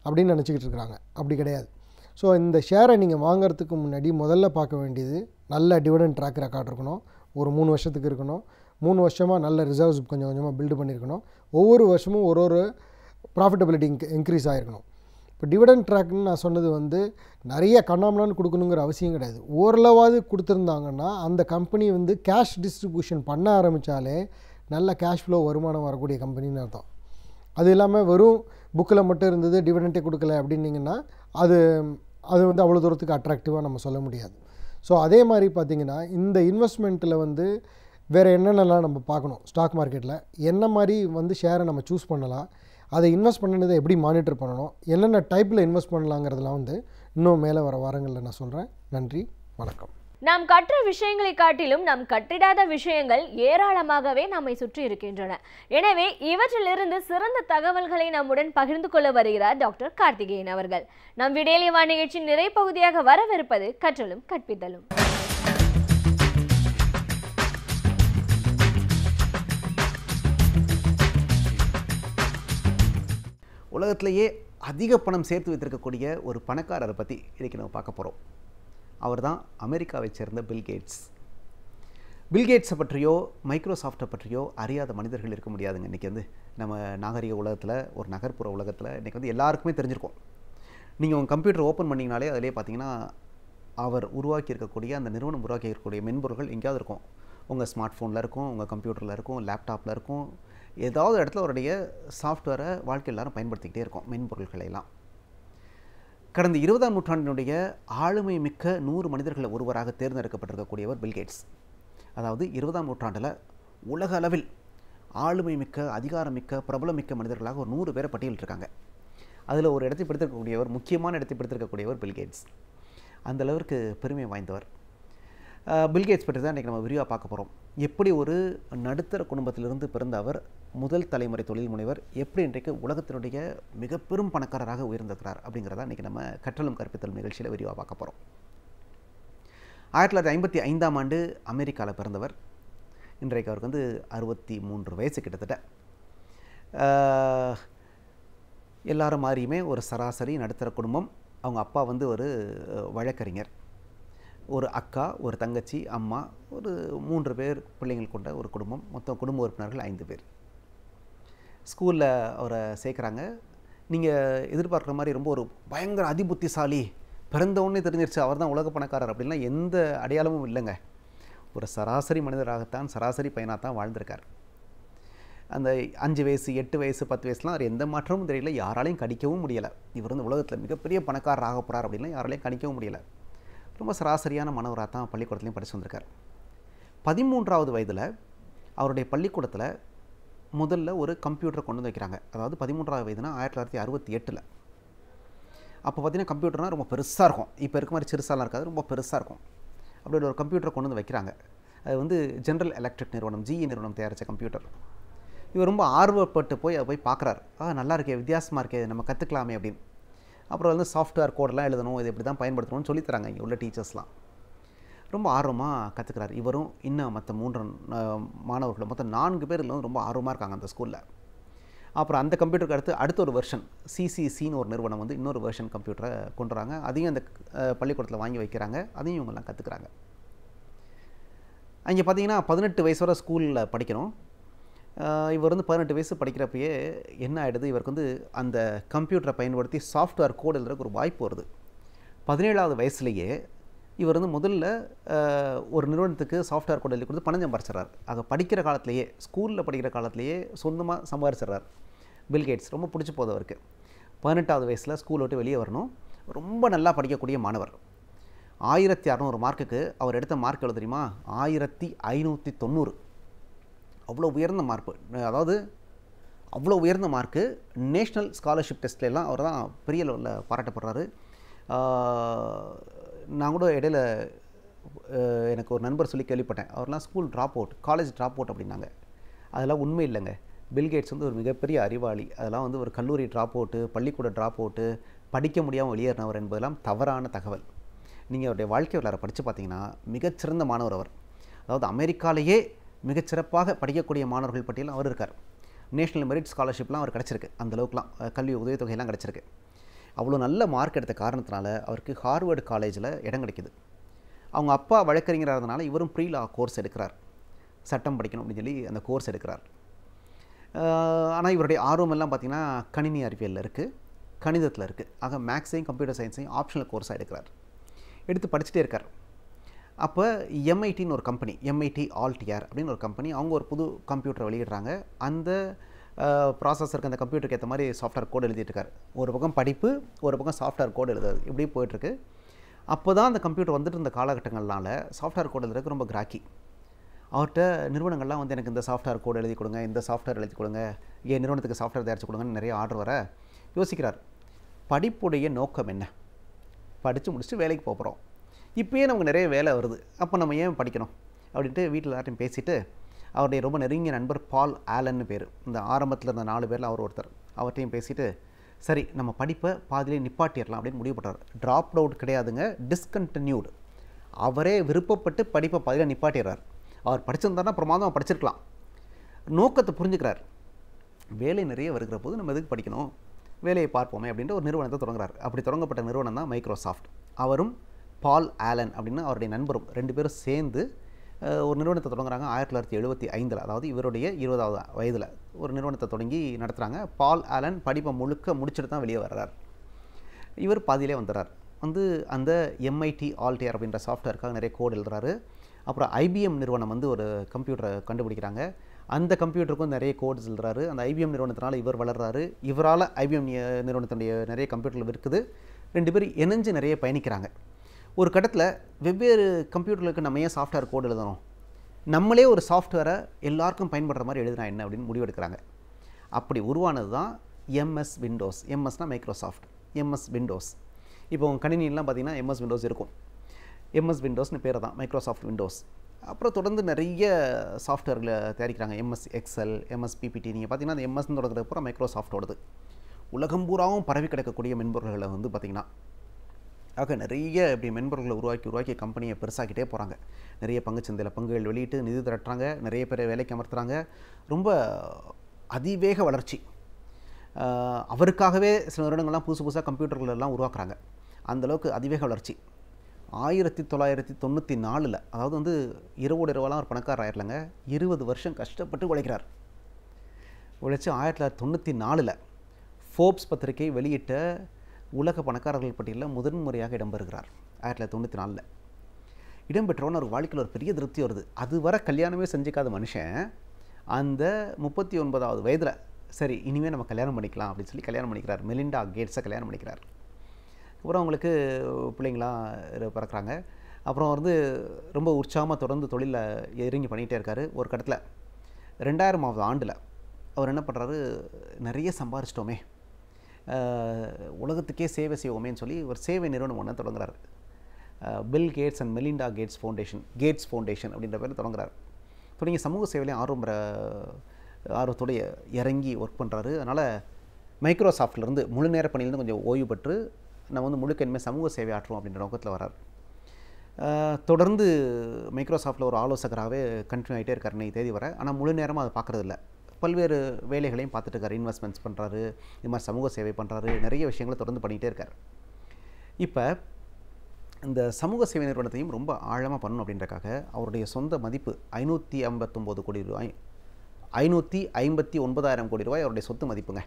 அப்படின்னு நினச்சிக்கிட்டு இருக்கிறாங்க. அப்படி கிடையாது. ஸோ இந்த ஷேரை நீங்கள் வாங்கிறதுக்கு முன்னாடி முதல்ல பார்க்க வேண்டியது நல்ல டிவிடெண்ட் ட்ராக் ரெக்கார்ட் இருக்கணும். ஒரு 3 வருஷத்துக்கு இருக்கணும். 3 வருஷமாக நல்ல ரிசர்வ்ஸ் கொஞ்சம் கொஞ்சமாக பில்டு பண்ணியிருக்கணும். ஒவ்வொரு வருஷமும் ஒரு ப்ராஃபிட்டபிலிட்டி இன்க்ரீஸ் ஆகிருக்கணும். இப்போ டிவிடெண்ட் ட்ராக்னு நான் சொன்னது வந்து நிறைய கண்ணாமலான்னு கொடுக்கணுங்கிற அவசியம் கிடையாது. ஓரளவாவது கொடுத்துருந்தாங்கன்னா அந்த கம்பெனி வந்து கேஷ் டிஸ்ட்ரிபியூஷன் பண்ண ஆரம்பித்தாலே நல்ல கேஷ் ஃப்ளோ வருமானம் வரக்கூடிய கம்பெனின்னு அர்த்தம். அது இல்லாமல் வெறும் புக்கில் மட்டும் இருந்தது டிவிடெண்ட்டே கொடுக்கல அப்படின்னிங்கன்னா அது வந்து அவ்வளோ தூரத்துக்கு அட்ராக்டிவாக நம்ம சொல்ல முடியாது. ஸோ அதே மாதிரி பார்த்திங்கன்னா இந்த இன்வெஸ்ட்மெண்ட்டில் வந்து வேறு என்னென்னலாம் நம்ம பார்க்கணும், ஸ்டாக் மார்க்கெட்டில் என்ன மாதிரி வந்து ஷேரை நம்ம சூஸ் பண்ணலாம், அதை இன்வெஸ்ட் பண்ணினதை எப்படி மானிட்டர் பண்ணணும், என்னென்ன டைப்பில் இன்வெஸ்ட் பண்ணலாங்கிறதுலாம் வந்து இன்னும் மேலே வர வாரங்களில் நான் சொல்கிறேன். நன்றி, வணக்கம். நாம் கற்ற விஷயங்களை காட்டிலும் நாம் கற்றிடாத விஷயங்கள் ஏராளமாகவே நம்மை சுற்றி இருக்கின்றன. எனவே இவற்றிலிருந்து சிறந்த தகவல்களை நம்முடன் பகிர்ந்து கொள்ள வருகிறார் டாக்டர் கார்த்திகேயன் அவர்கள். நம் விடியல் இவா நிகழ்ச்சியின் நிறைப்பகுதியாக வரவிருப்பது கற்றலும் கற்பித்தலும். உலகத்திலேயே அதிக பணம் சேர்த்து வைத்திருக்கக்கூடிய ஒரு பணக்காரரை பற்றி இன்றைக்கி நம்ம பார்க்க போகிறோம். அவர் தான் அமெரிக்காவை சேர்ந்த பில்கேட்ஸ். பில்கேட்ஸை பற்றியோ மைக்ரோசாஃப்டை பற்றியோ அறியாத மனிதர்கள் இருக்க முடியாதுங்க. இன்றைக்கி வந்து நம்ம நாகரிக உலகத்தில், ஒரு நகர்ப்புற உலகத்தில் இன்றைக்கி வந்து எல்லாருக்குமே தெரிஞ்சிருக்கும். நீங்கள் உங்கள் கம்ப்யூட்டர் ஓப்பன் பண்ணிங்கனாலே அதிலே பார்த்தீங்கன்னா அவர் உருவாக்கி இருக்கக்கூடிய, அந்த நிறுவனம் உருவாக்கி இருக்கக்கூடிய மென்பொருள்கள் எங்கேயாவது இருக்கும். உங்கள் ஸ்மார்ட் ஃபோனில் இருக்கும், உங்கள் கம்ப்யூட்டரில் இருக்கும், லேப்டாப்பில் இருக்கும். ஏதாவது இடத்துல அவருடைய சாஃப்ட்வேரை வாழ்க்கை எல்லாரும் பயன்படுத்திக்கிட்டே இருக்கோம், மென்பொருள்களையெல்லாம். கடந்த 20ஆம் நூற்றாண்டினுடைய ஆளுமை மிக்க 100 மனிதர்களில் ஒருவராக தேர்ந்தெடுக்கப்பட்டிருக்கக்கூடியவர் பில்கேட்ஸ். அதாவது 20ஆம் நூற்றாண்டில் உலக அளவில் ஆளுமை மிக்க, அதிகாரமிக்க, பிரபலமிக்க மனிதர்களாக ஒரு 100 பேரை பட்டியலிட்டிருக்காங்க. அதில் ஒரு இடத்தை பிடித்திருக்கக்கூடியவர், முக்கியமான இடத்தை பிடித்திருக்கக்கூடியவர் பில்கேட்ஸ். அந்த அளவிற்கு பெருமை வாய்ந்தவர். பில்கேட்ஸ் பற்றி தான் இன்றைக்கி நம்ம விரிவாக பார்க்க போகிறோம். எப்படி ஒரு நடுத்தர குடும்பத்திலிருந்து பிறந்த அவர் முதல் தலைமுறை தொழில் முனைவர், எப்படி இன்றைக்கு உலகத்தினுடைய மிக பெரும் பணக்காரராக உயர்ந்திருக்கிறார் அப்படிங்கிறத இன்றைக்கி நம்ம கற்றலும் கற்பித்தலும் நிகழ்ச்சியில் விரிவாக பார்க்க போகிறோம். 1955ஆம் ஆண்டு அமெரிக்காவில் பிறந்தவர். இன்றைக்கு அவருக்கு வந்து 63 வயசு கிட்டத்தட்ட. எல்லாரும் மாதிரியுமே ஒரு சராசரி நடுத்தர குடும்பம். அவங்க அப்பா வந்து ஒரு வழக்கறிஞர், ஒரு அக்கா, ஒரு தங்கச்சி, அம்மா, ஒரு 3 பேர் பிள்ளைங்கள் கொண்ட ஒரு குடும்பம். மொத்தம் குடும்ப உறுப்பினர்கள் 5 பேர். ஸ்கூலில் அவரை சேர்க்குறாங்க. நீங்கள் எதிர்பார்க்குற மாதிரி ரொம்ப ஒரு பயங்கர அதிபுத்திசாலி, பிறந்தவுடனே தெரிஞ்சிருச்சு அவர் தான் உலக பணக்காரர் அப்படின்லாம் எந்த அடையாளமும் இல்லைங்க. ஒரு சராசரி மனிதராகத்தான், சராசரி பையனாக தான் வாழ்ந்திருக்கார். அந்த 5 வயசு, 8 வயசு, 10 வயசுலாம் அவர் எந்த மாற்றமும் தெரியல, யாராலையும் கணிக்கவும் முடியலை. இவர் வந்து உலகத்தில் மிகப்பெரிய பணக்காரர் ஆக போகிறார் அப்படின்லாம் யாராலையும் கணிக்கவும் முடியலை. ரொம்ப சராசரியான மாணவராக தான் பள்ளிக்கூடத்துலையும் படித்து வந்திருக்கார். 13ஆவது வயதில் அவருடைய பள்ளிக்கூடத்தில் முதல்ல ஒரு கம்ப்யூட்டரை கொண்டு வந்து வைக்கிறாங்க. அதாவது 13ஆவது வயதுனா 1968. அப்போ பார்த்திங்கன்னா கம்ப்யூட்டர்னால் ரொம்ப பெருசாக இருக்கும். இப்போ இருக்க மாதிரி சிறுசாலாம் இருக்காது, ரொம்ப பெருசாக இருக்கும். அப்படி ஒரு கம்ப்யூட்டரை கொண்டு வந்து வைக்கிறாங்க. அது வந்து ஜென்ரல் எலக்ட்ரிக் நிறுவனம், GE நிறுவனம் தயாரித்த கம்ப்யூட்டர். இவர் ரொம்ப ஆர்வப்பட்டு போய் அதை போய் பார்க்குறாரு. நல்லா இருக்கே, வித்தியாசமாக இருக்கே, நம்ம கற்றுக்கலாமே அப்படின்னு. அப்புறம் வந்து சாஃப்ட்வேர் கோடெலாம் எழுதணும், இது எப்படி தான் பயன்படுத்தணும்னு சொல்லித்தராங்க இங்கே உள்ள டீச்சர்ஸ்லாம். ரொம்ப ஆர்வமாக கற்றுக்கிறார். இவரும் இன்னும் மற்ற 3 மாணவர்களும், மொத்தம் 4 பேர் வந்து ரொம்ப ஆர்வமாக இருக்காங்க அந்த ஸ்கூலில். அப்புறம் அந்த கம்ப்யூட்டருக்கு அடுத்த ஒரு வெர்ஷன், CCCன்னு ஒரு நிறுவனம் வந்து இன்னொரு வெர்ஷன் கம்ப்யூட்டரை கொண்டு வராங்க. அதையும் அந்த பள்ளிக்கூடத்தில் வாங்கி வைக்கிறாங்க. அதையும் இவங்கெல்லாம் கற்றுக்குறாங்க. அங்கே பார்த்தீங்கன்னா 18 வயசு வரை ஸ்கூலில் படிக்கணும். இவர் வந்து 18 வயசு படிக்கிறப்பயே என்ன ஆகிடுது, இவருக்கு வந்து அந்த கம்ப்யூட்டரை பயன்படுத்தி சாஃப்ட்வேர் கோடு எழுதுறதுக்கு ஒரு வாய்ப்பு வருது. 17ஆவது வயசுலேயே இவர் வந்து முதல்ல ஒரு நிறுவனத்துக்கு சாஃப்ட்வேர் கோடு எழுதி கொடுத்து பணம் சம்பாரிச்சிட்றார். ஆக படிக்கிற காலத்திலேயே, ஸ்கூலில் படிக்கிற காலத்திலேயே சொந்தமாக சம்பாரிச்சிட்றார் பில்கேட்ஸ். ரொம்ப பிடிச்சி போகுது அவருக்கு. 18ஆவது வயசில் ஸ்கூல் விட்டு வெளியே வரணும். ரொம்ப நல்லா படிக்கக்கூடிய மாணவர். 1600 மார்க்குக்கு அவர் எடுத்த மார்க் எவ்வளோ தெரியுமா? 1590. அவ்வளோ உயர்ந்த மார்க்கு. அதாவது அவ்வளோ உயர்ந்த மார்க்கு. நேஷ்னல் ஸ்காலர்ஷிப் டெஸ்ட்லாம் அவர் தான் பெரிய லெவலில் பாராட்டப்படுறாரு. நான் கூட இடையில எனக்கு ஒரு நண்பர் சொல்லி கேள்விப்பட்டேன், அவர்லாம் school drop out, college drop out அப்படின்னாங்க. அதெல்லாம் உண்மை இல்லைங்க. பில்கேட்ஸ் வந்து ஒரு மிகப்பெரிய அறிவாளி. அதெல்லாம் வந்து ஒரு கல்லூரி ட்ராப் அவுட்டு, பள்ளிக்கூட ட்ராப் அவுட்டு, படிக்க முடியாமல் வெளியேறினவர் என்பதெல்லாம் தவறான தகவல். நீங்கள் அவருடைய வாழ்க்கை வரலாறை படித்து பார்த்தீங்கன்னா மிகச்சிறந்த மாணவர் அவர். அதாவது அமெரிக்காலேயே மிகச்சிறப்பாக படிக்கக்கூடிய மாணவர்கள் பட்டியலில் அவர் இருக்கார். நேஷ்னல் மெரிட் ஸ்காலர்ஷிப்லாம் அவர் கிடச்சிருக்கு. அந்தளவுக்குலாம் கல்வி உதவித்தொகையெல்லாம் கிடச்சிருக்கு. அவ்வளோ நல்ல மார்க் எடுத்த காரணத்தினால அவருக்கு ஹார்வர்டு காலேஜில் இடம் கிடைக்கிது. அவங்க அப்பா வழக்கறிஞராக இருந்தனால இவரும் ப்ரீ லா கோர்ஸ் எடுக்கிறார். சட்டம் படிக்கணும் அப்படின்னு சொல்லி அந்த கோர்ஸ் எடுக்கிறார். ஆனால் இவருடைய ஆர்வமெல்லாம் பார்த்திங்கன்னா கணினி அறிவியலில் இருக்குது, கணிதத்தில் இருக்குது. ஆக மேக்ஸையும் கம்ப்யூட்டர் சயின்ஸையும் ஆப்ஷனல் கோர்ஸாக எடுக்கிறார். எடுத்து படிச்சுட்டே இருக்கார். அப்போ MITன்னு ஒரு கம்பெனி, MIT Altair அப்படின்னு ஒரு கம்பெனி, அவங்க ஒரு புது கம்ப்யூட்டரை வெளியிடுறாங்க. அந்த ப்ராசஸருக்கு, அந்த கம்ப்யூட்டருக்கு ஏற்ற மாதிரி சாஃப்ட்வேர் கோடு எழுதிட்டுருக்கார். ஒரு பக்கம் படிப்பு, ஒரு பக்கம் சாஃப்ட்வேர் கோடு எழுதுறது, இப்படி போயிட்டுருக்கு. அப்போ தான் அந்த கம்ப்யூட்டர் வந்துட்டு இருந்த காலகட்டங்கள்னால சாஃப்ட்வேர் கோடு எழுதுறதுக்கு ரொம்ப கிராக்கி. அவர்கிட்ட நிறுவனங்கள்லாம் வந்து எனக்கு இந்த சாஃப்ட்வேர் கோடு எழுதி கொடுங்க, இந்த சாஃப்ட்வேர் எழுதி கொடுங்க, என் நிறுவனத்துக்கு சாஃப்ட்வேர் தயாரித்து கொடுங்கன்னு நிறைய ஆர்டர் வர யோசிக்கிறார். படிப்புடைய நோக்கம் என்ன? படித்து முடிச்சுட்டு வேலைக்கு போகிறோம். இப்போயே நமக்கு நிறைய வேலை வருது, அப்போ நம்ம ஏன் படிக்கணும் அப்படின்ட்டு வீட்டில் எல்லாத்தையும் பேசிவிட்டு அவருடைய ரொம்ப நெருங்கிய நண்பர் பால் ஆலன்னு பேர், இந்த ஆரம்பத்தில் இருந்த 4 பேரில் அவர் ஒருத்தர், அவர்கிட்டையும் பேசிவிட்டு சரி நம்ம படிப்பை பாதியிலே நிப்பாட்டிடலாம் அப்படின்னு முடிவு பண்ணுறாரு. ட்ராப் அவுட் கிடையாதுங்க, டிஸ்கண்டினியூடு. அவரே விருப்பப்பட்டு படிப்பை பாதியில் நிப்பாட்டிடுறார். அவர் படிச்சிருந்தாருன்னா பிரமாதம் படிச்சிருக்கலாம். நோக்கத்தை புரிஞ்சுக்கிறார். வேலை நிறைய வருகிற போது நம்ம எதுக்கு படிக்கணும், வேலையை பார்ப்போமே அப்படின்ற ஒரு நிறுவனத்தை தொடங்குறார். அப்படி தொடங்கப்பட்ட நிறுவனம் தான் மைக்ரோசாஃப்ட். அவரும் பால் ஆலன் அப்படின்னு அவருடைய நண்பரும் 2 பேரும் சேர்ந்து ஒரு நிறுவனத்தை தொடங்குறாங்க 1975. அதாவது இவருடைய 20வது வயதில் ஒரு நிறுவனத்தை தொடங்கி நடத்துகிறாங்க. பால் ஆலன் படிப்பை முழுக்க முடிச்சுட்டு தான் வெளியே வர்றார். இவர் பாதியிலே வந்துடுறார். வந்து அந்த எம்ஐடி ஆல்டியர் அப்படின்ற சாஃப்ட்வேருக்காக நிறைய கோட் எழுதுறாரு. அப்புறம் ஐபிஎம் நிறுவனம் வந்து ஒரு கம்ப்யூட்டரை கண்டுபிடிக்கிறாங்க. அந்த கம்ப்யூட்டருக்கும் நிறைய கோட்ஸ் எழுதுறாரு. அந்த ஐபிஎம் நிறுவனத்தினால இவர் வளர்றாரு. இவரால் ஐபிஎம் நிறுவனத்தினுடைய நிறைய கம்ப்யூட்டர்கள் இருக்குது. 2 பேரும் இணைஞ்சு நிறைய பயணிக்கிறாங்க. ஒரு கட்டத்தில் வெவ்வேறு கம்ப்யூட்டர்களுக்கு நம்ம ஏன் சாஃப்ட்வேர் கோட் எழுதணும், நம்மளே ஒரு சாஃப்ட்வேரை எல்லாருக்கும் பயன்படுற மாதிரி எழுதுனா என்ன அப்படின்னு முடிவெடுக்கிறாங்க. அப்படி உருவானது தான் எம்எஸ் விண்டோஸ். எம்எஸ்னால் மைக்ரோசாஃப்ட், எம்எஸ் விண்டோஸ். இப்போ உங்கள் கணினிலாம் பார்த்தீங்கன்னா எம்எஸ் விண்டோஸ் இருக்கும். எம்எஸ் விண்டோஸ்னு பேர் தான் மைக்ரோசாஃப்ட் விண்டோஸ். அப்புறம் தொடர்ந்து நிறைய சாஃப்ட்வேர்களை தயாரிக்கிறாங்க. MS Excel, MS PPT. நீங்கள் பார்த்தீங்கன்னா அந்த எம்எஸ்ன்னு தொடங்குறது பூரா மைக்ரோசாஃப்டோடது. உலகம் பூராவும் பரவி கிடக்கக்கூடிய மென்பொருள்களை வந்து பார்த்திங்கன்னா ஆக நிறைய இப்படி மென்பொருள்களை உருவாக்கி கம்பெனியை பெருசாக்கிட்டே போகிறாங்க. நிறைய பங்குச்சந்தையில் பங்குகள் வெளியிட்டு நிதி திரட்டுறாங்க, நிறைய பேரை வேலைக்கு அமர்த்துறாங்க. ரொம்ப அதிவேக வளர்ச்சி. அவருக்காகவே சில வருடங்கள்லாம் புதுசாக கம்ப்யூட்டர்கள் எல்லாம் உருவாக்குறாங்க. அந்தளவுக்கு அதிவேக வளர்ச்சி. 1994 அதாவது வந்து இரவோடு இரவெல்லாம் ஒரு பணக்காரர் ஆயிரலங்க, 20 வருஷம் கஷ்டப்பட்டு உழைக்கிறார். உழைச்சி 1994 ஃபோர்ப்ஸ் பத்திரிகை வெளியிட்ட உலக பணக்காரர்கள் பட்டியலில் முதன்முறையாக இடம்பெறுகிறார். 1994 இடம்பெற்றவன் ஒரு வாழ்க்கையில் ஒரு பெரிய திருப்தி வருது. அதுவரை கல்யாணமே செஞ்சுக்காத மனுஷன் அந்த 39வது வயதில் சரி இனிமேல் நம்ம கல்யாணம் பண்ணிக்கலாம் அப்படின்னு சொல்லி கல்யாணம் பண்ணிக்கிறார். மெலிண்டா கேட்ஸை கல்யாணம் பண்ணிக்கிறார். அப்புறம் அவங்களுக்கு பிள்ளைங்களாம் பிறக்கிறாங்க. அப்புறம் வந்து ரொம்ப உற்சாகமாக தொடர்ந்து தொழிலில் இறங்கி பண்ணிகிட்டே இருக்கார். ஒரு கட்டத்தில் 2000வது ஆண்டில் அவர் என்ன பண்ணுறாரு, நிறைய சம்பாரிச்சிட்டோமே, உலகத்துக்கே சேவை செய்வோமேன்னு சொல்லி ஒரு சேவை நிறுவனம் ஒன்று தொடங்குறாரு. Bill Gates and Melinda Gates foundation அப்படின்ற பேர் தொடங்குறாரு. தொடங்கி சமூக சேவையிலையும் ஆர்வத்தோடைய இறங்கி ஒர்க் பண்ணுறாரு. அதனால் மைக்ரோசாஃப்ட்லேருந்து முழு நேர பணியிலேருந்து கொஞ்சம் ஓய்வு பெற்று நம்ம வந்து முழுக்க இனிமேல் சமூக சேவை ஆற்றுவோம் அப்படின்ற நோக்கத்தில் வரார். தொடர்ந்து மைக்ரோசாஃப்ட்டில் ஒரு ஆலோசகராகவே கண்டினியூ ஆகிட்டே இருக்கார் இன்னைக்கு தேதி வர. ஆனால் முழு நேரமாக அதை பார்க்குறதில்ல. பல்வேறு வேலைகளையும் பார்த்துட்டு இருக்கார். இன்வெஸ்ட்மெண்ட்ஸ் பண்ணுறாரு, இது மாதிரி சமூக சேவை பண்ணுறாரு, நிறைய விஷயங்களை தொடர்ந்து பண்ணிகிட்டே இருக்கார். இப்போ இந்த சமூக சேவை நிறுவனத்தையும் ரொம்ப ஆழமாக பண்ணணும் அப்படின்றக்காக அவருடைய சொந்த மதிப்பு 559 கோடி ரூபாய், 559,000 கோடி ரூபாய் அவருடைய சொத்து மதிப்புங்க.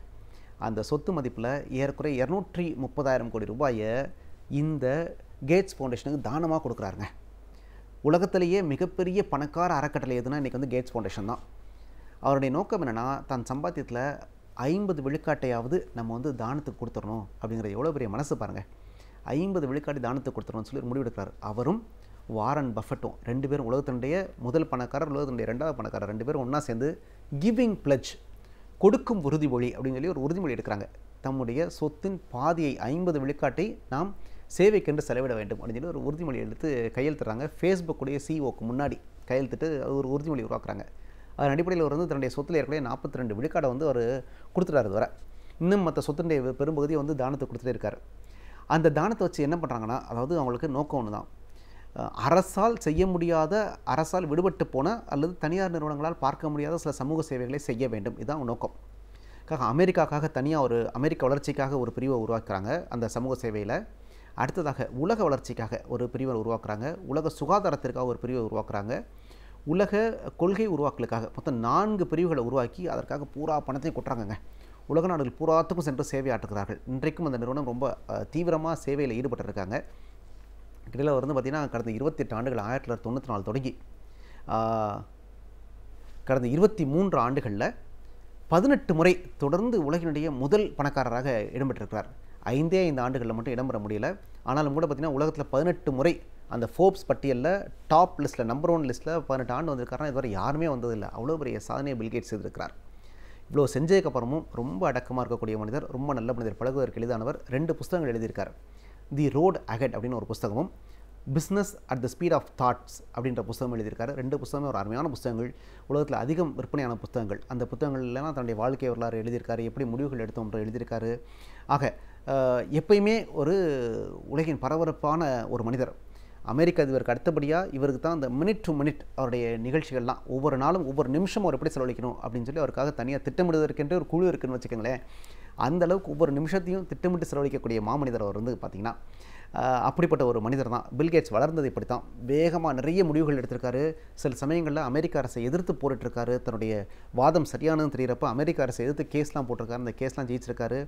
அந்த சொத்து மதிப்பில் ஏறக்குறைய 230,000 கோடி ரூபாயை இந்த கேட்ஸ் ஃபவுண்டேஷனுக்கு தானமாக கொடுக்குறாருங்க. உலகத்திலேயே மிகப்பெரிய பணக்கார அறக்கட்டளை எதுனா இன்றைக்கி வந்து கேட்ஸ் ஃபவுண்டேஷன் தான். அவருடைய நோக்கம் என்னென்னா, தன் சம்பாத்தியத்தில் 50 விழுக்காட்டையாவது நம்ம வந்து தானத்துக்கு கொடுத்துடணும் அப்படிங்கிறது எவ்வளோ பெரிய மனசு பாருங்கள். 50 விழுக்காட்டு தானத்துக்கு கொடுத்துடணும்னு சொல்லி முடிவெடுக்கிறார். அவரும் வாரன் பஃபெட்டும் 2 பேரும் உலகத்தினுடைய முதல் பணக்காரர், உலகத்தினுடைய 2வது பணக்காரர் 2 பேரும் ஒன்றா சேர்ந்து கிவிங் பிளட்ஜ், கொடுக்கும் உறுதிமொழி அப்படின்னு சொல்லி ஒரு உறுதிமொழி எடுக்கிறாங்க. தம்முடைய சொத்தின் பாதியை 50 விழுக்காட்டை நாம் சேவைக்கென்று செலவிட வேண்டும் அப்படின்னு சொல்லி ஒரு உறுதிமொழி எடுத்து கையெழுத்துறாங்க. ஃபேஸ்புக்குடைய சிஓக்கு முன்னாடி கையெழுத்துட்டு ஒரு உறுதிமொழி உருவாக்குறாங்க. அதன் அடிப்படையில் அவர் வந்து தன்னுடைய சொத்தில் ஏற்கனவே 42 விழுக்காடை வந்து அவர் கொடுத்துட்டாரு. வர இன்னும் மற்ற சொத்தினுடைய பெரும்பகுதியை வந்து தானத்தை கொடுத்துட்டே இருக்கார். அந்த தானத்தை வச்சு என்ன பண்ணுறாங்கன்னா, அதாவது அவங்களுக்கு நோக்கம் ஒன்று தான், அரசால் செய்ய முடியாத, அரசால் விடுபட்டு போன அல்லது தனியார் நிறுவனங்களால் பார்க்க முடியாத சில சமூக சேவைகளை செய்ய வேண்டும். இதுதான் நோக்கம். அமெரிக்காக்காக தனியாக ஒரு அமெரிக்க வளர்ச்சிக்காக ஒரு பிரிவை உருவாக்குறாங்க அந்த சமூக சேவையில். அடுத்ததாக உலக வளர்ச்சிக்காக ஒரு பிரிவை உருவாக்குறாங்க, உலக சுகாதாரத்திற்காக ஒரு பிரிவை உருவாக்குறாங்க, உலக கொள்கை உருவாக்கலுக்காக மொத்தம் 4 பிரிவுகளை உருவாக்கி அதற்காக பூரா பணத்தையும் கொட்டுறாங்கங்க. உலக நாடுகள் பூராத்துக்கும் சென்று சேவை ஆற்றுகிறார்கள். இன்றைக்கும் அந்த நிறுவனம் ரொம்ப தீவிரமாக சேவையில் ஈடுபட்டிருக்காங்க. கிட்டத்தட்ட வந்து பார்த்திங்கன்னா கடந்த 28 ஆண்டுகள் 1994 தொடங்கி கடந்த 23 ஆண்டுகளில் 18 முறை தொடர்ந்து உலகினுடைய முதல் பணக்காரராக இடம்பெற்றிருக்கிறார். 5 ஆண்டுகளில் மட்டும் இடம்பெற முடியல. ஆனாலும் கூட பார்த்திங்கன்னா உலகத்தில் 18 முறை அந்த ஃபோர்ப்ஸ் பட்டியலில் டாப் லிஸ்ட்டில் நம்பர் 1 லிஸ்ட்டில் 18 ஆண்டு வந்திருக்காருன்னா இதுவரை யாருமே வந்ததில்லை. அவ்வளோ பெரிய சாதனையை பில்கேட்ஸ் செய்திருக்கிறார். இவ்வளோ செஞ்சதுக்கப்புறமும் ரொம்ப அடக்கமாக இருக்கக்கூடிய மனிதர், ரொம்ப நல்ல மனிதர், பழகுவதற்கு எளிதானவர். 2 புத்தகங்கள் எழுதியிருக்கார். தி ரோட் அஹெட் அப்படின்னு ஒரு புத்தகமும், business at the speed of thoughts அப்படின்ற புத்தகம் எழுதியிருக்காரு. 2 புத்தகமே ஒரு அருமையான புத்தகங்கள், உலகத்தில் அதிகம் விற்பனையான புத்தகங்கள். அந்த புத்தகங்கள்லாம் தன்னுடைய வாழ்க்கை வரலாறு எழுதியிருக்காரு, எப்படி முடிவுகள் எடுத்தோம்ன்ற எழுதியிருக்காரு. ஆக எப்பயுமே ஒரு உலகின் பரபரப்பான ஒரு மனிதர். அமெரிக்க அதிபருக்கு அடுத்தபடியாக இவருக்கு தான் அந்த மினிட் டு மினிட் அவருடைய நிகழ்ச்சிகள்லாம் ஒவ்வொரு நாளும் ஒவ்வொரு நிமிஷமும் அவர் எப்படி செலவழிக்கணும் அப்படின்னு சொல்லி அவருக்காக தனியாக திட்டமிடுவதற்கென்று ஒரு குழு இருக்குன்னு வச்சுக்கோங்களேன். அந்தளவுக்கு ஒவ்வொரு நிமிஷத்தையும் திட்டமிட்டு செலவழிக்கக்கூடிய மாமனிதர் அவர் வந்து பார்த்திங்கன்னா. அப்படிப்பட்ட ஒரு மனிதர் தான் பில்கேட்ஸ். வளர்ந்தது இப்படி தான், வேகமாக நிறைய முடிவுகள் எடுத்திருக்காரு. சில சமயங்களில் அமெரிக்க அரசை எதிர்த்து போட்டுட்ருக்காரு. தன்னுடைய வாதம் சரியானதுன்னு தெரிகிறப்ப அமெரிக்க அரசை எதிர்த்து கேஸ்லாம் போட்டிருக்காரு. அந்த கேஸ்லாம் ஜெயிச்சிருக்காரு.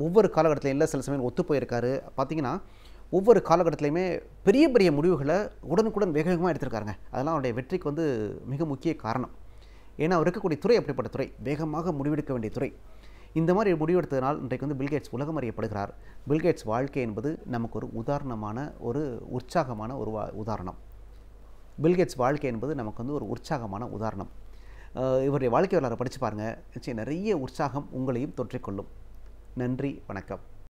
ஒவ்வொரு காலகட்டத்திலும் இல்லை, சில சமயம் ஒத்து போயிருக்காரு. பார்த்திங்கன்னா ஒவ்வொரு காலகட்டத்திலையுமே பெரிய பெரிய முடிவுகளை உடனுக்குடன் வேகமாக எடுத்திருக்காருங்க. அதெல்லாம் அவருடைய வெற்றிக்கு வந்து மிக முக்கிய காரணம். ஏன்னா அவர் இருக்கக்கூடிய துறை அப்படிப்பட்ட துறை, வேகமாக முடிவெடுக்க வேண்டிய துறை. இந்த மாதிரி முடிவெடுத்ததனால் இன்றைக்கு வந்து பில்கேட்ஸ் உலகம் அறியப்படுகிறார். பில்கேட்ஸ் வாழ்க்கை என்பது நமக்கு ஒரு உதாரணமான ஒரு உற்சாகமான ஒரு உதாரணம். பில்கேட்ஸ் வாழ்க்கை என்பது நமக்கு வந்து ஒரு உற்சாகமான உதாரணம். இவருடைய வாழ்க்கை வரலாறு படித்து பாருங்கள், நிச்சயம் நிறைய உற்சாகம் உங்களையும் தொற்றிக்கொள்ளும். நன்றி, வணக்கம்.